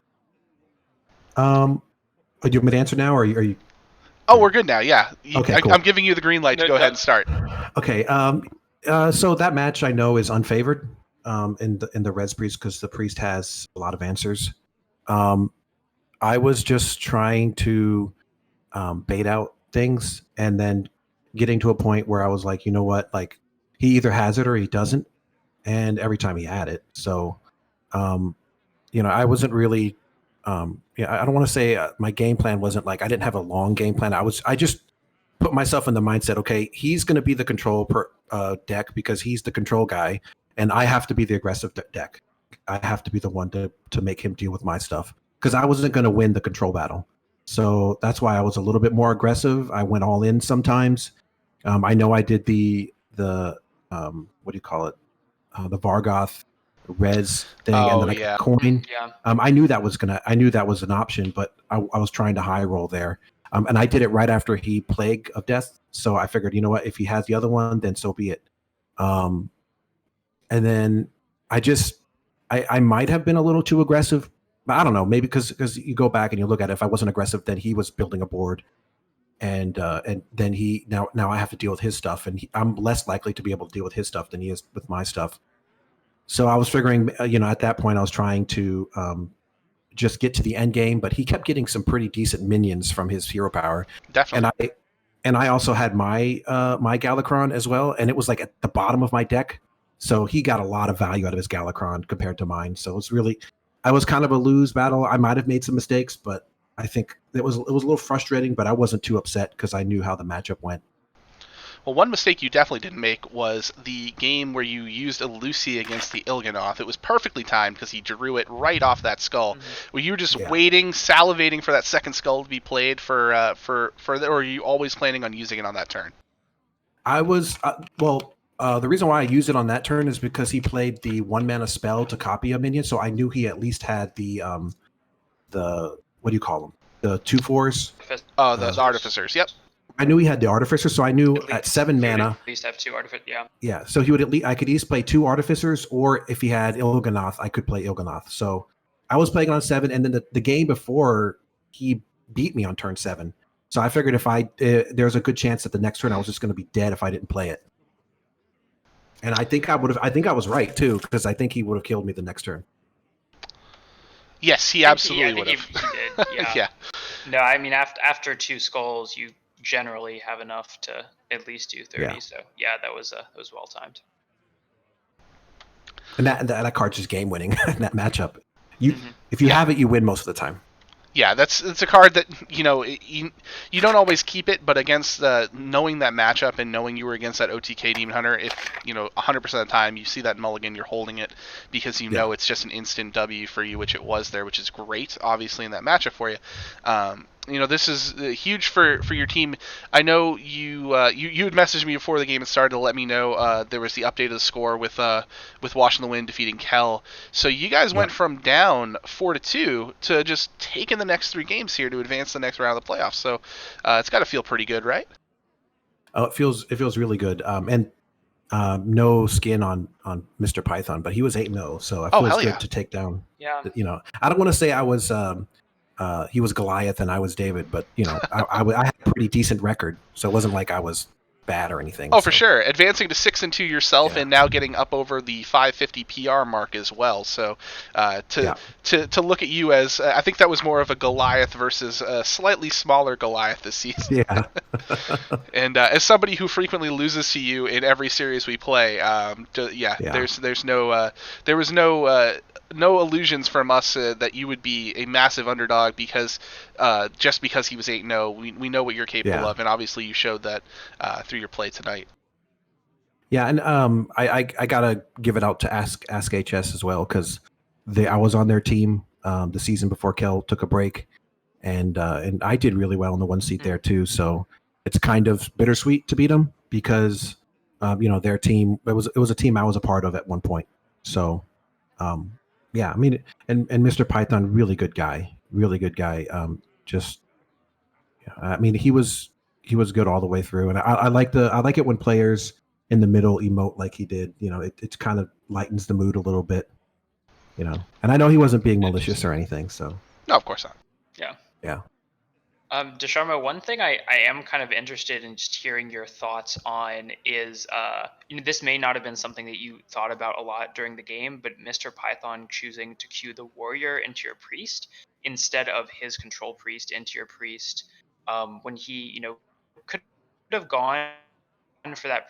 Do you want me to answer now, or are you? Oh, we're good now. Yeah. Okay, cool. I'm giving you the green light to go ahead and start. Okay. So that match I know is unfavored in the Res Priest because the Priest has a lot of answers. I was just trying to bait out things and then getting to a point where I was like, you know what, like he either has it or he doesn't, and every time he had it. So, I wasn't really. I don't want to say my game plan wasn't like I didn't have a long game plan. I just put myself in the mindset. Okay, he's going to be the control deck because he's the control guy, and I have to be the aggressive deck. I have to be the one to make him deal with my stuff because I wasn't going to win the control battle. So that's why I was a little bit more aggressive. I went all in sometimes. I know I did the what do you call it? The Vargoth res thing, and then I got coin. Yeah. I knew that was an option, but I was trying to high roll there. And I did it right after he Plague of Death. So I figured, you know what, if he has the other one, then so be it. And then I might have been a little too aggressive. I don't know, maybe because you go back and you look at it, if I wasn't aggressive, then he was building a board. And then he now I have to deal with his stuff, and I'm less likely to be able to deal with his stuff than he is with my stuff. So I was figuring, at that point I was trying to just get to the end game, but he kept getting some pretty decent minions from his hero power. Definitely. And I also had my my Galakron as well, and it was like at the bottom of my deck. So he got a lot of value out of his Galakron compared to mine. So I was kind of a lose battle. I might have made some mistakes, but I think it was a little frustrating, but I wasn't too upset because I knew how the matchup went. Well, one mistake you definitely didn't make was the game where you used a Lucy against the Il'gynoth. It was perfectly timed because he drew it right off that skull. Mm-hmm. Were you just waiting, salivating for that second skull to be played or are you always planning on using it on that turn? I was the reason why I used it on that turn is because he played the 1-mana spell to copy a minion, so I knew he at least had the what do you call them? The 2/4s. Oh, the Artificers. Yep. I knew he had the Artificer, so I knew at 7 mana. At least have 2 Artificers, yeah. Yeah, so he would I could easily play 2 Artificers, or if he had Il'gynoth, I could play Il'gynoth. So I was playing on 7, and then the game before, he beat me on turn 7. So I figured there's a good chance that the next turn I was just going to be dead if I didn't play it. And I think I was right, too, because I think he would have killed me the next turn. Yes, he absolutely would have. He did, yeah. Yeah. No, I mean, after 2 skulls, you generally have enough to at least do 30. Yeah. So yeah, that was well timed. And that card's just game winning in that matchup. If you have it, you win most of the time. Yeah, it's a card that you don't always keep it, but against knowing that matchup and knowing you were against that OTK Demon Hunter, if 100% of the time you see that mulligan, you're holding it because know it's just an instant W for you, which it was there, which is great, obviously in that matchup for you. This is huge for your team. I know you had messaged me before the game had started to let me know there was the update of the score with Wash in the Wind defeating Kel. So you guys went from down 4-2 to just taking the next 3 games here to advance the next round of the playoffs. So it's got to feel pretty good, right? Oh, it feels really good. And no skin on Mr. Python, but he was 8-0, so it feels good to take down. Yeah. I don't want to say I was. He was Goliath and I was David, but I had a pretty decent record, so it wasn't like I was bad or anything. Oh, for sure. Advancing to 6-2 yourself, Yeah. and now getting up over the 550 PR mark as well. So to look at you as, I think that was more of a Goliath versus a slightly smaller Goliath this season. Yeah. And as somebody who frequently loses to you in every series we play, Yeah. there was no illusions from us that you would be a massive underdog because just because he was 8-0, we know what you're capable Yeah. of, and obviously you showed that through your play tonight. Yeah, and I gotta give it out to Ask HS as well because I was on their team the season before Kel took a break, and I did really well in the 1 seat there too. So it's kind of bittersweet to beat them because their team it was a team I was a part of at one point. So yeah, I mean, and Mr. Python, really good guy. Just I mean, he was good all the way through, and I like it when players in the middle emote like he did. It kind of lightens the mood a little bit. And I know he wasn't being malicious or anything. So No, of course not. yeah. Desharmo, one thing I am kind of interested in just hearing your thoughts on is, this may not have been something that you thought about a lot during the game, but Mr. Python choosing to queue the warrior into your priest instead of his control priest into your priest, when he, could have gone for that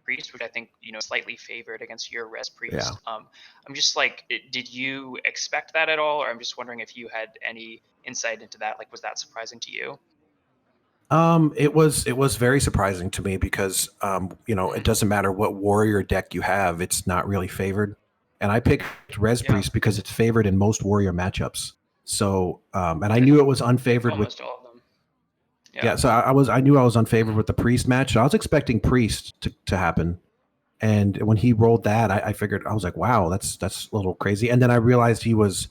priest, which I think, slightly favored against your res priest. Yeah. I'm just like, did you expect that at all? Or I'm just wondering if you had any insight into that. Like, was that surprising to you? It was very surprising to me because it doesn't matter what warrior deck you have, it's not really favored. And I picked Res Priest because it's favored in most warrior matchups. So and I knew it was unfavored Almost with all of them. Yeah, so I knew I was unfavored with the priest match. So I was expecting priest to happen, and when he rolled that, I figured I was like, wow, that's a little crazy. And then I realized he was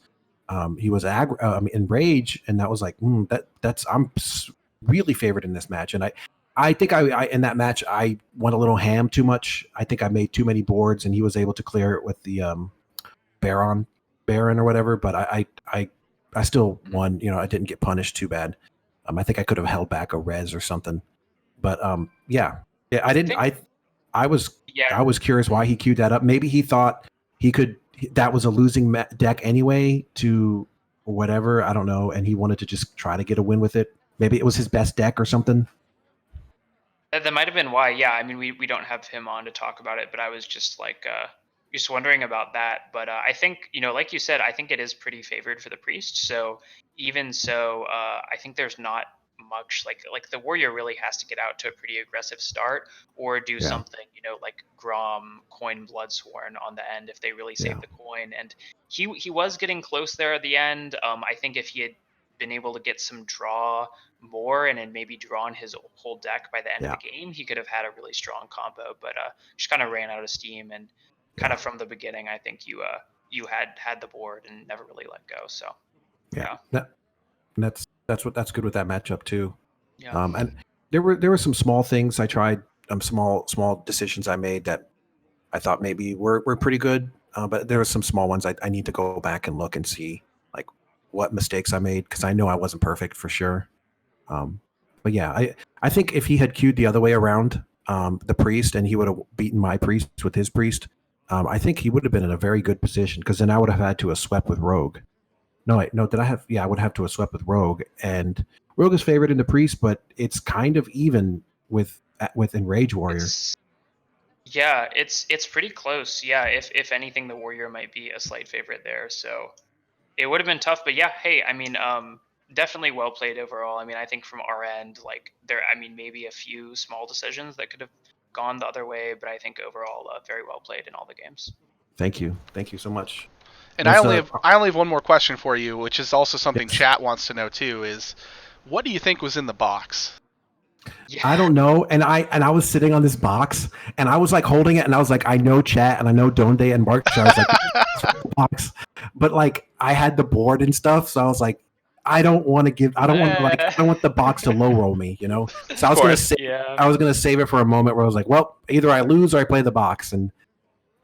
in rage, and that was like, I'm really favored in this match. And I think I in that match I went a little ham too much. I think I made too many boards, and he was able to clear it with the Baron or whatever. But I still won. I didn't get punished too bad. I think I could have held back a res or something, but yeah, I didn't. I was curious why he queued that up. Maybe he thought that was a losing deck anyway to whatever. I don't know, and he wanted to just try to get a win with it. Maybe it was his best deck or something. That might have been why. Yeah, I mean, we don't have him on to talk about it, but I was just like, just wondering about that. But I think, like you said, I think it is pretty favored for the priest. So even so, I think there's not much like the warrior really has to get out to a pretty aggressive start or do something, like Grom coin Bloodsworn on the end if they really save the coin. And he was getting close there at the end. I think if he had been able to get some draw more and then maybe drawn his whole deck by the end of the game, he could have had a really strong combo, but just kind of ran out of steam. And kind of from the beginning, I think you had the board and never really let go. So That's good with that matchup too. Yeah. And there were some small things I tried, small decisions I made that I thought maybe were pretty good, but there were some small ones I need to go back and look and see like what mistakes I made because I know I wasn't perfect for sure. But yeah, I think if he had queued the other way around, the priest, and he would have beaten my priest with his priest, I think he would have been in a very good position because then I would have had to have swept with Rogue. I would have to have swept with Rogue, and Rogue is favored in the priest, but it's kind of even with Enrage Warrior. It's pretty close. Yeah, if anything, the warrior might be a slight favorite there. So it would have been tough, but yeah, hey, I mean, definitely well played overall. I mean, I think from our end, maybe a few small decisions that could have gone the other way, but I think overall, very well played in all the games. Thank you so much. And I only have one more question for you, which is also something chat wants to know too. Is what do you think was in the box? Yeah. I don't know, and I was sitting on this box, and I was like holding it, and I was like, I know chat, and I know Donde and Mark. So I was like, box, but like I had the board and stuff, so I was like, I don't want the box to low roll me, So I was gonna save it for a moment where I was like, well, either I lose or I play the box, and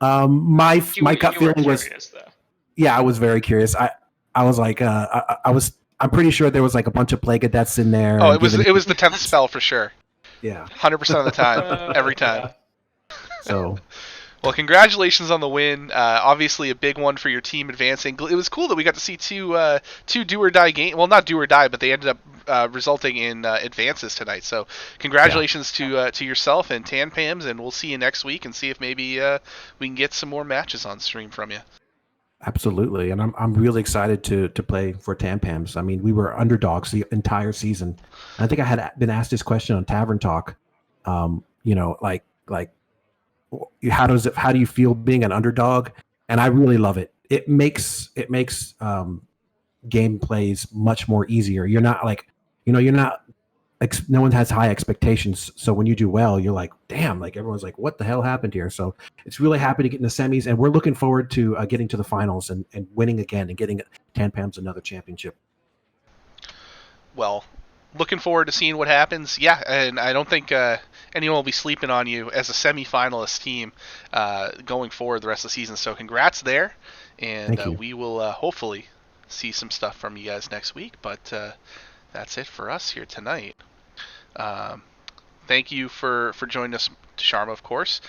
my gut feeling was, yeah, I was very curious. I was like, I'm pretty sure there was like a bunch of Plague of Deaths in there. Oh, it was the 10th spell for sure. Yeah. 100% of the time, every time. Yeah. So Well, congratulations on the win. Obviously, a big one for your team advancing. It was cool that we got to see two do or die game. Well, not do or die, but they ended up resulting in advances tonight. So, congratulations to yourself and Tan Pams, and we'll see you next week and see if maybe we can get some more matches on stream from you. absolutely, and I'm really excited to play for Tampams. I mean, we were underdogs the entire season. And I think I had been asked this question on Tavern Talk. You know, like how do you feel being an underdog? And I really love it. It makes game plays much more easier. You're not like, you're not. No one has high expectations, so when you do well, you're like, damn, like everyone's like, what the hell happened here? So it's really happy to get in the semis, and we're looking forward to getting to the finals and winning again and getting Tanpams another championship. Well, looking forward to seeing what happens. Yeah, and I don't think anyone will be sleeping on you as a semi-finalist team going forward the rest of the season. So congrats there, and Thank you. we will hopefully see some stuff from you guys next week. But that's it for us here tonight. Thank you for joining us, Sharma, of course.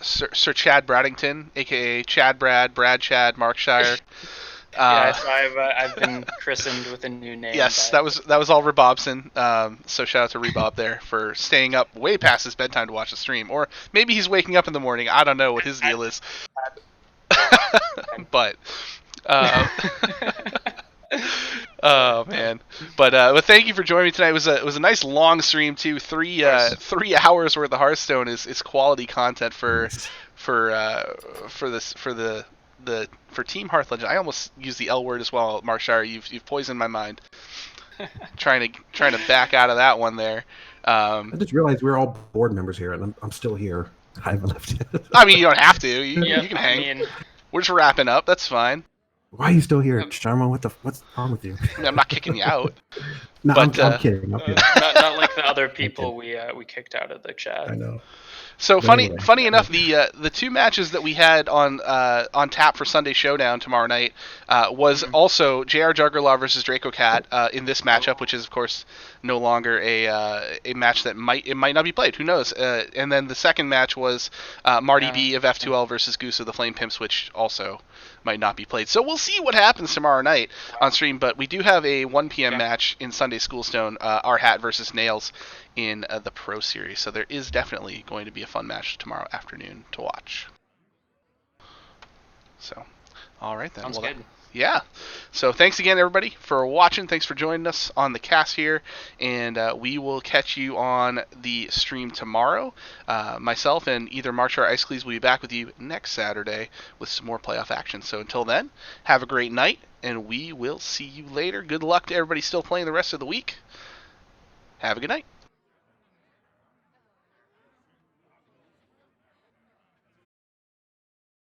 Sir Chad Braddington, a.k.a. Chad Brad, Brad Chad, Markshire. Yes, I've been christened with a new name. Yes, but- that was all Rebobson. So shout out to Rebob there for staying up way past his bedtime to watch the stream, or maybe he's waking up in the morning. I don't know what his deal is. But, oh man. But thank you for joining me tonight. It was a nice long stream too. 3 hours worth of Hearthstone is quality content for Team Hearth Legend. I almost used the L word as well, Markshire. You've poisoned my mind. trying to back out of that one there. I just realized we're all board members here, and I'm still here. I haven't left yet. I mean, you don't have to. You can I hang. mean, We're just wrapping up. That's fine. Why are you still here, Sharma? What's wrong with you? I mean, I'm not kicking you out. No, But, I'm kidding. I'm kidding. not like the other people we kicked out of the chat. I know. So But funny anyway. enough, the two matches that we had on tap for Sunday Showdown tomorrow night was also JR Juggerlaw versus Draco Cat in this matchup, which is of course no longer a match that might not be played. Who knows? And then the second match was Marty B of F2L versus Goose of the Flame Pimps, which also might not be played. So we'll see what happens tomorrow night on stream. But we do have a 1 p.m. match in Sunday Schoolstone, Our Hat versus Nails in the Pro Series. So there is definitely going to be a fun match tomorrow afternoon to watch. So, all right then. Sounds Well, good. yeah. So thanks again, everybody, for watching. Thanks for joining us on the cast here. And we will catch you on the stream tomorrow. Myself and either March or Icecleeze will be back with you next Saturday with some more playoff action. So until then, have a great night, and we will see you later. Good luck to everybody still playing the rest of the week. Have a good night.